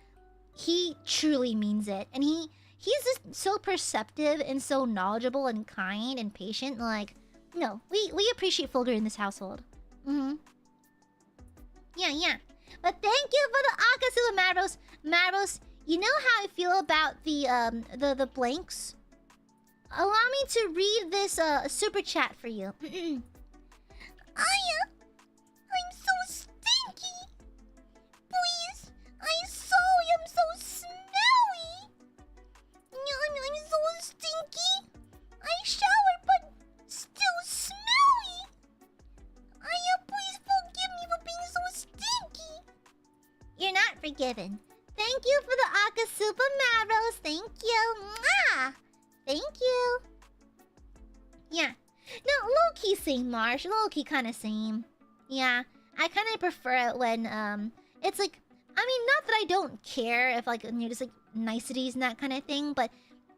he truly means it. And he's just so perceptive and so knowledgeable and kind and patient. Like, no, we appreciate Fulgur in this household. Yeah. But thank you for the Akasuba, Maros. Maros, you know how I feel about the blanks? Allow me to read this super chat for you. Aya, I'm so stinky. Please, I'm sorry, I'm so smelly. I'm so stinky. I showered, but still smelly. Aya, please forgive me for being so stinky. You're not forgiven. Thank you for the Akasupa, Maros. Thank you. Mwah! Thank you. Yeah. No, low-key same, Marsh. Low-key kind of same. Yeah. I kind of prefer it when, it's like... I mean, not that I don't care if, like, you're just, like, niceties and that kind of thing, but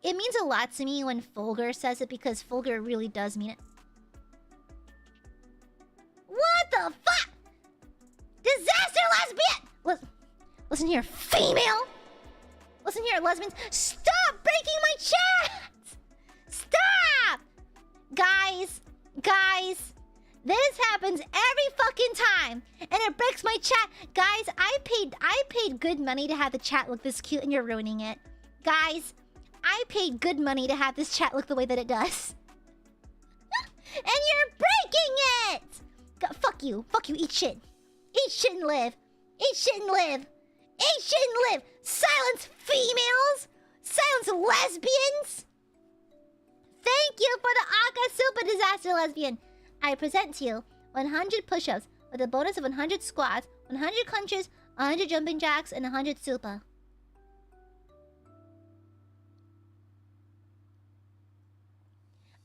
it means a lot to me when Fulgur says it because Fulgur really does mean it. What the fuck? Disaster lesbian! Listen here, female! Listen here, lesbians. Stop breaking my chat! Stop! Guys, this happens every fucking time, and it breaks my chat. Guys, I paid good money to have the chat look this cute, and you're ruining it. Guys, I paid good money to have this chat look the way that it does. And you're breaking it! Fuck you, eat shit. Eat shit and live. Eat shit and live. Eat shit and live. Silence females. Silence lesbians. Thank you for the Aka Super Disaster Lesbian. I present to you 100 push-ups with a bonus of 100 squats, 100 crunches, 100 jumping jacks, and 100 super.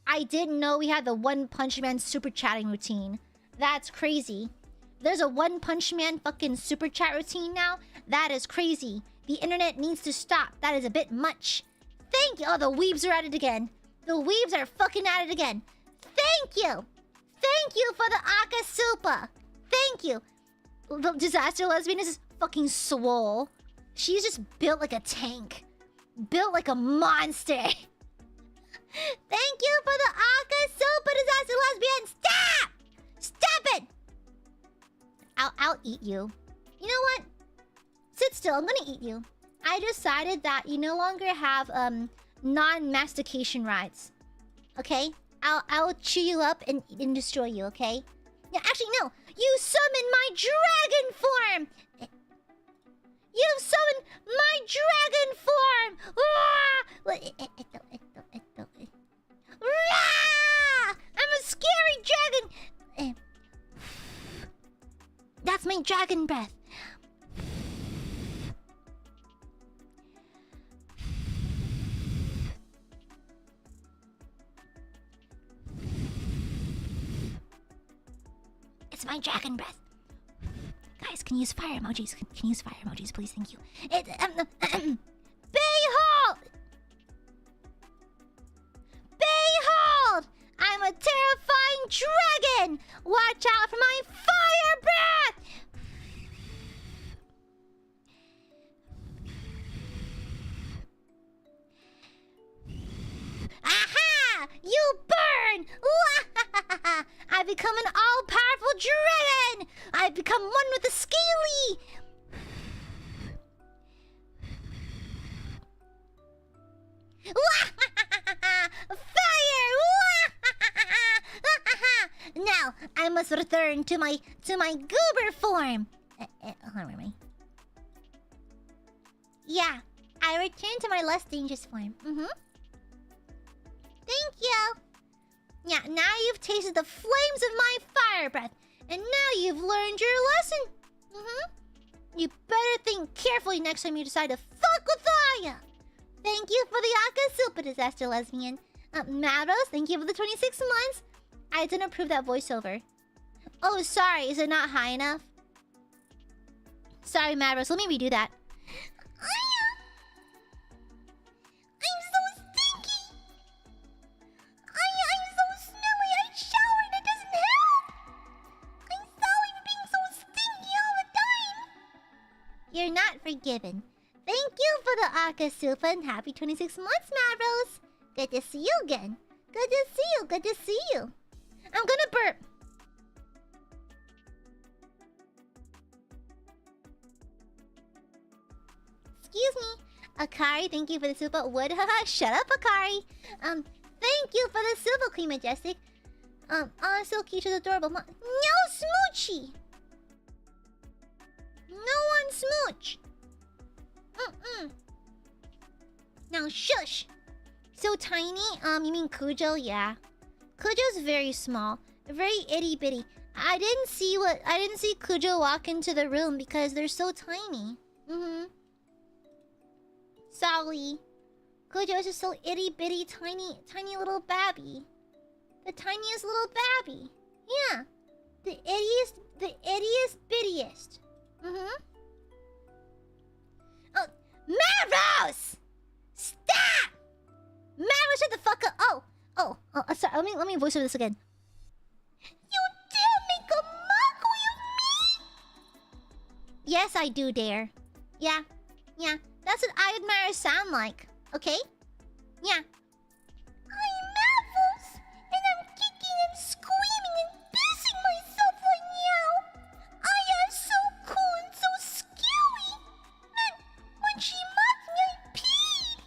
I didn't know we had the One Punch Man super chatting routine. That's crazy. There's a One Punch Man fucking super chat routine now? That is crazy. The internet needs to stop. That is a bit much. Thank you. Oh, the weebs are at it again. The weebs are fucking at it again. Thank you. Thank you for the Aka Supa. Thank you. The Disaster Lesbian is fucking swole. She's just built like a tank. Built like a monster. Thank you for the Aka Supa Disaster Lesbian. Stop! Stop it! I'll eat you. You know what? Sit still. I'm gonna eat you. I decided that you no longer have non-mastication rights. Okay? I'll chew you up and destroy you, okay? Yeah, actually, no. You summoned my dragon form! You've summoned my dragon form! I'm a scary dragon! That's my dragon breath. It's my dragon breath. Guys, can you use fire emojis? Can you use fire emojis, please? Thank you. Behold! Behold! I'm a terrifying dragon! Watch out for my fire breath! Aha! You burn! I've become an all-powerful dragon! I've become one with the scaly! Fire! Now I must return to my goober form. Hold on, wait. Yeah, I returned to my less dangerous form. Thank you. Yeah, now you've tasted the flames of my fire breath, and now you've learned your lesson. You better think carefully next time you decide to fuck with Aya. Thank you for the Akasupa disaster, lesbian. Maros, thank you for the 26 months. I didn't approve that voiceover. Oh, sorry, is it not high enough? Sorry, Maros, let me redo that. Aya! I'm so stinky! Aya, I'm so smelly! I showered, it doesn't help! I'm sorry for being so stinky all the time! You're not forgiven. Thank you for the Akasupa and happy 26 months, Maros! Good to see you again. Good to see you, good to see you. I'm gonna burp. Excuse me. Akari, thank you for the super wood. Haha, shut up, Akari. Thank you for the silver queen, Majestic. Silky, she's adorable. No smoochy. No one smooch. Now shush. So tiny? You mean Kujo? Yeah. Kujo's very small. Very itty bitty. I didn't see Kujo walk into the room because they're so tiny. Sorry. Kujo is just so itty bitty, tiny little babby. The tiniest little babby. Yeah. The ittiest bittiest. Oh, Maros! Stop! Maros, shut the fuck up! Oh, sorry. Let me voice over this again. You dare make a mockery of me? Yes, I do dare. Yeah. That's what Aiadmirers sound like. Okay? Yeah. I'm Maros, and I'm kicking and screaming and pissing myself right now. Aya is so cool and so scary. When she mocked me, I peed.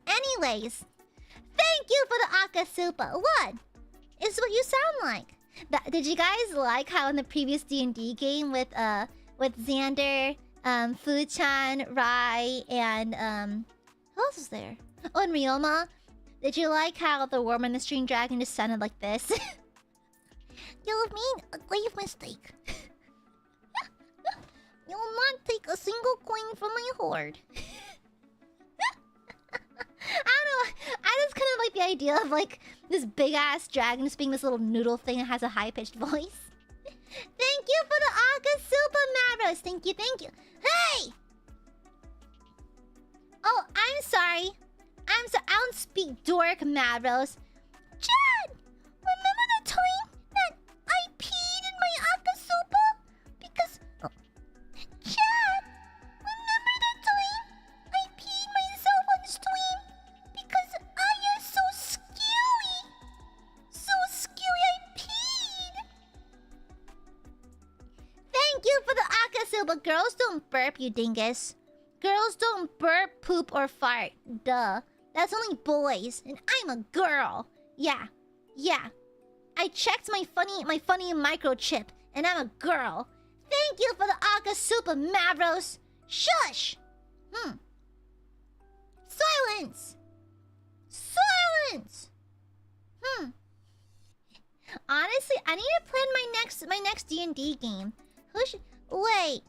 Anyways, thank you for the Akasupa. What? It's what you sound like. Did you guys like how in the previous D&D game with Xander, Fu-chan, Rai, and who else was there? Oh, and Ryoma. Did you like how the War Ministering Dragon just sounded like this? You made a grave mistake. You will not take a single coin from my hoard. I don't know. I just kind of like the idea of like this big ass dragon just being this little noodle thing that has a high pitched voice. Thank you for the Akasupa, Maros. Thank you. Hey! Oh, I'm sorry. I don't speak dork, Maros. Chad! Remember the time that I peed in my Akasupa? Because... Oh. Chad! Remember the time I peed myself on stream? Because I is so scary. So scary I peed. Thank you for the Akasupa. Girls don't burp, you dingus. Girls don't burp, poop, or fart. Duh. That's only boys, and I'm a girl. Yeah. I checked my funny microchip, and I'm a girl. Thank you for the Akasupa, Mavros. Shush. Silence. Honestly, I need to plan my next D&D game. Who should... Wait.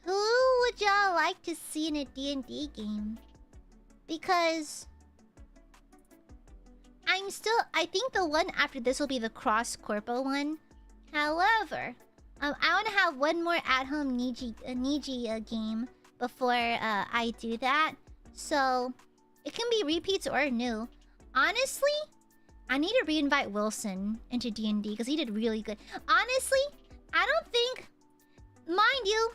Who would y'all like to see in a D&D game? Because... I think the one after this will be the Cross Corpo one. However, I want to have one more at-home Niji game before I do that. So, it can be repeats or new. Honestly, I need to reinvite Wilson into D&D because he did really good. Honestly, I don't think... Mind you,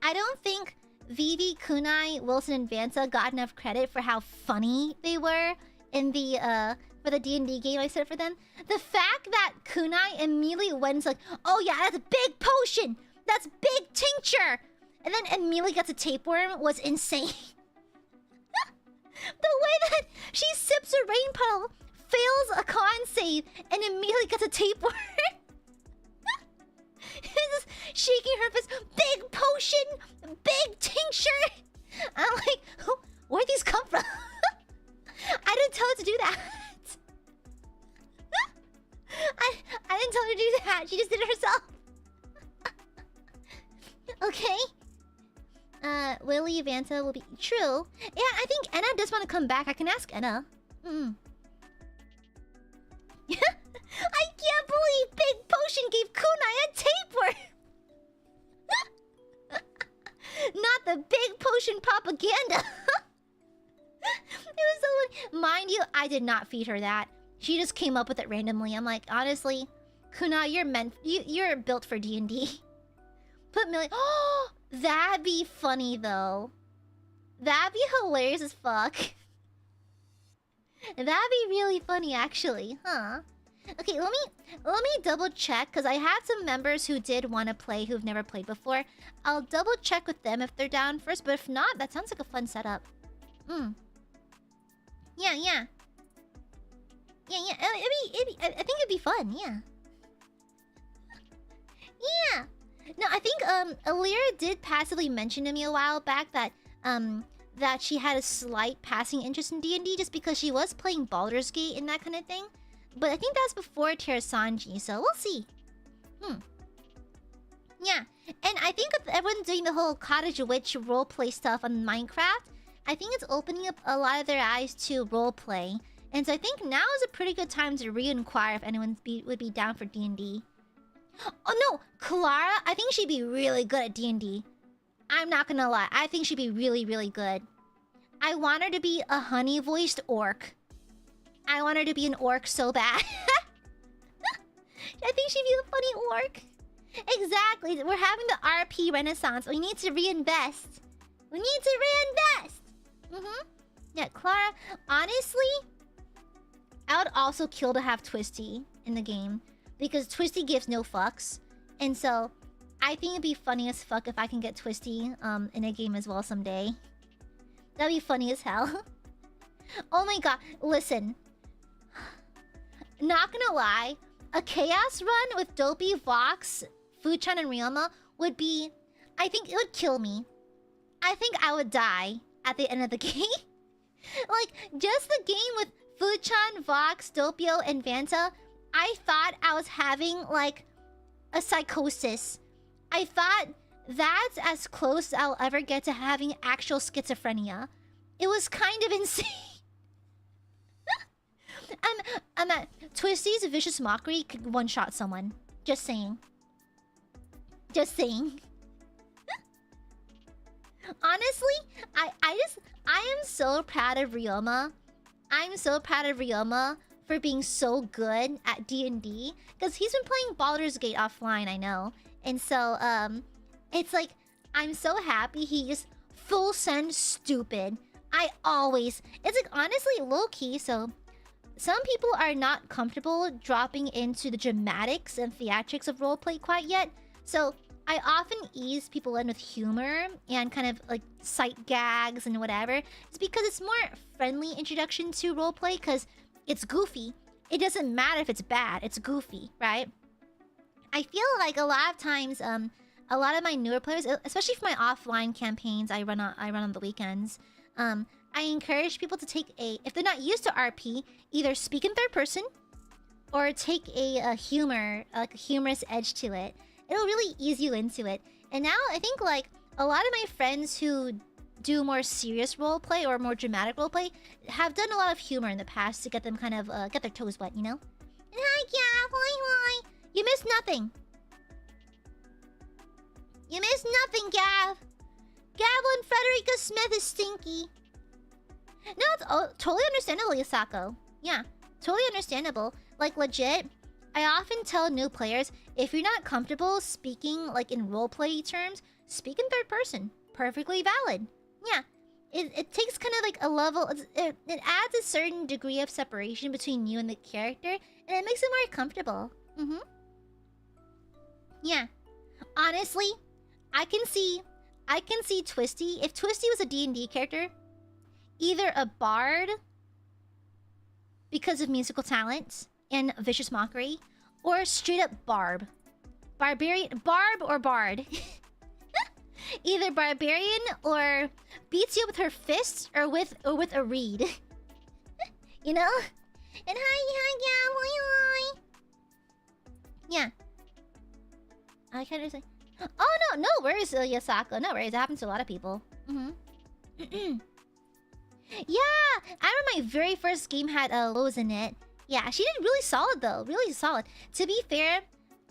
I don't think Vivi, Kunai, Wilson, and Vansa got enough credit for how funny they were in the for the D&D game I set for them. The fact that Kunai immediately went like, oh yeah, that's a big potion! That's big tincture! And then immediately gets a tapeworm was insane. The way that she sips a rain puddle, fails a con save, and immediately gets a tapeworm. who do that. She just did it herself. Okay. Willy Vanta will be true. Yeah, I think Enna does want to come back. I can ask Enna. I can't believe Big Potion gave Kunai a tapeworm. Not the Big Potion propaganda. It was so funny. Mind you, I did not feed her that. She just came up with it randomly. I'm like, honestly, Kunai, you're built for D&D. Put million. Oh, that'd be funny though. That'd be hilarious as fuck. That'd be really funny actually, huh? Okay, let me double check because I had some members who did want to play who've never played before. I'll double check with them if they're down first, but if not, that sounds like a fun setup. Yeah. I think it'd be fun, yeah. Yeah. No, I think Alira did passively mention to me a while back that that she had a slight passing interest in D&D just because she was playing Baldur's Gate and that kind of thing. But I think that's before Nijisanji, so we'll see. Yeah, and I think if everyone's doing the whole Cottage Witch roleplay stuff on Minecraft, I think it's opening up a lot of their eyes to roleplay. And so I think now is a pretty good time to re-inquire if anyone would be down for D&D. Oh no, Clara, I think she'd be really good at D&D. I'm not gonna lie, I think she'd be really, really good. I want her to be a honey-voiced orc. I want her to be an orc so bad. I think she'd be a funny orc. Exactly, we're having the RP renaissance. We need to reinvest. Yeah, Clara, honestly, I would also kill to have Twisty in the game. Because Twisty gives no fucks. And so, I think it'd be funny as fuck if I can get Twisty in a game as well someday. That'd be funny as hell. Oh my god, listen. Not gonna lie, a Chaos run with Dopey, Vox, Fuchan, and Ryoma would be... I think it would kill me. I think I would die at the end of the game. Like, just the game with Fuchan, Vox, Doppio, and Vanta... I thought I was having, like, a psychosis. I thought that's as close as I'll ever get to having actual schizophrenia. It was kind of insane. I'm at... Twisty's Vicious Mockery could one-shot someone. Just saying. Honestly, I am so proud of Ryoma. I'm so proud of Ryoma for being so good at D&D, because he's been playing Baldur's Gate offline, I know. And so, it's like, I'm so happy he just full send stupid. It's like, honestly, low-key, so... Some people are not comfortable dropping into the dramatics and theatrics of roleplay quite yet. So, I often ease people in with humor and kind of, like, sight gags and whatever. It's because it's more friendly introduction to roleplay, because... It's goofy. It doesn't matter if it's bad. It's goofy, right? I feel like a lot of times, a lot of my newer players, especially for my offline campaigns I run on the weekends, I encourage people to take if they're not used to RP, either speak in third person or take a humorous edge to it. It'll really ease you into it. And now I think like a lot of my friends who do more serious roleplay or more dramatic roleplay have done a lot of humor in the past to get them kind of get their toes wet, you know? And hi, Gav. Hi. You missed nothing. Gav. Gavelin Frederica Smith is stinky. No, it's totally understandable, Yasako. Yeah, totally understandable. Like, legit, I often tell new players, if you're not comfortable speaking, like, in roleplay terms, speak in third person. Perfectly valid. Yeah, it takes kind of like a level... It adds a certain degree of separation between you and the character, and it makes it more comfortable. Yeah. Honestly, I can see Twisty. If Twisty was a D&D character, either a bard because of musical talent and Vicious Mockery, or straight up Barb. Barb or Bard. Either barbarian or beats you with her fists or with a reed. You know? And hi. Yeah. I can't understand. Oh no, no worries, Yasako. No worries. It happens to a lot of people. Yeah, I remember my very first game had Lowe's in it. Yeah, she did really solid though. Really solid. To be fair,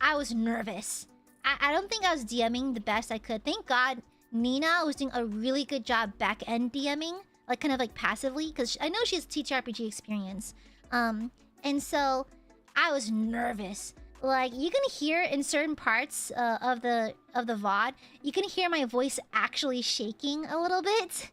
I was nervous. I don't think I was DMing the best I could. Thank God Nina was doing a really good job back-end DMing. Like, kind of like passively. Because I know she has TTRPG experience. And so, I was nervous. Like, you can hear in certain parts of the VOD, you can hear my voice actually shaking a little bit.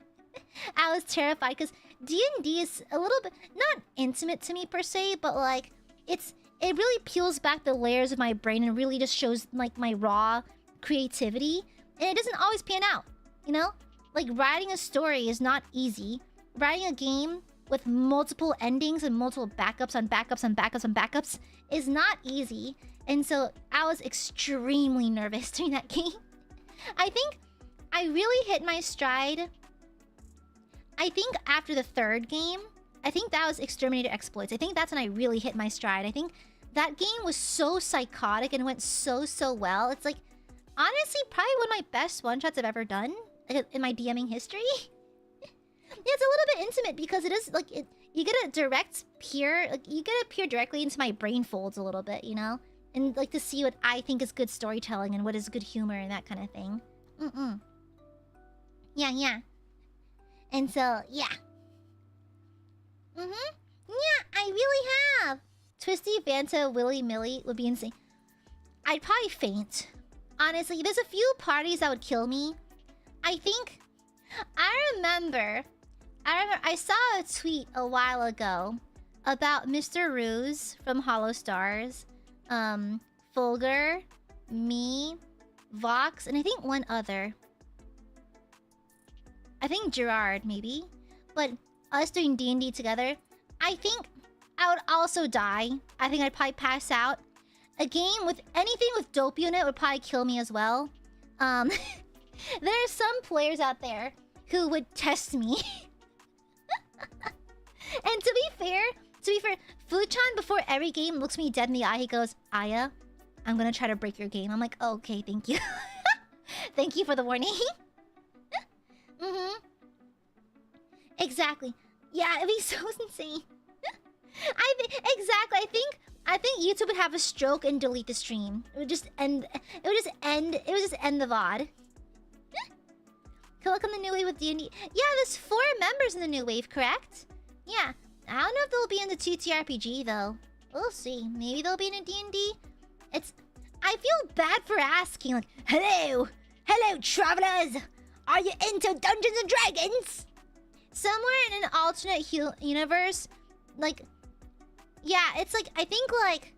I was terrified because D&D is a little bit not intimate to me per se, but like it really peels back the layers of my brain and really just shows like my raw creativity, and it doesn't always pan out, you know? Like writing a story is not easy. Writing a game with multiple endings and multiple backups on backups on backups on backups is not easy. And so I was extremely nervous during that game. I think I really hit my stride. I think after the third game, I think that was Exterminator Exploits. I think that's when I really hit my stride. I think that game was so psychotic and went so well. It's like, honestly, probably one of my best one-shots I've ever done in my DMing history. Yeah, it's a little bit intimate because it is like you get a direct peer, like you get a peer directly into my brain folds a little bit, you know, and like to see what I think is good storytelling and what is good humor and that kind of thing. Yeah. And so yeah. Yeah, I really have. Twisty Vanta Willy Millie would be insane. I'd probably faint. Honestly, there's a few parties that would kill me. I remember I saw a tweet a while ago about Mr. Ruse from Hollow Stars, Fulgur, me, Vox, and I think one other. I think Gerard, maybe. But us doing D&D together, I think I would also die. I think I'd probably pass out. A game with anything with dope unit would probably kill me as well. There are some players out there who would test me. And to be fair, Fuchan before every game looks me dead in the eye. He goes, "Aya, I'm gonna try to break your game." I'm like, oh, okay, thank you. Thank you for the warning. Exactly. Yeah, it'd be so insane. Exactly. I think YouTube would have a stroke and delete the stream. It would just end the VOD. Good luck on the new wave with D&D. Yeah, there's 4 members in the new wave, correct? Yeah. I don't know if they'll be in the TTRPG though. We'll see. Maybe they'll be in a D&D. I feel bad for asking, like, hello, travelers. Are you into Dungeons and Dragons? Somewhere in an alternate universe, like, yeah, it's like, I think like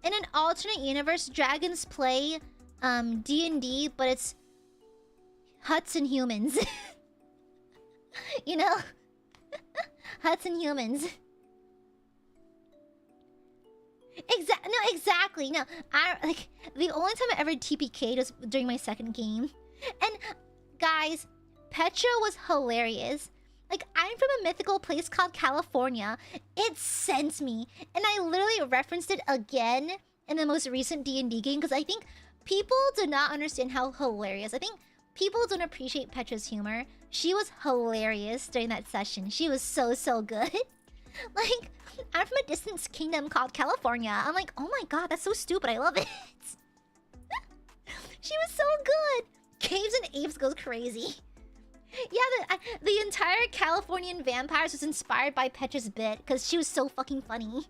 in an alternate universe, dragons play D&D, but it's huts and humans. You know? Huts and humans. Exactly. No, the only time I ever TPK'd was during my second game. And guys, Petra was hilarious. Like, I'm from a mythical place called California. It sent me. And I literally referenced it again in the most recent D&D game because I think people do not understand how hilarious. I think people don't appreciate Petra's humor. She was hilarious during that session. She was so good. Like, I'm from a distant kingdom called California. I'm like, oh my god, that's so stupid. I love it. She was so good. Caves and Apes goes crazy. Yeah, the entire Californian Vampires was inspired by Petra's bit because she was so fucking funny.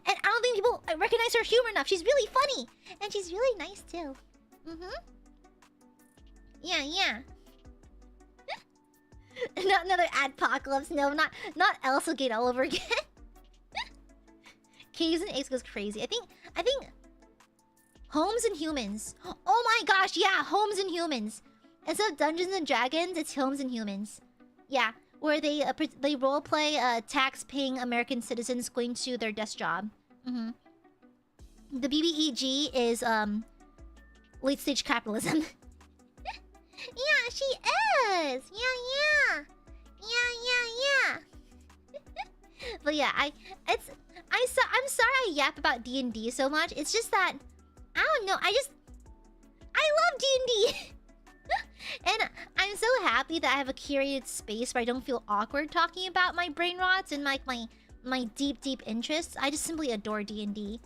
And I don't think people recognize her humor enough. She's really funny. And she's really nice too. Yeah. Not another adpocalypse. No, not Elsagate all over again. Caves and Apes goes crazy. I think Homes and Humans. Oh my gosh, yeah, Homes and Humans. Instead of Dungeons and Dragons, it's Homes and Humans. Yeah, where they roleplay tax-paying American citizens going to their desk job. The BBEG is late-stage capitalism. Yeah, she is. Yeah. But yeah, I'm sorry I yap about D&D so much. It's just that I don't know. I love D&D. And I'm so happy that I have a curated space where I don't feel awkward talking about my brain rots and like my deep interests. I just simply adore D&D.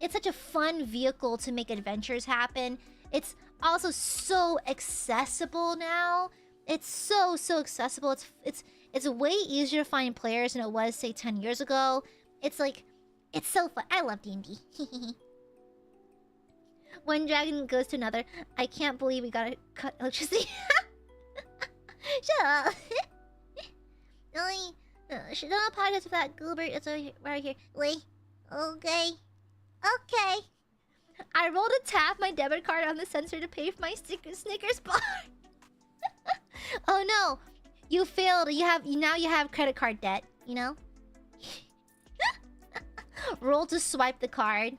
It's such a fun vehicle to make adventures happen. It's also so accessible now. It's so accessible. It's way easier to find players than it was, say, 10 years ago. It's like, it's so fun. I love D&D. One dragon goes to another. I can't believe we gotta cut electricity. Shut up. Should not apologize for that, Gilbert. It's right here. Wait. Okay. Okay. I rolled a tap my debit card on the sensor to pay for my Snickers bar. Oh no. You failed. Now you have credit card debt, you know? Roll to swipe the card.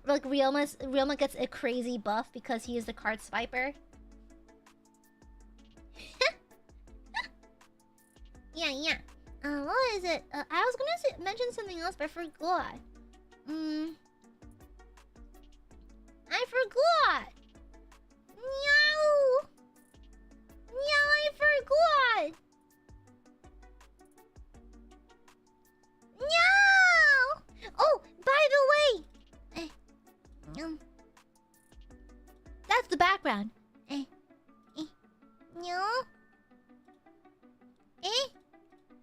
Like Realma gets a crazy buff because he is the card swiper. Yeah. What is it? I was gonna mention something else, but I forgot. I forgot. Meow. I forgot. No. Oh, by the way. That's the background. No.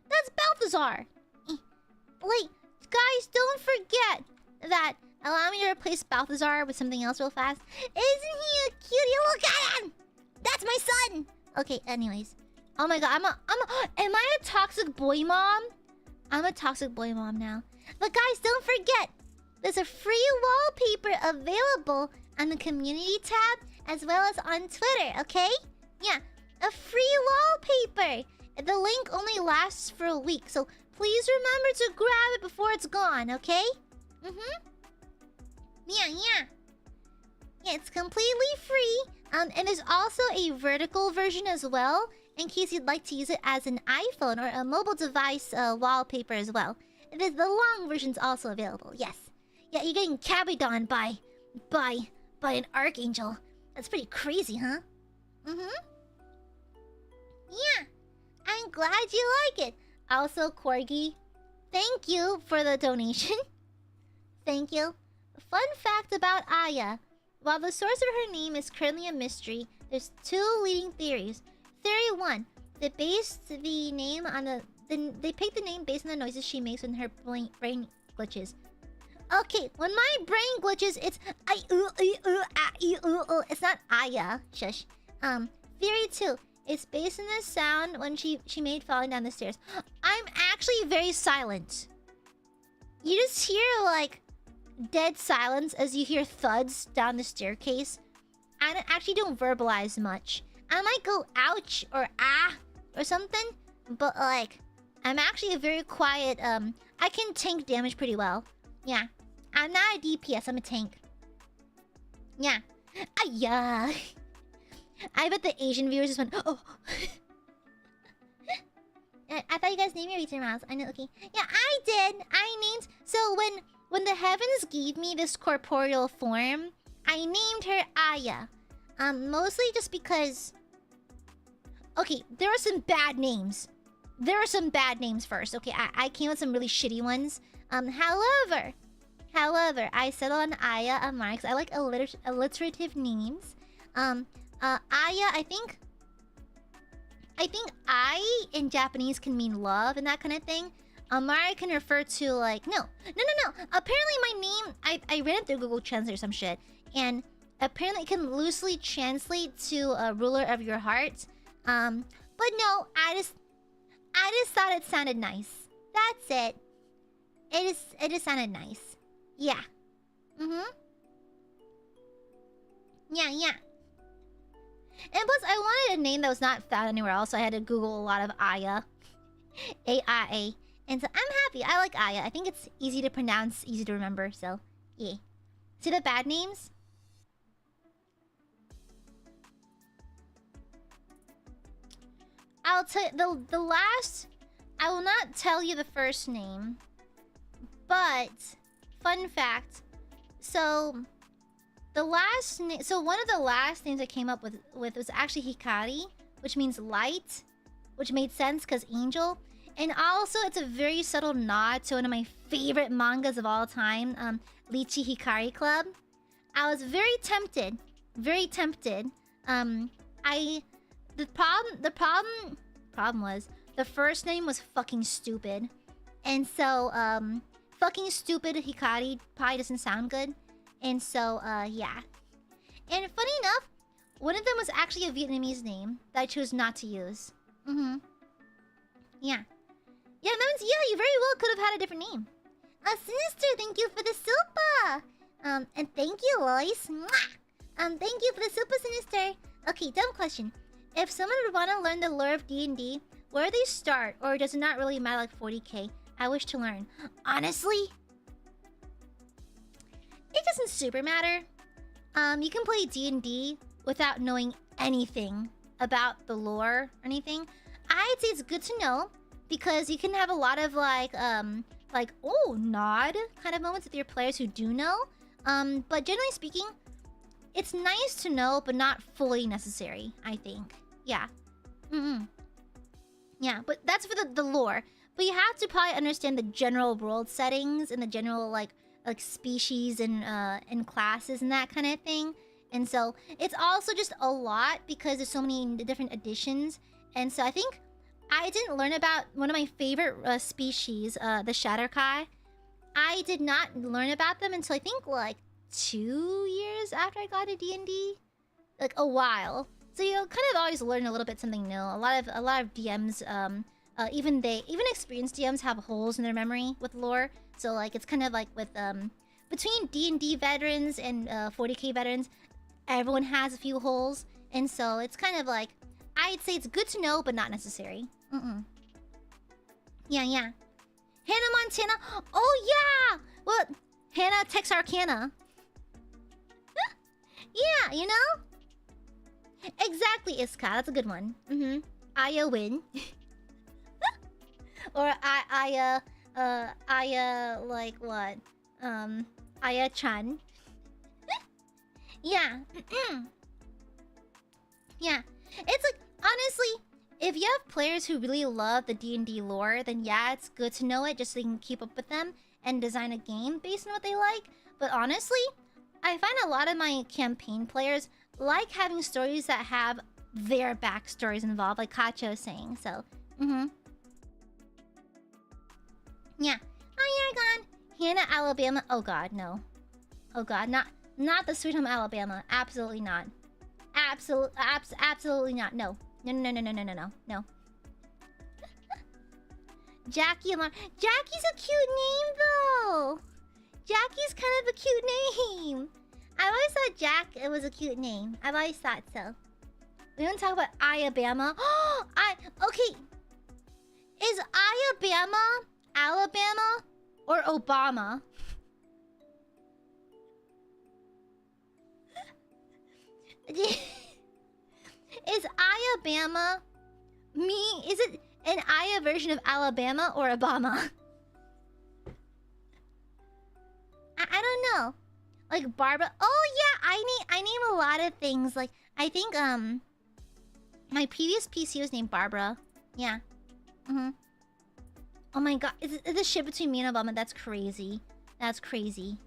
That's Balthazar. Wait, guys, don't forget that. Allow me to replace Balthazar with something else real fast. Isn't he a cutie? Look at him. That's my son. Okay. Anyways. Oh my god. Am I a toxic boy mom? I'm a toxic boy mom now. But guys, don't forget. There's a free wallpaper available on the community tab as well as on Twitter, okay? Yeah, a free wallpaper. The link only lasts for a week, so please remember to grab it before it's gone, okay? Yeah, it's completely free. And there's also a vertical version as well, in case you'd like to use it as an iPhone or a mobile device wallpaper as well. The long version's also available, yes. Yeah, you're getting carried on by an archangel. That's pretty crazy, huh? Yeah, I'm glad you like it. Also, Corgi, thank you for the donation. Thank you. Fun fact about Aya. While the source of her name is currently a mystery, there's two leading theories. Theory 1, they based the name on they picked the name based on the noises she makes when her brain glitches. Okay, when my brain glitches, it's it's not Aya. Shush. Theory 2. It's based on the sound when she made falling down the stairs. I'm actually very silent. You just hear like dead silence as you hear thuds down the staircase. I actually don't verbalize much. I might go ouch or ah or something, but like I'm actually a very quiet. I can tank damage pretty well. Yeah. I'm not a DPS, I'm a tank. Yeah. Yeah. I bet the Asian viewers just went, oh. I thought you guys named your Easter Mouse. I know, okay. Yeah, I did. I named... So when the heavens gave me this corporeal form, I named her Aya. Mostly just because... Okay, there are some bad names. There are some bad names first. Okay, I came with some really shitty ones. However, I settled on AiaAmare because I like alliterative names. Aya, I think I in Japanese can mean love and that kind of thing. Amare can refer to like no. Apparently my name I ran it through Google Translate or some shit, and apparently it can loosely translate to a ruler of your heart. But no, I just thought it sounded nice. That's it. It just sounded nice. Yeah. Yeah. And plus, I wanted a name that was not found anywhere else, so I had to Google a lot of Aya. A-I-A. And so I'm happy. I like Aya. I think it's easy to pronounce, easy to remember, so yeah. See the bad names? I'll tell you, the last... I will not tell you the first name. But, fun fact. So, the last name. So one of the last names I came up with was actually Hikari, which means light, which made sense because angel. And also, it's a very subtle nod to one of my favorite mangas of all time, Lychee Hikari Club. I was very tempted. Very tempted. The problem was the first name was fucking stupid. And so, fucking stupid Hikari probably doesn't sound good. And so, yeah. And funny enough, one of them was actually a Vietnamese name that I chose not to use. Yeah. Yeah, that means, yeah, you very well could have had a different name. Sinister, thank you for the super! And thank you, Lois. Mwah! Thank you for the super, Sinister. Okay, dumb question. If someone would want to learn the lore of D&D, where do they start? Or does it not really matter like 40k? I wish to learn. Honestly, it doesn't super matter. You can play D&D without knowing anything about the lore or anything. I'd say it's good to know because you can have a lot of like oh, nod kind of moments with your players who do know. But generally speaking, it's nice to know, but not fully necessary, I think. Yeah. Yeah, but that's for the lore. But you have to probably understand the general world settings and the general like species and classes and that kind of thing. And so it's also just a lot because there's so many different editions. And so I think I didn't learn about one of my favorite species, the Shatterkai. I did not learn about them until I think like 2 years after I got a D&D. Like a while. So you'll kind of always learn a little bit something new. A lot of DMs, even experienced DMs have holes in their memory with lore. So like it's kind of like with between D&D veterans and 40k veterans, everyone has a few holes, and so it's kind of like I'd say it's good to know, but not necessary. Yeah. Hannah Montana. Oh yeah. Well, Hannah Texarkana. Yeah, you know. Exactly, Iska. That's a good one. Aya win. Or Aya like what? Aya Chan. Yeah. Yeah. It's like honestly, if you have players who really love the D&D lore, then yeah, it's good to know it just so you can keep up with them and design a game based on what they like. But honestly, I find a lot of my campaign players like having stories that have their backstories involved, like Kacho was saying. So, yeah. Hi, Yargon. Hannah, Alabama. Oh God, no. Oh God, not the Sweet Home Alabama. Absolutely not. Absolutely not. No. No. Jackie Alarm. Jackie's a cute name, though. Jackie's kind of a cute name. I always thought Jack it was a cute name. I've always thought so. We don't talk about Alabama. Okay. Is Alabama, or Obama? Is Alabama me? Is it an Aya version of Alabama or Obama? I don't know. Like Barbara. Oh yeah, I name a lot of things. Like I think my previous PC was named Barbara. Yeah. Oh my God, is the shit between me and Obama? That's crazy. That's crazy.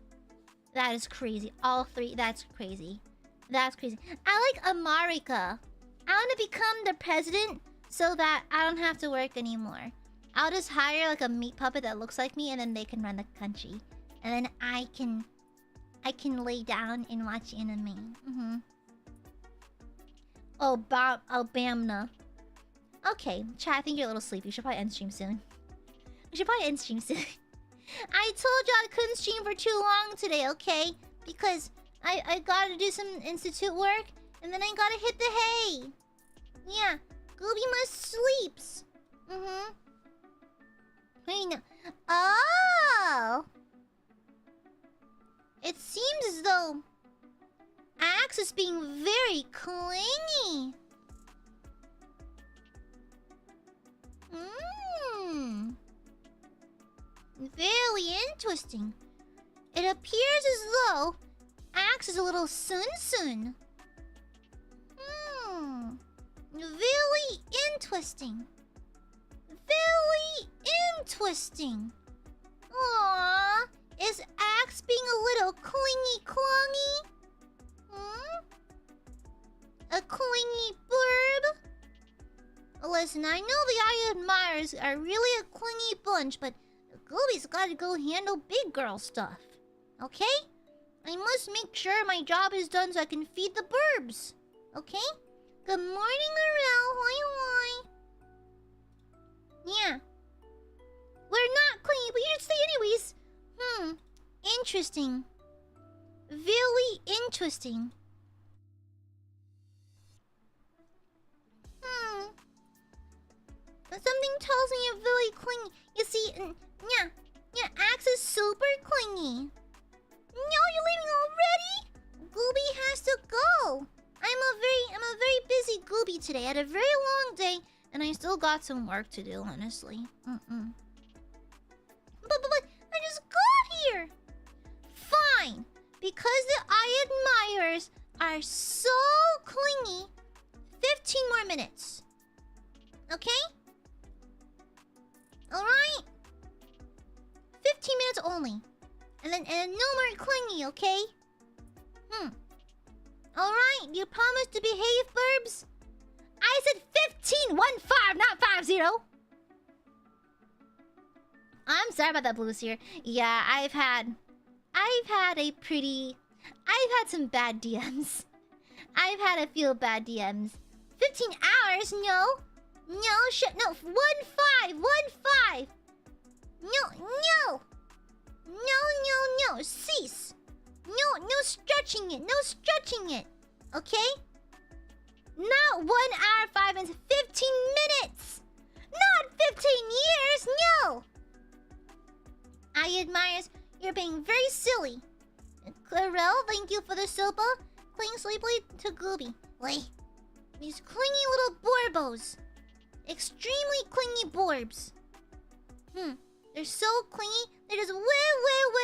That is crazy. All three. That's crazy. That's crazy. I like America. I want to become the president so that I don't have to work anymore. I'll just hire like a meat puppet that looks like me, and then they can run the country, and then I can lay down and watch anime. Oh, Alabama. Okay, chat. I think you're a little sleepy. You should probably end stream soon. I told you I couldn't stream for too long today, okay? Because I gotta do some institute work, and then I gotta hit the hay. Yeah, Gooby must sleeps. Wait, no. Oh! It seems as though Axe is being very clingy. Very interesting. It appears as though Axe is a little soon. Very interesting. Very interesting. Aww. Is Axe being a little clingy-clongy? A clingy burb? Listen, I know the Aiadmirers are really a clingy bunch, but Gooby's gotta go handle big girl stuff. Okay? I must make sure my job is done so I can feed the burbs. Okay? Good morning, Arel. Hoi. Yeah. We're not clingy, but you should say anyways. Interesting. Very interesting. But something tells me you're very clingy. You see, yeah, Axe is super clingy. No, you're leaving already? Gooby has to go. I'm a very busy Gooby today. I had a very long day, and I still got some work to do, honestly. But I just got here. Fine. Because the Aiadmirers are so clingy, 15 more minutes. Okay? Alright? 15 minutes only. And then no more clingy, okay? Alright, you promise to behave, burbs? I said 15, 1-5, not 5-0. I'm sorry about that, Blues here. Yeah, I've had some bad DMs. I've had a few bad DMs. 15 hours? No. No, shit, no. 1-5. No. No. Cease. No stretching it. Okay? Not 1 hour, 5 minutes, 15 minutes. Not 15 years, no. Aiadmirers, you're being very silly. Clarel, thank you for the sopa. Cling sleepily to Gooby. Wait. These clingy little borbos. Extremely clingy borbs. They're so clingy, they just wail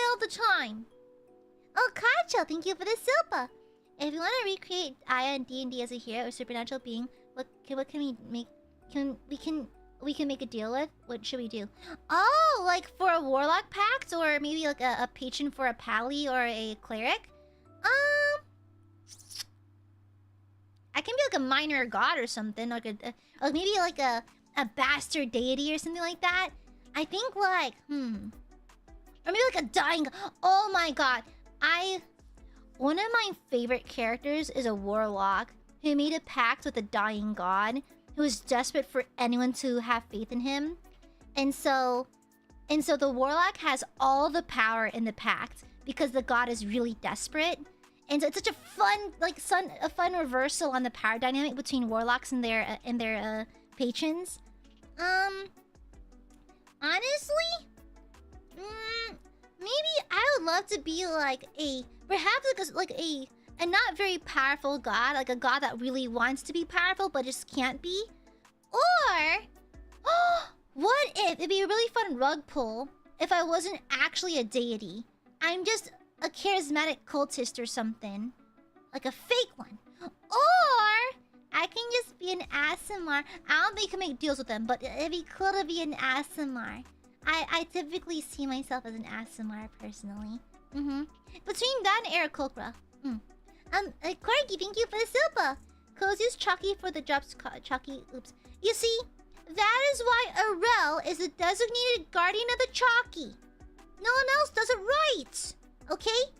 all the time. Oh, Kacho, thank you for the sopa. If you want to recreate Aya and D&D as a hero or supernatural being, what can we make? We can make a deal with? What should we do? Oh, like for a warlock pact, or maybe like a patron for a pally or a cleric? I can be like a minor god or something, like maybe like a bastard deity or something like that. I think like or maybe like a dying. Oh my god, one of my favorite characters is a warlock who made a pact with a dying god who was desperate for anyone to have faith in him, and so the warlock has all the power in the pact because the god is really desperate. And so it's such a fun reversal on the power dynamic between warlocks and their patrons. Honestly, maybe I would love to be like perhaps like a not very powerful god, like a god that really wants to be powerful but just can't be. Or what if it'd be a really fun rug pull if I wasn't actually a deity? I'm just a charismatic cultist or something, like a fake one. Or I can just be an ASMR. I don't think I can make deals with them, but if he could be an ASMR, I typically see myself as an ASMR personally. Between that and Aarakocra. Corgi, thank you for the silpa. Cozy's chalky for the drops. Chalky, oops. You see, that is why Arel is the designated guardian of the chalky. No one else does it right. Okay?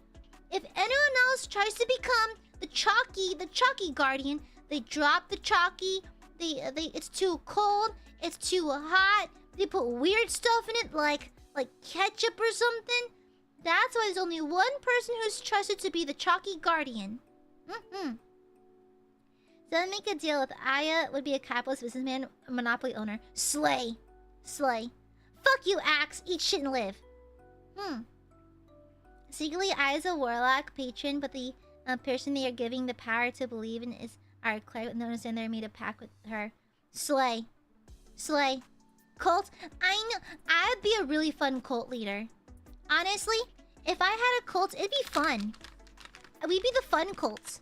If anyone else tries to become the chalky guardian, they drop the chalky. It's too cold. It's too hot. They put weird stuff in it, like ketchup or something. That's why there's only one person who's trusted to be the chalky guardian. So I'd make a deal with Aya. Would be a capitalist businessman, a monopoly owner. Slay. Fuck you, Axe. Eat shit and live. Secretly, Aya's a warlock patron, but the person they are giving the power to believe in is our cleric. Notice and they made a pact with her. Slay. Cult. I know. I'd be a really fun cult leader. Honestly, if I had a cult, it'd be fun. We be the fun cult.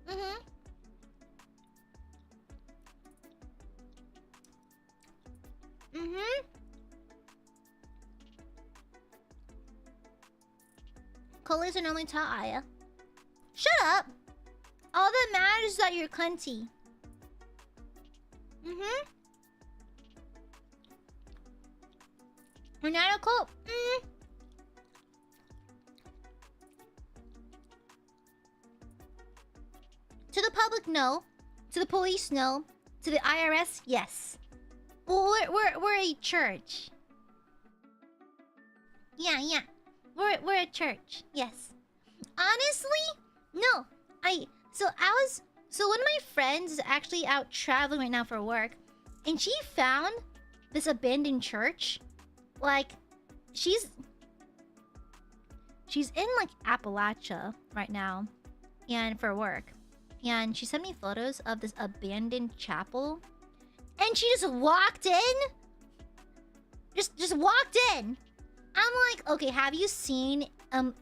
Mm-hmm. Mm-hmm. Colors are normally taught Aya. Shut up! All that matters is that you're cunty. Mm-hmm. We're not a cult. Mm. To the public, no. To the police, no. To the IRS, yes. Well, we're a church. Yeah. We're a church. Yes. Honestly, no. So one of my friends is actually out traveling right now for work, and she found this abandoned church. Like, she's in like Appalachia right now, and for work, and she sent me photos of this abandoned chapel, and she just walked in. Just walked in. I'm like, okay, have you seen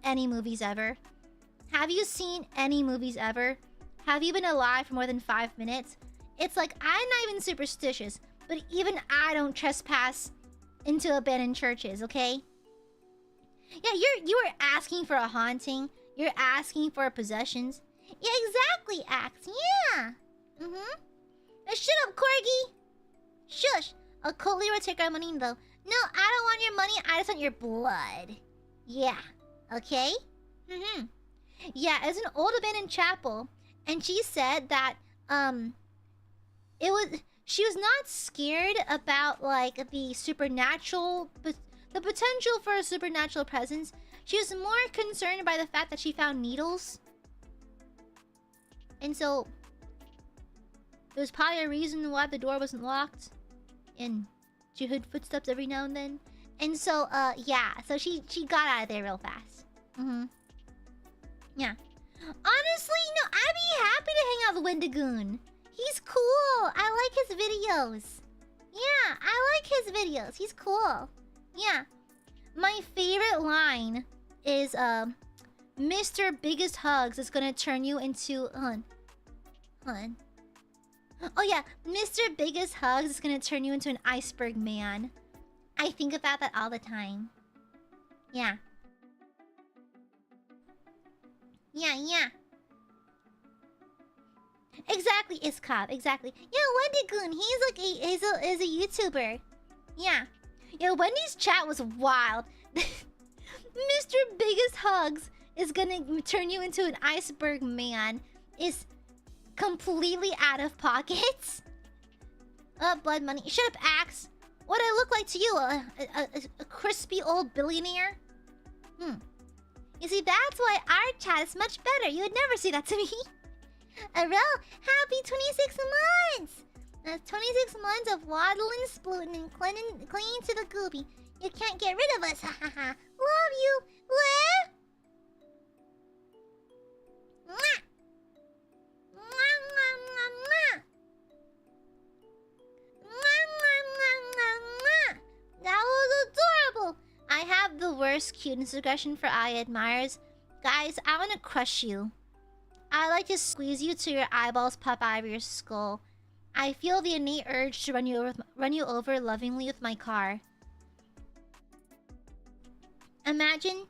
any movies ever? Have you seen any movies ever? Have you been alive for more than 5 minutes? It's like, I'm not even superstitious, but even I don't trespass into abandoned churches, okay? Yeah, you were asking for a haunting. You're asking for possessions. Yeah, exactly, Axe. Yeah. Mm-hmm. Now shut up, Corgi. Shush. A cult leader will take our money, though. No, I don't want your money. I just want your blood. Yeah. Okay? Mm-hmm. Yeah, it's an old abandoned chapel. And she said that, she was not scared about, like, the supernatural, the potential for a supernatural presence. She was more concerned by the fact that she found needles. And so, there's probably a reason why the door wasn't locked. And she heard footsteps every now and then. And so, yeah. So she got out of there real fast. Mm-hmm. Yeah. Honestly, no, I'd be happy to hang out with Wendigoon. He's cool. I like his videos. Yeah, I like his videos. He's cool. Yeah. My favorite line is, Mr. Biggest Hugs is gonna turn you into... Hold on. Oh yeah, Mr. Biggest Hugs is gonna turn you into an iceberg man. I think about that all the time. Yeah. Yeah. Exactly, Iskov. Exactly. Yeah, Wendigoon. He's like a YouTuber. Yeah. Yeah, Wendy's chat was wild. Mr. Biggest Hugs is gonna turn you into an iceberg man. Is completely out of pockets. Blood money. Shut up, Axe. What do I look like to you? A crispy old billionaire? You see, that's why our chat is much better. You would never say that to me. Arel, happy 26 months! That's 26 months of waddling, splooting, and clinging to the goopy. You can't get rid of us, ha ha ha. Love you! Where? Mwah! Mwah, mwah, mwah, mwah. Mwah, mwah, mwah, mwah, mwah. That was adorable! I have the worst cuteness aggression for Aiadmirers. Guys, I want to crush you. I like to squeeze you till your eyeballs pop out of your skull. I feel the innate urge to run you over lovingly with my car. Imagine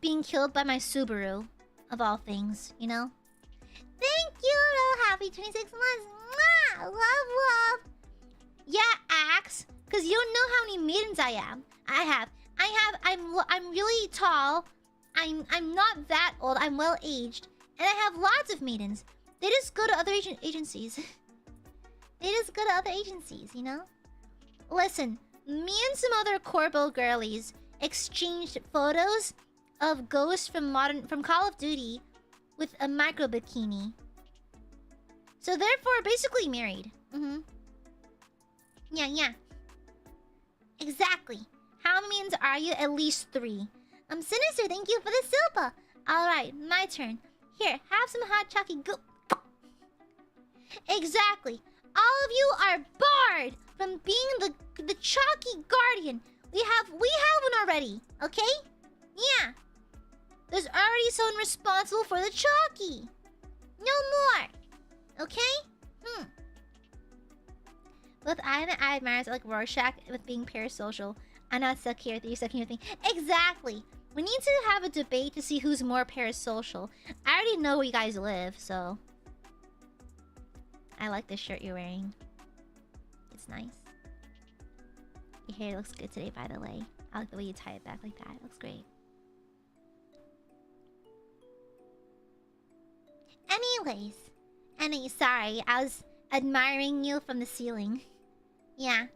being killed by my Subaru, of all things, you know? Thank you, happy 26 months. Mwah! Love. Yeah, Axe, because you don't know how many maidens I am. I'm really tall. I'm not that old. I'm well aged, and I have lots of maidens. They just go to other agencies. You know? Listen, me and some other Corbo girlies exchanged photos of ghosts from Call of Duty with a micro bikini. So therefore, basically married. Yeah. Exactly. How many maidens are you? At least 3. Sinister, thank you for the silpa. Alright, my turn. Here, have some hot chocolate. Go. Exactly. All of you are barred from being the chalky guardian. We have one already, okay? Yeah. There's already someone responsible for the chalky. No more. Okay? Both I and Aiadmirers are like Rorschach with being parasocial. I'm not stuck here with you, stuck here with me. Exactly. We need to have a debate to see who's more parasocial. I already know where you guys live, so... I like this shirt you're wearing. It's nice. Your hair looks good today, by the way. I like the way you tie it back like that. It looks great. Anyways. Sorry, I was admiring you from the ceiling. Yeah.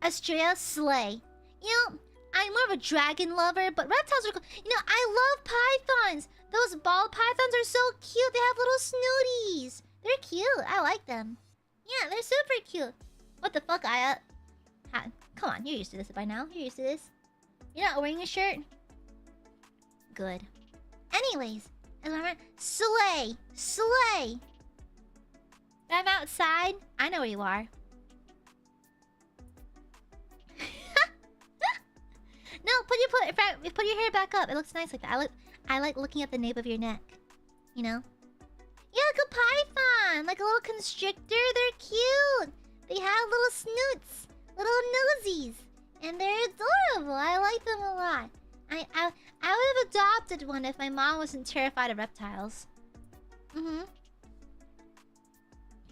Australia slay. You know, I'm more of a dragon lover, but reptiles are cool. You know, I love pythons. Those ball pythons are so cute. They have little snooties. They're cute. I like them. Yeah, they're super cute. What the fuck, Aya? Come on, you're used to this by now. You're used to this. You're not wearing a shirt? Good. Anyways, slay. Slay. I'm outside. I know where you are. No, put your hair back up. It looks nice like that. I like looking at the nape of your neck. You know? Yeah, like a python, like a little constrictor. They're cute. They have little snoots, little nosies, and they're adorable. I like them a lot. I would have adopted one if my mom wasn't terrified of reptiles.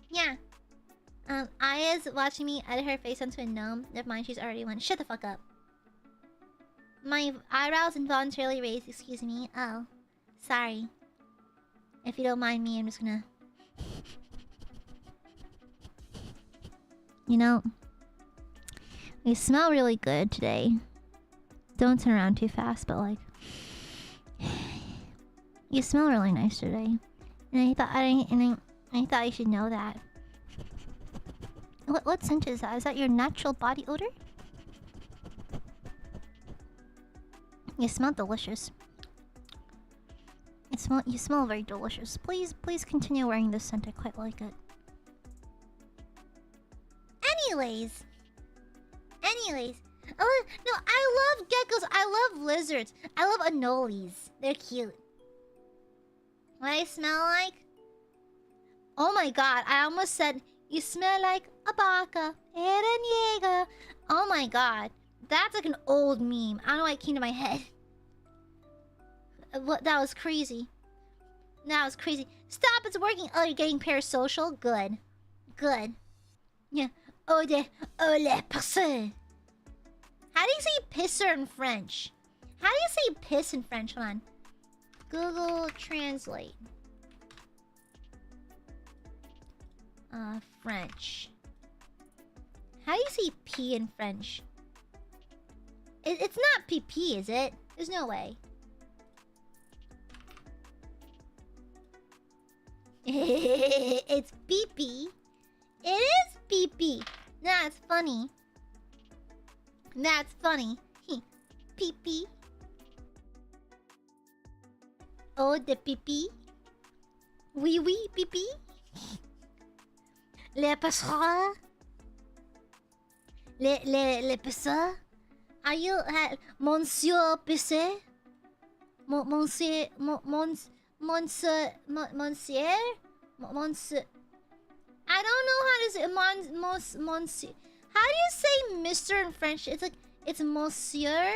Yeah. Aya's watching me edit her face onto a gnome. Never mind, she's already one. Shut the fuck up. My eyebrows involuntarily raised, excuse me. Oh. Sorry. If you don't mind me, I'm just gonna... You know... You smell really good today. Don't turn around too fast, but like... You smell really nice today. And I thought you should know that. What scent is that? Is that your natural body odor? You smell delicious. You smell very delicious. Please continue wearing this scent. I quite like it. Anyways. Oh no, I love geckos. I love lizards. I love anoles. They're cute. What I smell like? Oh my god, I almost said you smell like a baka. Eren Yeager. Oh my god. That's like an old meme. I don't know why it came to my head. What? That was crazy. That was crazy. Stop, it's working. Oh, you're getting parasocial? Good. Good. Yeah. Ole pisser. How do you say pisser in French? How do you say piss in French? Hold on. Google Translate. French. How do you say pee in French? It's not pee, is it? There's no way. It's pee-pee. It is pee-pee. That's funny. That's funny. Pee-pee. Oh, the pee-pee. Oui, oui, pee-pee. Le passera. Le pisseur. Are you Monsieur Pisser? Monsieur. I don't know how to say Monsieur. How do you say Mister in French? It's like it's Monsieur.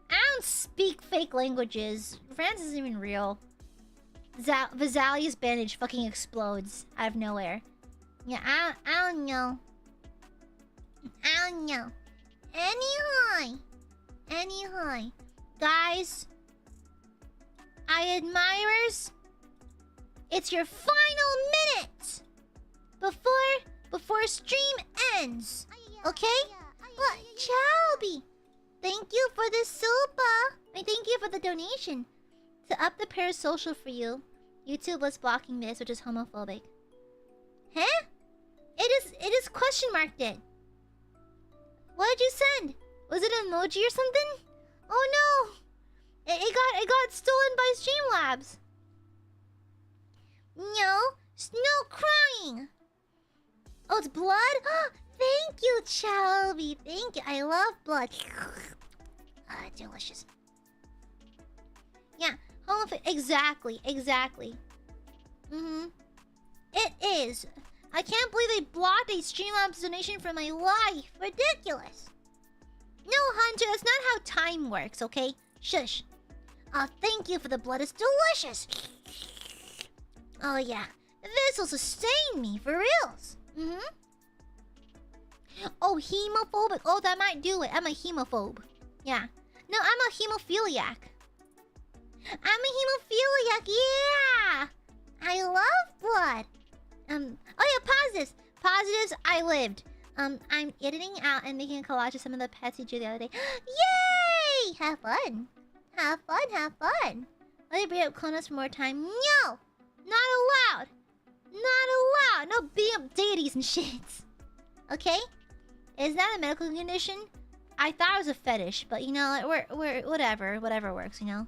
I don't speak fake languages. France isn't even real. Vizalia's bandage fucking explodes out of nowhere. Yeah, I don't know. I don't know. Anyhow. Guys, Aiadmirers, it's your final minute before stream ends. Okay? Well, Chalby, thank you for the super. Thank you for the donation. To up the parasocial for you, YouTube was blocking this, which is homophobic. Huh? It is question marked it. What did you send? Was it an emoji or something? Oh no! It got stolen by Streamlabs. No crying. Oh, it's blood? Thank you, Shelby. Thank you. I love blood. Delicious. Yeah, home exactly. It is. I can't believe they blocked a Streamlabs donation from my life. Ridiculous. No, Hunter, that's not how time works, okay? Shush. Thank you for the blood. It's delicious. Oh, yeah. This will sustain me, for reals. Oh, hemophobic. Oh, that might do it. I'm a hemophobe. Yeah. No, I'm a hemophiliac. Yeah! I love blood. Oh yeah, positives. Positives, I lived. I'm editing out and making a collage of some of the pets you drew the other day. Yay! Have fun. Let me bring up Clonos for more time. No! Not allowed. No beating up deities and shit. Okay? Is that a medical condition? I thought it was a fetish, but you know, we're whatever works, you know?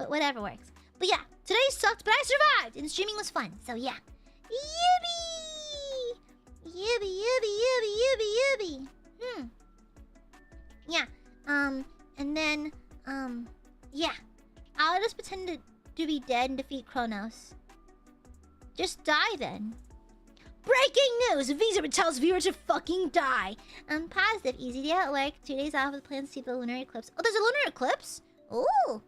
Whatever works. But yeah, today sucked, but I survived, and streaming was fun, so yeah. Yippee! Yeah, and then, yeah. I'll just pretend to be dead and defeat Kronos. Just die then. Breaking news! Visa tells viewers to fucking die. Positive. Easy day at work. 2 days off with plans to see the lunar eclipse. Oh, there's a lunar eclipse? Ooh.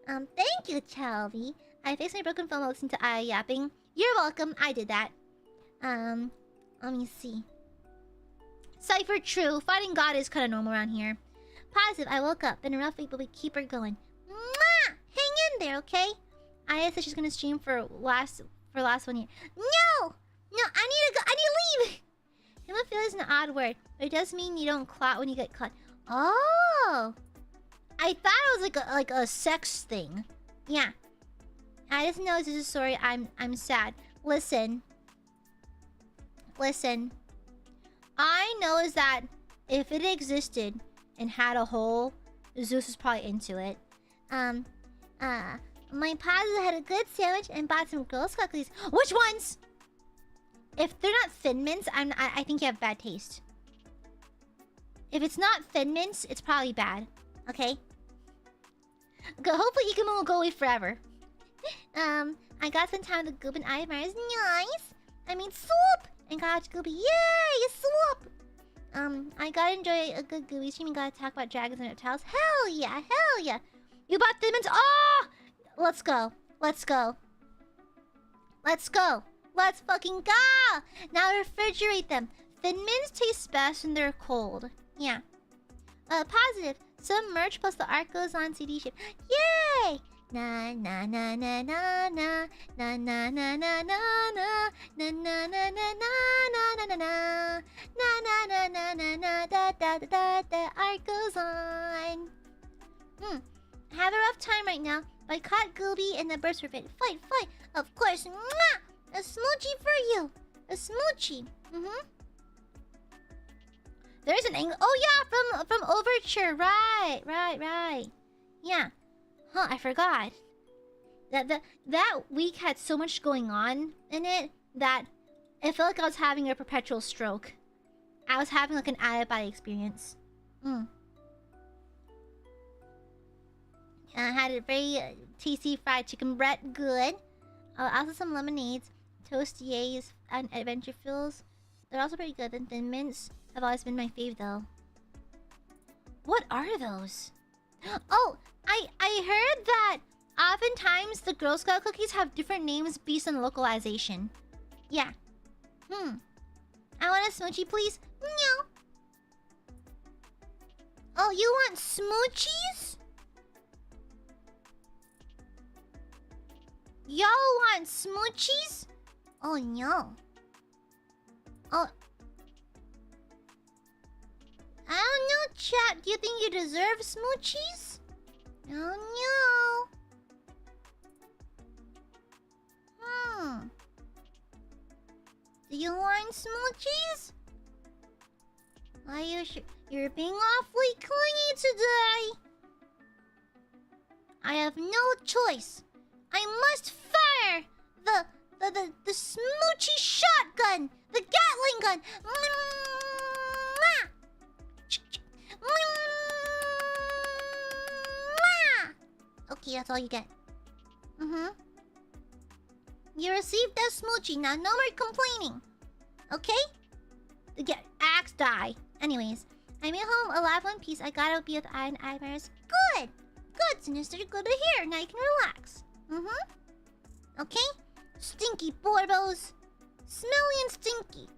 Thank you, Chalvy. I fixed my broken phone while listening to yapping. You're welcome. I did that. Let me see. Cypher, true. Fighting God is kind of normal around here. Positive. I woke up. Been a rough week, but we keep her going. Mwah! Hang in there, okay? Aya said she's gonna stream for last 1 year. No! No, I need to go. I need to leave. Hemophilia is an odd word, but it does mean you don't clot when you get cut. Oh, I thought it was like a sex thing. Yeah, I just know this is a story. I'm sad. Listen. I know is that if it existed and had a hole, Zeus is probably into it. My positive had a good sandwich and bought some Girl Scout cookies. Which ones? If they're not Thin Mints, I think you have bad taste. If it's not Thin Mints, it's probably bad. Okay? Hopefully Ikamu will go away forever. I got some time with Goob and Aiadmirers. Nice! I mean, soup! And got Gooby. Yay! Soup! I gotta enjoy a good Gooby stream and gotta talk about dragons and reptiles. Hell yeah! You bought Thin Mints? Oh! Let's go. Let's fucking go! Now refrigerate them. Thin Mints taste best when they're cold. Yeah. Positive. Some merch plus the art goes on CD ship. Yay! Na na na na na na na na na na na na na na na na na na na na da da da da art goes on. Have a rough time right now. I caught Gooby and the birds were fit. Fight! Of course. Mwah! A smoochie for you. A smoochie. There's an angle. Oh yeah, from Overture. Right. Yeah. Huh, I forgot. That week had so much going on in it that it felt like I was having a perpetual stroke. I was having like an out-of-body experience. I had a very tasty fried chicken bread. Good. Also some lemonades, toastiers, and adventure fills. They're also pretty good. And Thin Mints have always been my fave though. What are those? Oh, I heard that oftentimes the Girl Scout cookies have different names based on localization. Yeah. I want a smoochie, please. No. Oh, you want smoochies? Y'all want smoochies? Oh no. Oh. I don't know, chat. Do you think you deserve smoochies? Oh no. Do you want smoochies? Are you sure? You're being awfully clingy today. I have no choice. I must fire the smoochy shotgun, the Gatling gun. Okay, that's all you get. You received that smoochie. Now, no more complaining. Okay? Get axe die. Anyways, I made home alive one piece. I gotta be with Aiadmirers. Good! Good, Sinister. Good to hear. Now you can relax. Okay? Stinky Borbos. Smelly and stinky.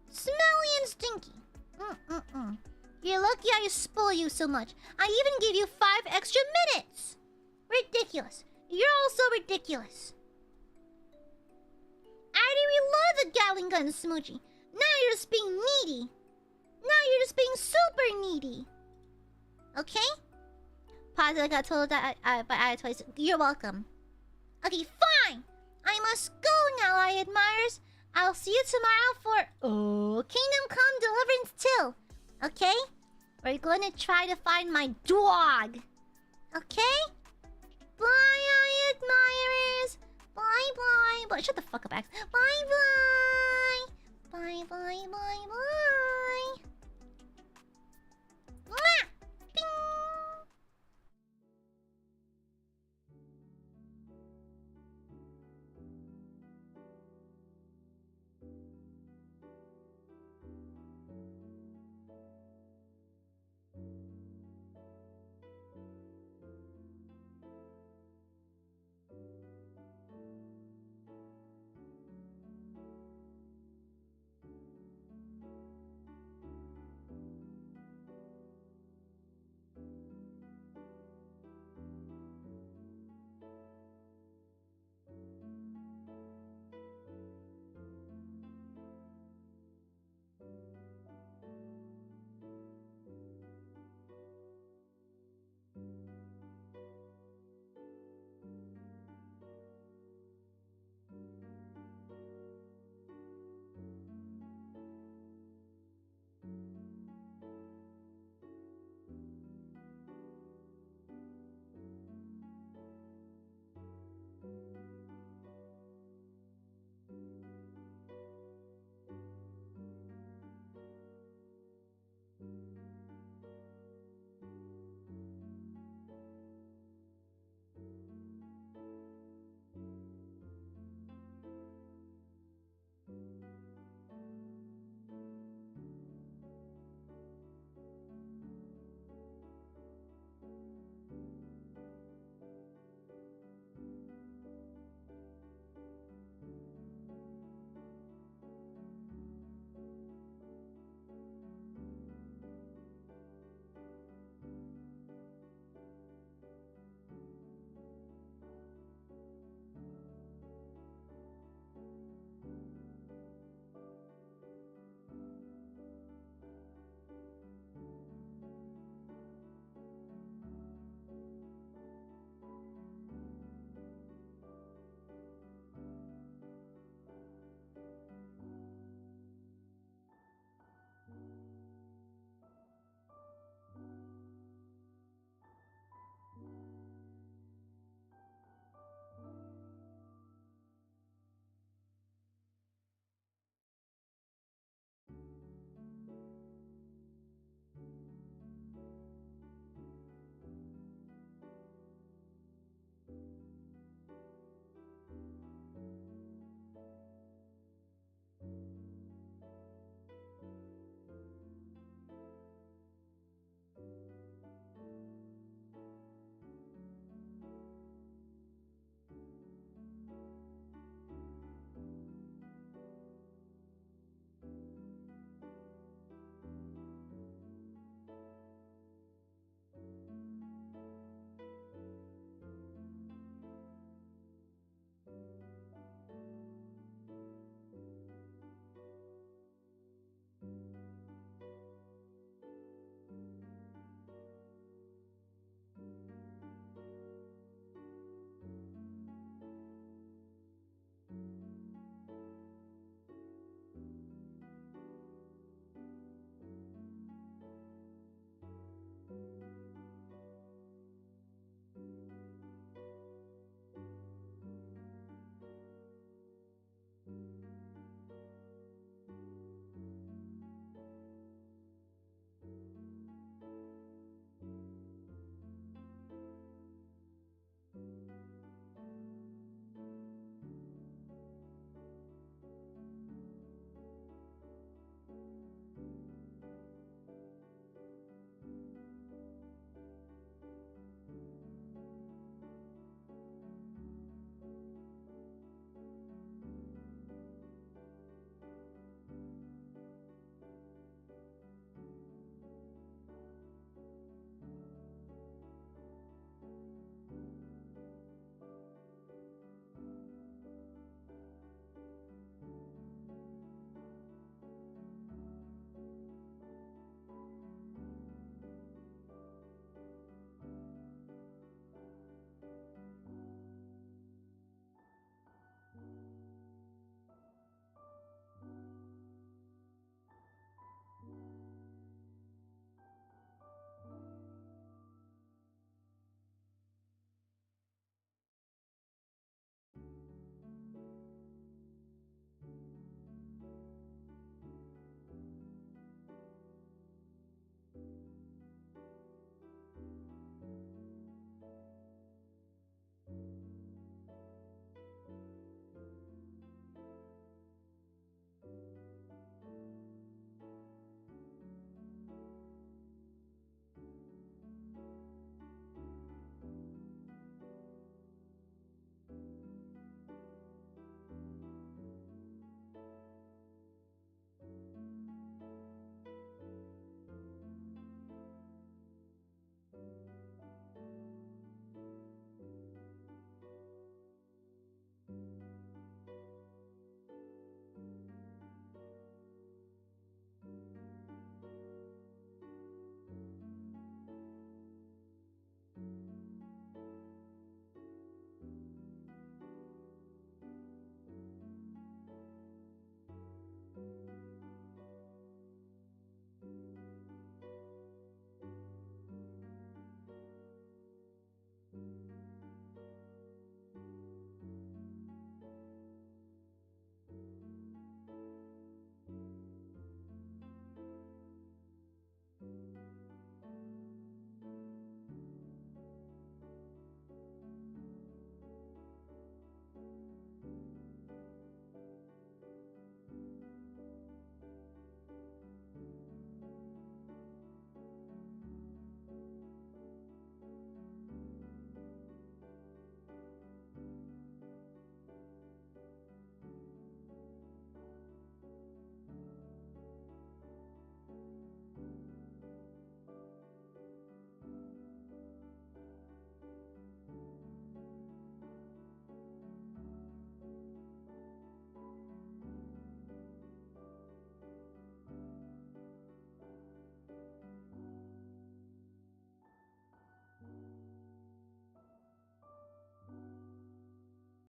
Smelly and stinky. You're lucky I spoil you so much. I even gave you 5 extra minutes. Ridiculous. You're also ridiculous. I already love the Gatling gun smoochie. Now you're just being needy. Now you're just being super needy. Okay? Positive I got told that by I twice. You're welcome. Okay, fine. I must go now, Aiadmirers. I'll see you tomorrow for Kingdom Come Deliverance 2. Okay? We're gonna try to find my dog. Okay? Bye, Aiadmirers. Bye, bye. But shut the fuck up, Axe. Bye, bye. Bye, bye, bye, bye.